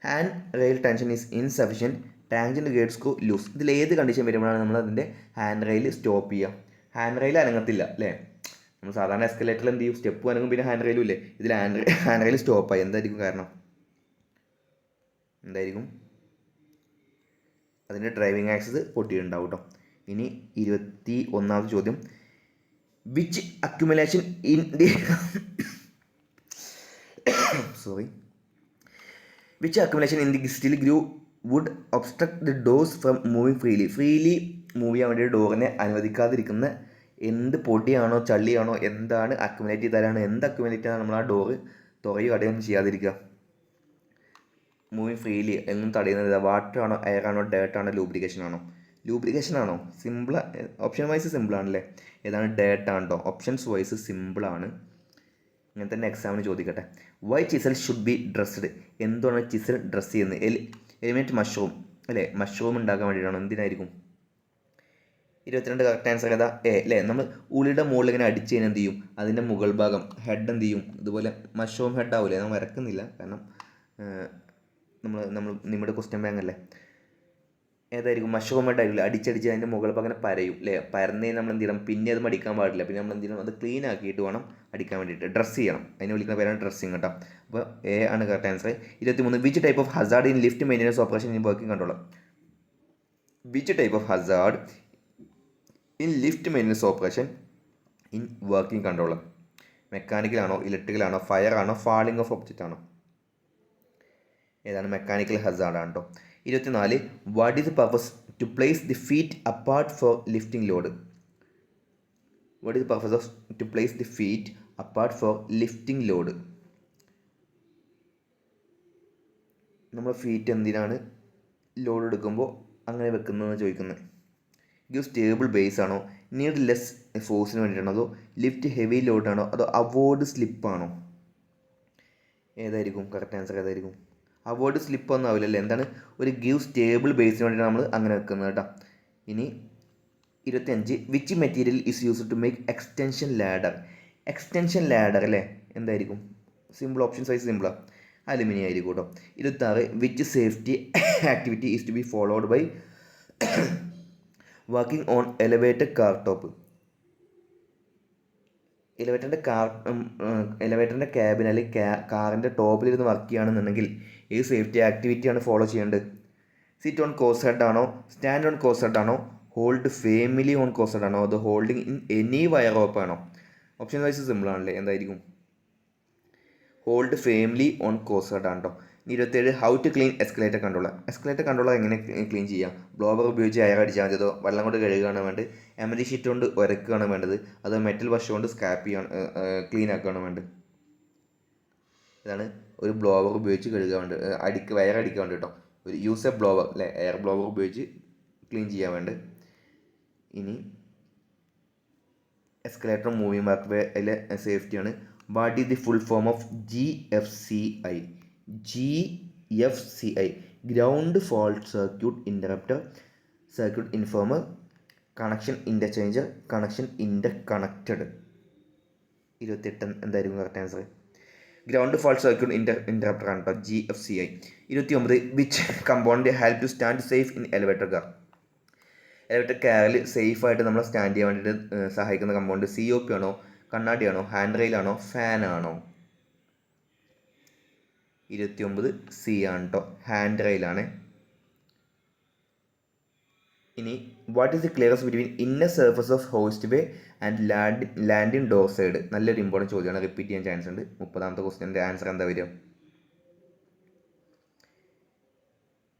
handrail tension is insufficient, tangent gate screw loose. ഇതിൽ ഏത് കണ്ടീഷൻ വരുമ്പോഴാണ് നമ്മൾ അതിൻ്റെ ഹാൻഡ് റെയിൽ സ്റ്റോപ്പ് ചെയ്യുക? ഹാൻഡ് റെയിൽ അനങ്ങത്തില്ല അല്ലേ? നമ്മൾ സാധാരണ എസ്കലേറ്ററിൽ എന്ത് ചെയ്യും? സ്റ്റെപ്പ് അനങ്ങും, പിന്നെ ഹാൻഡ് റെയിലും ഇല്ലേ? ഇതിൽ ഹാൻഡ് റെയിൽ സ്റ്റോപ്പായി. എന്തായിരിക്കും കാരണം? എന്തായിരിക്കും? അതിൻ്റെ ഡ്രൈവിംഗ് ആക്സിസ് പൊട്ടിയിട്ടുണ്ടാവും കേട്ടോ. ഇനി 21ാമത്തെ ചോദ്യം, which accumulation in the which accumulation in the steel groove would obstruct the doors from moving freely move ചെയ്യാൻ വേണ്ടി ഡോറിനെ അനുവദിക്കാതിരിക്കുന്ന എന്ത് പൊടിയാണോ ചള്ളിയാണോ എന്താണ് അക്യുമുലേറ്റ് ചെയ്താലാണ് അക്യുമുലേറ്റ് ചെയ്താൽ നമ്മൾ ആ ഡോറ് തുറയുക അടയൊന്നും ചെയ്യാതിരിക്കുക? മൂവിങ് ഫ്രീലി എന്നും തടയുന്നത് വാട്ടർ ആണോ, എയർ ആണോ, ഡേർട്ട് ആണോ, ലൂബ്രിക്കേഷൻ ആണോ? സിമ്പിൾ, ഓപ്ഷൻ വൈസ് സിമ്പിളാണല്ലേ. ഏതാണ്? ഡേർട്ട് ആണ് കേട്ടോ. ഓപ്ഷൻസ് വൈസ് സിമ്പിളാണ്. ഇങ്ങനെ തന്നെ എക്സാമിന് ചോദിക്കട്ടെ. Why chisel should be dressed. എന്തുകൊണ്ടാണ് ചിസൽ ഡ്രസ്സ് ചെയ്യുന്നത്? എലിമിനേറ്റ് മഷ്റൂം അല്ലേ? മഷ്റൂം ഉണ്ടാക്കാൻ വേണ്ടിയിട്ടാണ്. എന്തിനായിരിക്കും? 22 കറക്റ്റ് ആൻസർ ഏതാ? അല്ലേ? നമ്മൾ ഉളിയുടെ മുകളിൽ ഇങ്ങനെ അടിച്ച് കഴിഞ്ഞാൽ എന്ത് ചെയ്യും? അതിൻ്റെ മുകൾ ഭാഗം ഹെഡ് എന്ത് ചെയ്യും? ഇതുപോലെ മഷ്റൂം ഹെഡ് ആവില്ലേ? നമ്മൾ വരക്കുന്നില്ല, കാരണം നമ്മുടെ ക്വസ്റ്റ്യൻ ബാങ്ക് അല്ലേ. ഏതായിരിക്കും? മഷ്റൂം ഹെഡ് ആയിരിക്കില്ല. അടിച്ചടിച്ച് അതിൻ്റെ മുകൾ ഭാഗം അങ്ങനെ പരയും അല്ലേ? പരന്നേ നമ്മൾ എന്ത് ചെയ്യണം? പിന്നെ അത് മടിക്കാൻ പാടില്ല. പിന്നെ നമ്മൾ എന്ത് ചെയ്യണം? അത് ക്ലീൻ ആക്കിയിട്ട് വേണം അടിക്കാൻ വേണ്ടിയിട്ട്. ഡ്രസ്സ് ചെയ്യണം. അതിനെ വിളിക്കുന്ന പേരാണ് ഡ്രസ്സിങ് കേട്ടോ. അപ്പോൾ എ ആണ് correct answer. 23 which type of hazard in lift maintenance operation in working control. Which type of hazard in lift maintenance operation in working controller. മെക്കാനിക്കലാണോ, ഇലക്ട്രിക്കലാണോ, ഫയറാണോ, ഫാളിംഗ് ഓഫ് ഒബ്ജക്റ്റ് ആണോ? ഏതാണ്? മെക്കാനിക്കൽ ഹസാർഡ് ആണ് കേട്ടോ. 24 what is the purpose to place the feet apart for lifting load? What is the purpose of to place the feet apart for lifting load? നമ്മൾ feet എന്തിനാണ് load എടുക്കുമ്പോൾ അങ്ങനെ വെക്കുന്നതെന്ന് ചോദിക്കുന്നത്. Give stable base ആണോ, need less ഫോഴ്സിന് വേണ്ടിയിട്ടാണോ, അതോ lift heavy ലോഡാണോ, അതോ avoid സ്ലിപ്പാണോ? ഏതായിരിക്കും കറക്റ്റ് ആൻസർ? ഏതായിരിക്കും? അവോയ്ഡ് സ്ലിപ്പ് ഒന്നും ആവില്ലല്ലേ. എന്താണ്? ഒരു ഗിവ് സ്റ്റേബിൾ ബേസിന് വേണ്ടിയിട്ടാണ് നമ്മൾ അങ്ങനെ വെക്കുന്നത് കേട്ടോ. ഇനി 25 which material is used to make extension ladder? Extension ladder അല്ലേ, എന്തായിരിക്കും? സിമ്പിൾ, ഓപ്ഷൻ സൈസ് സിമ്പിളാണ്, അലുമിനിയം ആയിരിക്കും കേട്ടോ. 26 which safety activity is to be followed by working on elevated car top? എലവേറ്ററിൻ്റെ ക്യാബിൻ അല്ലെങ്കിൽ കാറിൻ്റെ ടോപ്പിലിരുന്ന് വർക്ക് ചെയ്യുകയാണെന്നുണ്ടെങ്കിൽ ഏത് സേഫ്റ്റി ആക്ടിവിറ്റിയാണ് ഫോളോ ചെയ്യേണ്ടത്? സിറ്റ് ഓൺ കോസ് ഹെഡ് ആണോ, സ്റ്റാൻഡ് ഓൺ കോസ് ഹെഡ് ആണോ, hold firmly on cross head ആണോ, അതോ holding in any wire rope ആണോ? ഓപ്ഷൻ വൈസ് സിമ്പിൾ ആണല്ലേ, എന്തായിരിക്കും? Hold firmly on cross head ആണ് കേട്ടോ. 27 how to clean escalator controller? Escalator controller എങ്ങനെ ക്ലീൻ ചെയ്യാം? ബ്ലോവർ ഉപയോഗിച്ച് എയർ അടിച്ചാൽ മതി, അതോ വെള്ളം കൊണ്ട് കഴുകുകയാണ് വേണ്ടത്, എമറി ഷീറ്റ് കൊണ്ട് ഉരക്കുകയാണ് വേണ്ടത്, അതോ മെറ്റൽ ബ്രഷ് കൊണ്ട് സ്ക്രാപ്പ് ചെയ്യാണ് ക്ലീൻ ആക്കുകയാണ് വേണ്ടത്? ഇതാണ് ഒരു ബ്ലോവർ ഉപയോഗിച്ച് കഴുകാൻ വേണ്ടി എയർ അടിക്കാൻ വേണ്ടി കേട്ടോ. ഒരു യൂസ് എ ബ്ലോവർ അല്ലേ, എയർ ബ്ലോവർ ഉപയോഗിച്ച് ക്ലീൻ ചെയ്യാൻ വേണ്ടത്. ഇനി എസ്കലേറ്റർ മൂവിങ് വാക്ക് വേയിലെ സേഫ്റ്റിയാണ്. What is the full form of GFCI? GFCI ground fault circuit interrupter, circuit informer, connection interchanger, connection interconnected. 28 എന്തായിരിക്കും correct answer? Ground fault circuit interrupter ആണ് കേട്ടോ, GFCI. 29 which component help to stand safe in elevator car? Elevator കാറിൽ സേഫായിട്ട് നമ്മൾ stand ചെയ്യാൻ വേണ്ടിയിട്ട് സഹായിക്കുന്ന component COP ആണോ, കണ്ണാടിയാണോ, ഹാൻഡ് റെയിലാണോ, ഫാനാണോ? 29 C ആണ് കേട്ടോ, ഹാൻഡ് റെയിലാണ്. ഇനി what is the clearance between inner surface of host way and landing door side? നല്ലൊരു ഇമ്പോർട്ടൻറ്റ് ചോദ്യമാണ്, റിപ്പീറ്റ് ചെയ്യാൻ ചാൻസ് ഉണ്ട്. 30ാമത്തെ ക്വസ്റ്റ്യൻ്റെ ആൻസർ എന്താ വരിക?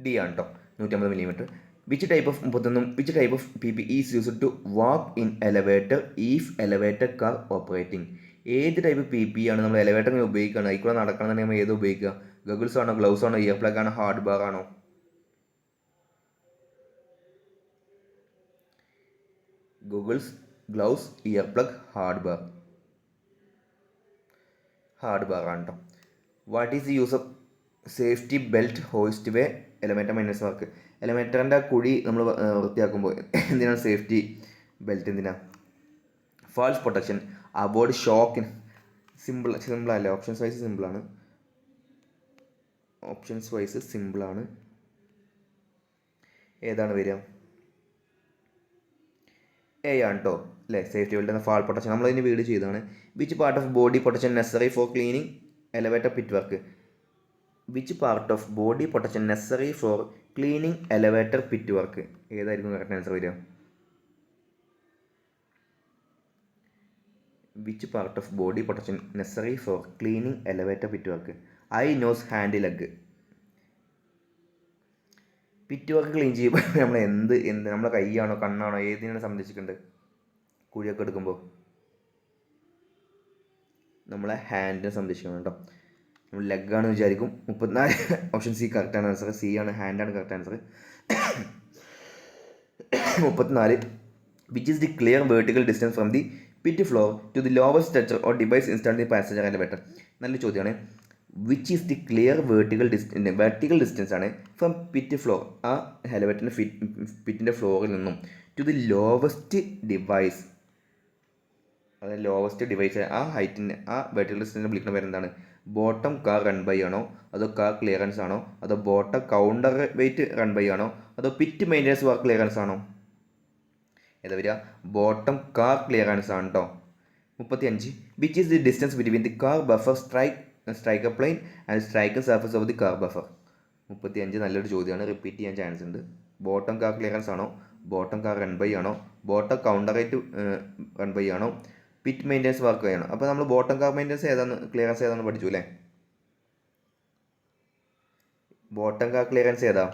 D ആണ് കേട്ടോ, 150 mm. Which type of PP is used to walk in elevator if elevator car operating? ഏത് type PP ആണ് നമ്മൾ എലവേറ്ററിൽ ഉപയോഗിക്കുകയാണ്, അതിൽ കൂടെ നടക്കണമെന്നുണ്ടെങ്കിൽ നമ്മൾ ഏത് ഉപയോഗിക്കുക? ഗഗിൾസ് ആണോ, ഗ്ലൗസ് ആണോ, ഇയർ പ്ലഗ് ആണോ, ഹാർഡ് ബാർ ആണോ? Goggles, gloves, ear plug, hard bar. Hard bar ആണ് കേട്ടോ. What is the use of safety belt hoist way elevator minus work? എലവേറ്ററിൻ്റെ കുഴി നമ്മൾ വൃത്തിയാക്കുമ്പോൾ എന്തിനാണ് സേഫ്റ്റി ബെൽറ്റ്? എന്തിനാണ്? ഫാൾസ് പ്രൊട്ടക്ഷൻ, അവോയ്ഡ് ഷോക്കിന്. സിമ്പിളല്ലേ, ഓപ്ഷൻസ് വൈസ് സിമ്പിളാണ്. ഏതാണ് വരിക? A ആണ് കേട്ടോ അല്ലേ, സേഫ്റ്റി ബെൽറ്റ് എന്ന ഫാൾ പ്രൊട്ടക്ഷൻ നമ്മളതിന് വീഡിയോ ചെയ്തതാണ്. Which part of body protection necessary for cleaning elevator pit work? Which part of body protection necessary for cleaning elevator pit work? ഏതായിരിക്കും കറക്റ്റ് ആൻസർ വരിക? Which part of body protection necessary for cleaning elevator pit work? Eye, nose, hand, leg. Pit work clean ചെയ്യുമ്പോൾ നമ്മൾ എന്ത് നമ്മളെ കൈയാണോ കണ്ണാണോ ഏതിനാണ് സംരക്ഷിക്കേണ്ടത്? കുഴിയൊക്കെ എടുക്കുമ്പോൾ നമ്മളെ ഹാൻഡിനെ സംരക്ഷിക്കണം കേട്ടോ. നമ്മൾ ലെഗാണെന്ന് വിചാരിക്കും. 34 ഓപ്ഷൻ C കറക്റ്റാണ് ആൻസർ. C ആണ്, ഹാൻഡാണ് correct answer. 34 which is the clear vertical distance from the pit floor to the lowest structure or device installed the passenger elevator? നല്ല ചോദ്യമാണ്. Which is the clear vertical distance ആണ് from pit floor, ആ എലവേറ്ററിൻ്റെ പിറ്റിൻ്റെ ഫ്ലോറിൽ നിന്നും, to the lowest device, അതായത് lowest device ആ ഹൈറ്റിൻ്റെ ആ വെർട്ടിക്കൽ ഡിസ്റ്റൻസിനെ വിളിക്കുന്ന പേര് എന്താണ്? ബോട്ടം കാർ റൺ ബൈ ആണോ, അതോ കാർ ക്ലിയറൻസ് ആണോ, അതോ bottom counterweight run by ആണോ, അതോ പിറ്റ് മെയിൻ്റെനൻസ് വർക്ക് ക്ലിയറൻസ് ആണോ? ഏതാ വരിക? ബോട്ടം കാർ ക്ലിയറൻസ് ആണ് കേട്ടോ. 35 which is the distance between the car buffer striker plane and striker surface of the car buffer? 35 നല്ലൊരു ചോദ്യമാണ്, റിപ്പീറ്റ് ചെയ്യാൻ ചാൻസ് ഉണ്ട്. ബോട്ടം കാർ ക്ലിയറൻസ് ആണോ, ബോട്ടം കാർ റൺ ബൈ ആണോ, bottom counter rate run by ആണോ, pit maintenance work ചെയ്യണം. അപ്പോൾ നമ്മൾ ബോട്ടം കാർ മെയിൻ്റെനൻസ് ക്ലിയറൻസ് ഏതാണെന്ന് പഠിച്ചു അല്ലേ. ബോട്ടം കാർ ക്ലിയറൻസ് ഏതാ?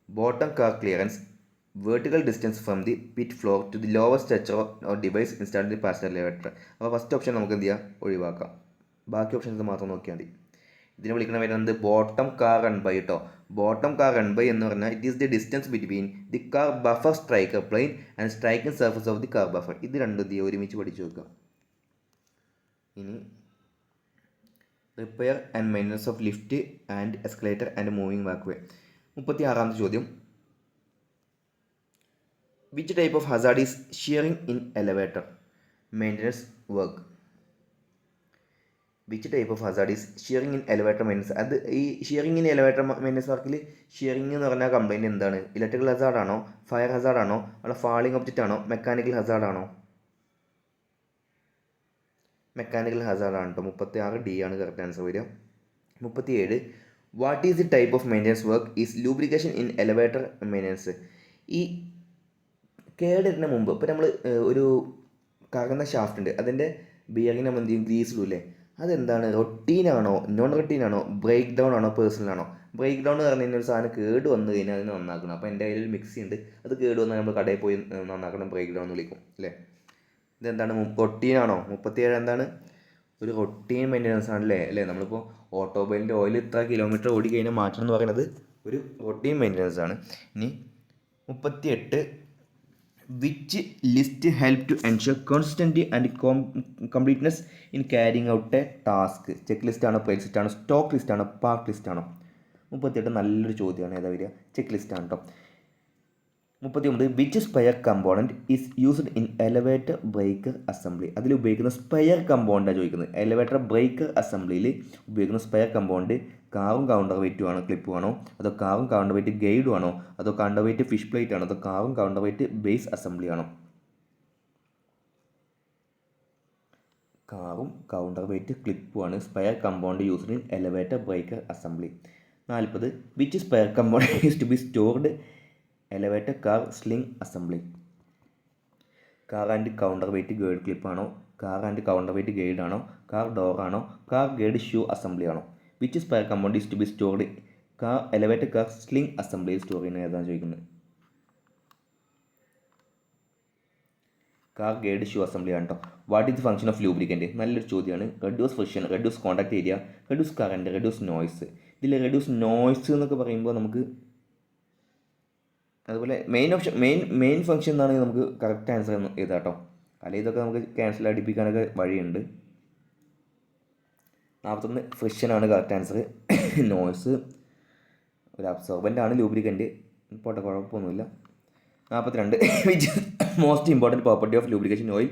Bottom car clearance vertical distance from the pit floor to the lower structure or device installed in the passenger elevator. അപ്പോൾ first option നമുക്ക് എന്ത് ചെയ്യാം, ഒഴിവാക്കാം. ബാക്കി ഓപ്ഷൻസ് മാത്രം നോക്കിയാൽ മതി. ഇതിനെ വിളിക്കുന്ന വരുന്നത് ബോട്ടം കാർ റൺ ബൈ കേട്ടോ. ബോട്ടം കാർ റൺ ബൈ എന്ന് പറഞ്ഞാൽ it is the distance between the car buffer striker plane and striking surface of the car buffer. ഇത് രണ്ടും ഒരുമിച്ച് പഠിച്ചു വെക്കുക. ഇനി repair and maintenance of lift and escalator and moving walkway. 36ാമത്തെ ചോദ്യം, which type of hazard is shearing in elevator maintenance work? Which type of hazard is shearing in elevator maintenance? അത് ഈ ഷിയറിംഗ് ഇൻ എലവേറ്റർ മെയിൻ്റനൻസ് വർക്കിൽ shearing എന്ന് പറഞ്ഞാൽ complaint എന്താണ്? Electrical Hazard ആണോ, fire Hazard ആണോ, അല്ല ഫാളിംഗ് ഒബ്ജക്റ്റ് ആണോ, മെക്കാനിക്കൽ ഹസാർഡ് ആണോ? മെക്കാനിക്കൽ ഹസാർഡ് ആണ് കേട്ടോ. 36 D ആണ് കറക്റ്റ് ആൻസർ വരിക. 37 what is the type of maintenance work is lubrication in elevator maintenance. ഈ കേടിന് മുമ്പ് ഇപ്പോൾ നമ്മൾ ഒരു കറങ്ങുന്ന ഷാഫ്റ്റ് ഉണ്ട്, അതിൻ്റെ ബിയറിംഗ് നമ്മൾ എന്ത് ചെയ്യും, ഗ്രീസ് ഇടൂല്ലേ. അതെന്താണ്, റൊട്ടീനാണോ നോൺ റൊട്ടീനാണോ, ബ്രേക്ക് ഡൗൺ ആണോ പേഴ്സണലാണോ? ബ്രേക്ക് ഡൗൺ എന്ന് പറഞ്ഞു കഴിഞ്ഞാൽ ഒരു സാധനം കേട് വന്നു കഴിഞ്ഞാൽ അതിന് നന്നാക്കണം. അപ്പോൾ എൻ്റെ കയ്യിൽ മിക്സി ഉണ്ട്, അത് കേട് വന്നാൽ നമ്മൾ കടയിൽ പോയി നന്നാക്കണം, ബ്രേക്ക് ഡൗൺ എന്ന് വിളിക്കും അല്ലേ. ഇതെന്താണ്, റൊട്ടീനാണോ? 37 എന്താണ്, ഒരു റൊട്ടീൻ മെയിൻ്റനൻസ് ആണല്ലേ അല്ലേ. നമ്മളിപ്പോൾ ഓട്ടോമൊബൈലിൻ്റെ ഓയിൽ ഇത്ര കിലോമീറ്റർ ഓടി കഴിഞ്ഞാൽ മാറ്റണം എന്ന് പറയുന്നത് ഒരു റൊട്ടീൻ മെയിൻ്റനൻസ് ആണ്. ഇനി 38 which list help to ensure consistency and completeness in carrying out a task. Checklist ആണോ, പ്രൈസ് ലിസ്റ്റ് ആണോ, സ്റ്റോക്ക് ലിസ്റ്റ് ആണോ, പാർക്ക് ലിസ്റ്റ് ആണോ? 38 നല്ലൊരു ചോദ്യമാണ്. ഏതാ വരിക? ചെക്ക് ലിസ്റ്റ് ആണ് കേട്ടോ. 39 which spare component is used in elevator breaker assembly. അതിൽ ഉപയോഗിക്കുന്ന സ്പെയർ കമ്പോണൻ്റാണ് ചോദിക്കുന്നത്. എലവേറ്റർ ബ്രേക്കർ അസംബ്ലിയിൽ ഉപയോഗിക്കുന്ന സ്പെയർ കമ്പോണൻറ്റ് കാറും കൗണ്ടർ വെയിറ്റും ആണോ, ക്ലിപ്പും ആണോ, അതോ കാറും കൗണ്ടർ വെയിറ്റ് ഗൈഡും ആണോ, അതോ കൗണ്ടർ വെയിറ്റ് ഫിഷ് പ്ലേറ്റ് ആണോ, അതോ കാറും കൗണ്ടർ വെയിറ്റ് ബേസ് അസംബ്ലി ആണോ? കാറും കൗണ്ടർ വെയിറ്റ് ക്ലിപ്പും ആണ് spare component used in elevator breaker assembly. 40 which spare component is to be stored elevator car sling assembly. Car and counterweight guide ക്ലിപ്പാണോ, car and counterweight guide ആണോ, car door ആണോ, car guide shoe assembly ആണോ? Which spare component is to be stored car elevator car sling അസംബ്ലിയിൽ store ചെയ്യുന്നത് ഏതാണ് ചോദിക്കുന്നത്? Car guide shoe assembly ആണ് കേട്ടോ. What is the function of lubricant? നല്ലൊരു ചോദ്യമാണ്. Reduce friction, reduce contact area, reduce current, reduce noise. ഇതിൽ reduce noise എന്നൊക്കെ പറയുമ്പോൾ നമുക്ക് അതുപോലെ മെയിൻ ഫംഗ്ഷൻ എന്നാണെങ്കിൽ നമുക്ക് കറക്റ്റ് ആൻസർ ചെയ്താൽ കേട്ടോ. അല്ലെങ്കിൽ ഇതൊക്കെ നമുക്ക് ക്യാൻസൽ അടിപ്പിക്കാനൊക്കെ വഴിയുണ്ട്. 41 ഫ്രിക്ഷനാണ് കറക്റ്റ് ആൻസർ. നോയ്സ് ഒരു അബ്സോർബൻ്റ് ആണ് ലൂബ്രിക്കൻറ്റ്, പോട്ടെ കുഴപ്പമൊന്നുമില്ല. 42 which most important property of lubrication oil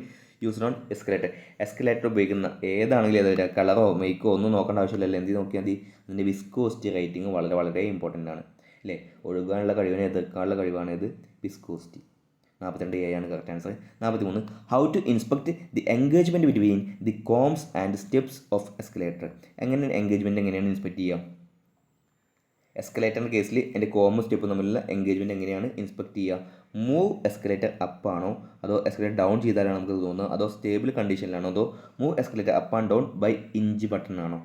used on escalator. Escalator ഉപയോഗിക്കുന്ന ഏതാണെങ്കിലും അത് വരിക, കളറോ മേക്കോ ഒന്നും നോക്കേണ്ട ആവശ്യമില്ലല്ലോ. എന്ത് നോക്കിയാൽ മതി, അതിൻ്റെ വിസ്കോസിറ്റി റേറ്റിംഗ് വളരെ വളരെ ഇമ്പോർട്ടൻ്റ് ആണ് അല്ലേ. ഒഴുകാനുള്ള കഴിവിനെ എതിർക്കാനുള്ള കഴിവാണ് ഇത് വിസ്കോസിറ്റി. 42 A ആണ് correct answer. 43 how to inspect the engagement between the combs and steps of escalator. എങ്ങനെയാണ് ഇൻസ്പെക്ട് ചെയ്യുക? എസ്കലേറ്ററിൻ്റെ കേസിൽ എൻ്റെ കോമും സ്റ്റെപ്പും തമ്മിലുള്ള എൻഗേജ്മെൻറ്റ് എങ്ങനെയാണ് ഇൻസ്പെക്ട് ചെയ്യുക? മൂവ് എസ്കലേറ്റർ അപ്പ് ആണോ, അതോ എസ്കലേറ്റർ ഡൗൺ ചെയ്താലാണ് നമുക്ക് തോന്നുന്നത്, അതോ സ്റ്റേബിൾ കണ്ടീഷനിലാണോ, അതോ move escalator up and down by inch button ആണോ?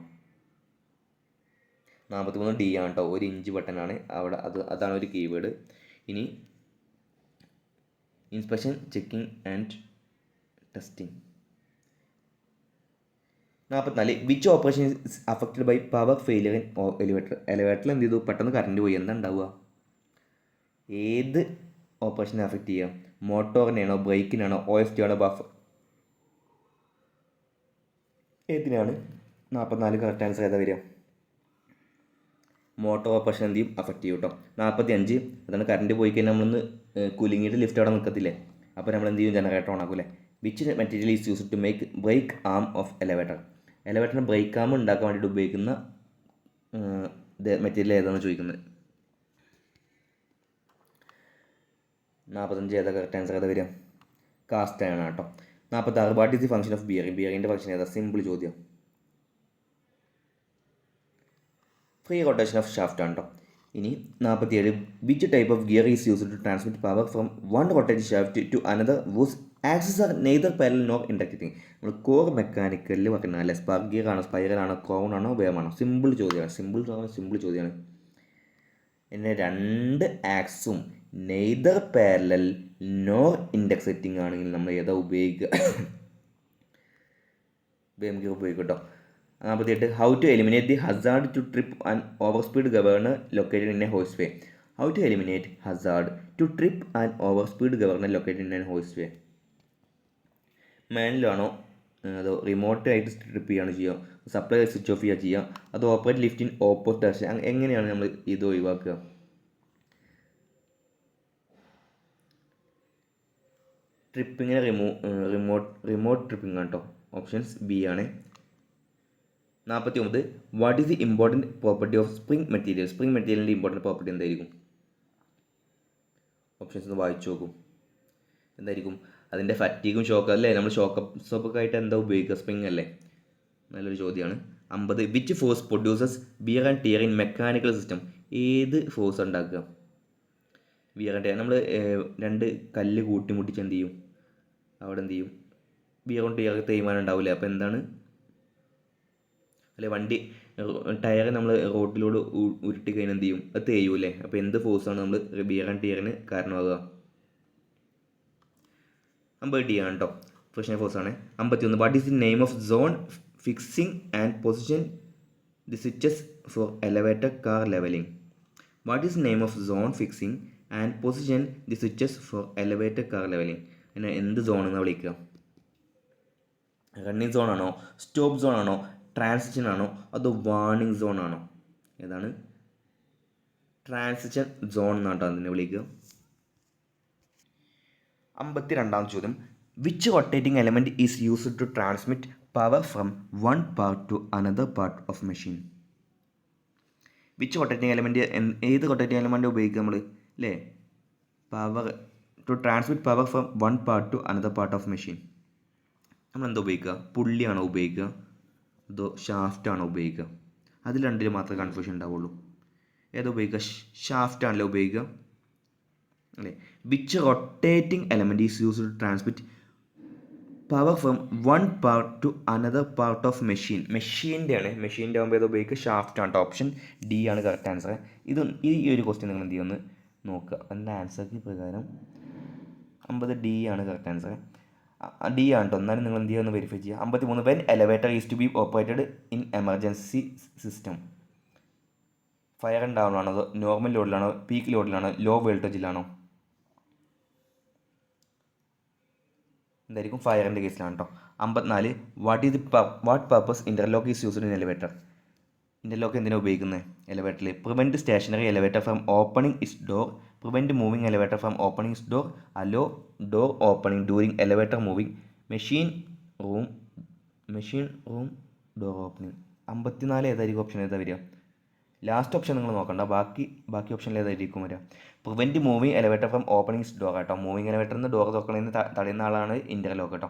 43 D ആണ് കേട്ടോ, ഒരു ഇഞ്ച് ബട്ടനാണ് അവിടെ. അതാണ് ഒരു കീവേഡ്. ഇനി inspection, checking and testing. 44 which operation is affected by power failure in elevator. എലിവേറ്ററിൽ എന്ത് ചെയ്തു, പെട്ടെന്ന് കറണ്ട് പോയി, എന്താ ഉണ്ടാവുക? ഏത് ഓപ്പറേഷനെ അഫക്റ്റ് ചെയ്യുക? മോട്ടോറിനെയാണോ, ബ്രേക്കിനാണോ, OSD ആണോ, ബഫർ ഏതിനാണ്? 44 കറക്റ്റ് ആൻസർ ഏതാ വരിക? മോട്ടോർ ഓപ്പറേഷൻ എന്ത് ചെയ്യും, അഫക്റ്റ് ചെയ്യും കേട്ടോ. 45 അതാണ് കറണ്ട് പോയി കഴിഞ്ഞാൽ നമ്മളൊന്ന് കുലുങ്ങിയിട്ട് ലിഫ്റ്റ് അവിടെ നിൽക്കത്തില്ലേ, അപ്പോൾ നമ്മൾ എന്ത് ചെയ്യും, ജനറേറ്റർ ഓൺ ആക്കൂല്ലേ. Which material is used to make brake arm of elevator. എലവേറ്ററിന് ബ്രേക്ക് ആം ഉണ്ടാക്കാൻ വേണ്ടിയിട്ട് ഉപയോഗിക്കുന്ന മെറ്റീരിയൽ ഏതാണെന്ന് ചോദിക്കുന്നത്. 45 ഏതാ കറക്റ്റ് ആൻസർ ഏതാ വരിക? കാസ്റ്റ് ആണ് കേട്ടോ. 46 what is the function of bearing. ബിയറിങ്ങിൻ്റെ ഫംഗ്ഷൻ ഏതാ? സിമ്പിൾ ചോദ്യം. ഫ്രീ റൊട്ടേഷൻ ഓഫ് ഷാഫ്റ്റ് ആണ് കേട്ടോ. ഇനി 47 which type of gear is used to transmit power from one rotating shaft to another axis are neither parallel nor intersecting. നമ്മൾ core മെക്കാനിക്കലിൽ പറഞ്ഞാൽ spur gear ആണോ, സ്പൈറൽ ആണോ, ക്രൗൺ ആണോ, വേമാണോ? സിമ്പിൾ ചോദ്യമാണ്. സിമ്പിൾ ചോദ്യമാണ്. പിന്നെ രണ്ട് ആക്സും നെയ്തർ പാരലൽ നോർ ഇൻഡക്സെറ്റിംഗ് ആണെങ്കിൽ നമ്മൾ ഏതാ ഉപയോഗിക്കുക? നമുക്ക് ഉപയോഗിക്കും കേട്ടോ. 48 how to eliminate the hazard to trip and over speed governor located in a ഹോഴ്സ് way. How to eliminate hazard to trip and over speed governor located in a ഹോഴ്സ് way. മാനുവലാണോ അതോ റിമോട്ടായിട്ട് ട്രിപ്പ് ചെയ്യുകയാണ് ചെയ്യുക, സപ്ലൈ സ്വിച്ച് ഓഫ് ചെയ്യുക ചെയ്യുക, അതോ operate lift in opposite direction? എങ്ങനെയാണ് നമ്മൾ ഇത് ഒഴിവാക്കുക? ട്രിപ്പിങ്ങിനെ റിമോട്ട് ട്രിപ്പിംഗ് ആണ് കേട്ടോ. ഓപ്ഷൻസ് ബി ആണ്. 49 what is the important property of spring material. Spring മെറ്റീരിയലിൻ്റെ ഇമ്പോർട്ടൻറ്റ് പ്രോപ്പർട്ടി എന്തായിരിക്കും? ഓപ്ഷൻസ് ഒന്ന് വായിച്ചു നോക്കും. എന്തായിരിക്കും? അതിൻ്റെ ഫറ്റീഗും ഷോക്ക് അല്ലേ? നമ്മൾ ഷോക്ക് അബ്സോർബൊക്കെ ആയിട്ട് എന്താ ഉപയോഗിക്കുക? സ്പ്രിംഗ് അല്ലേ? നല്ലൊരു ചോദ്യമാണ്. 50 which force produces wear and tear in mechanical system. ഏത് ഫോഴ്സ് ഉണ്ടാക്കുക? Wear and tear. നമ്മൾ രണ്ട് കല്ല് കൂട്ടിമുട്ടിച്ച് എന്ത് ചെയ്യും? അവിടെ എന്ത് ചെയ്യും? വിയർ ആൻഡ് ടിയർ തേയ്മാനം ഉണ്ടാവില്ലേ? അപ്പോൾ എന്താണ്? അല്ലെ വണ്ടി ടയർ നമ്മൾ റോഡിലൂടെ ഉരുട്ടി കഴിഞ്ഞാൽ എന്ത് ചെയ്യും? അത് തേയൂല്ലേ? അപ്പോൾ എന്ത് ഫോഴ്സാണ് നമ്മൾ വിയർ ആൻഡ് ടിയറിന് കാരണമാകുക? 50 ഡി ആണ് കേട്ടോ. ഫ്രിക്ഷൻ ഫോഴ്സ് ആണ്. 51 what is the name of zone fixing and position the switches for elevator car levelling. What is name of zone fixing and position the switches for elevator car levelling. അതിനെ എന്ത് zone എന്നാണ് വിളിക്കുക? Running zone ആണോ, stop zone ആണോ, transition ആണോ, അതോ warning zone ആണോ? ഏതാണ്? ട്രാൻസിഷൻ സോൺ എന്നാട്ടോ അതിനെ വിളിക്കുക. 52 ചോദ്യം which rotating element is used to transmit power from one part to another part of machine. Which rotating element, ഏത് റൊട്ടേറ്റിംഗ് എലമെൻറ്റ് ഉപയോഗിക്കുക നമ്മൾ അല്ലേ? Power to transmit power from one part to another part of machine. നമ്മളെന്താ ഉപയോഗിക്കുക? പുള്ളിയാണോ ഉപയോഗിക്കുക, അതോ ഷാഫ്റ്റാണോ ഉപയോഗിക്കുക? അതിൽ രണ്ടിൽ മാത്രമേ കൺഫ്യൂഷൻ ഉണ്ടാവുള്ളൂ. ഏതാ ഉപയോഗിക്കുക? ഷാഫ്റ്റാണല്ലോ ഉപയോഗിക്കുക അല്ലേ? Which rotating element is used to transmit power from one part to another part of machine. മെഷീൻ്റെ ആണ്. മെഷീൻ്റെ ആകുമ്പോൾ ഏത് ഉപയോഗിക്കുക? ഷാഫ്റ്റ് ആണ്. ഓപ്ഷൻ ഡി ആണ് കറക്റ്റ് ആൻസർ. ഈ ഒരു ക്വസ്റ്റ്യൻ നിങ്ങൾ എന്ത് ചെയ്യുമെന്ന് നോക്കുക. അതിൻ്റെ ആൻസർക്ക് പ്രകാരം 50 ഡി ആണ് കറക്റ്റ് ആൻസർ. ഡി ആണ് കേട്ടോ. എന്നാലും നിങ്ങൾ എന്ത് ചെയ്യുമെന്ന് വെരിഫൈ ചെയ്യുക. 53 when elevator is to be operated in emergency system. Fire and down ആണോ, അതോ നോർമൽ ലോഡിലാണോ, പീക്ക് ലോഡിലാണോ, ലോ വോൾട്ടേജിലാണോ? എന്തായിരിക്കും? ഫയറിൻ്റെ കേസിലാണ് കേട്ടോ. 54 what purpose interlock is used in elevator. Interlock എന്തിനാണ് ഉപയോഗിക്കുന്നത് എലിവേറ്ററിൽ? Prevent stationary elevator from opening its door, prevent moving elevator from opening its door, allow door opening during elevator moving, machine room door opening. 54 ഏതായിരിക്കും option? ഏതാ വരിക? Last option നിങ്ങൾ നോക്കണ്ട, ബാക്കി ഓപ്ഷനിൽ ഏതായിരിക്കും വരിക? Prevent moving elevator from opening its door കേട്ടോ. മൂവിങ് എലിവേറ്ററിൽ നിന്ന് ഡോർ തുറക്കണമെന്ന് തടയുന്ന ആളാണ് ഇൻ്റർലോക്ക് കേട്ടോ.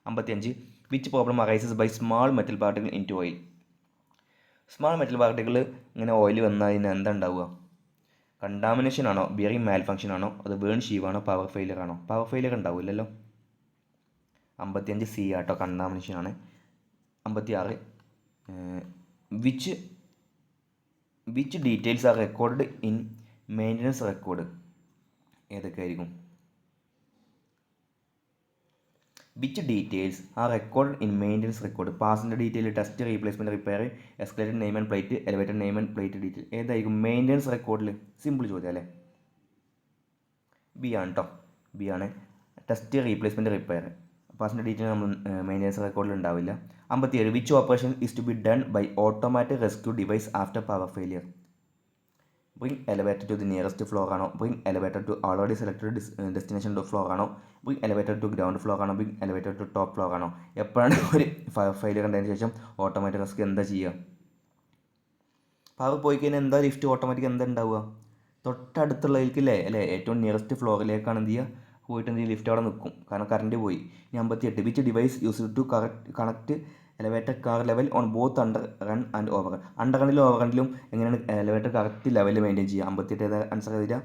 55 which problem arises by small metal particle into oil. Small metal particle ഇങ്ങനെ ഓയിൽ വന്നാൽ അതിന് എന്താ ഉണ്ടാവുക? കണ്ടാമിനേഷൻ ആണോ, ബിയറിംഗ് മാൽ ഫംഗ്ഷൻ ആണോ, അത് ബേൺ ഷീവ് ആണോ, പവർ ഫെയിലിയർ ആണോ? പവർ ഫെയിലിയർ ഉണ്ടാവില്ലല്ലോ. 55 സി ആട്ടോ, കണ്ടാമിനേഷൻ ആണ്. 56 which details R record in maintenance record. ഏതൊക്കെ ആയിരിക്കും? Which details R record in maintenance record. Passenger detail, test, replacement, repair, escalated name and plate, elevated name and plate detail. ഏതായിരിക്കും maintenance റെക്കോർഡിൽ? Simple ചോദ്യം അല്ലേ? B ആണ് കേട്ടോ. B ആണ്. Test, replacement, repair, passenger detail നമ്മൾ maintenance റെക്കോർഡിൽ ഉണ്ടാവില്ല. 57 which operation is to be done by automatic rescue device after power failure. Bring elevator to the nearest floor ആണോ, bring elevator to already selected destination floor ആണോ, bring elevator to ground floor ആണോ, bring elevator to top floor ആണോ? എപ്പോഴാണ് ഒരു failure ഉണ്ടതിന് ശേഷം automatic rescue എന്താ ചെയ്യുക? Power പോയി കഴിഞ്ഞാൽ എന്താ ലിഫ്റ്റ് ഓട്ടോമാറ്റിക് എന്താ ഉണ്ടാവുക? തൊട്ടടുത്തുള്ളതിലേക്കില്ലേ അല്ലേ, ഏറ്റവും നിയറസ്റ്റ് ഫ്ലോറിലേക്കാണ് എന്ത് ചെയ്യുക? പോയിട്ട് എന്ത് ചെയ്യുക? ലിഫ്റ്റ് അവിടെ നിൽക്കും, കാരണം കറണ്ട് പോയി. 58 which device used to connect elevator car level on both under run and over run. Under റണ്ണിലും ഓവർ റണ്ണിലും എങ്ങനെയാണ് എലിവേറ്റർ കറക്റ്റ് ലെവൽ മെയിൻറ്റെയിൻ ചെയ്യുക? 58 ആൻസർ വരിക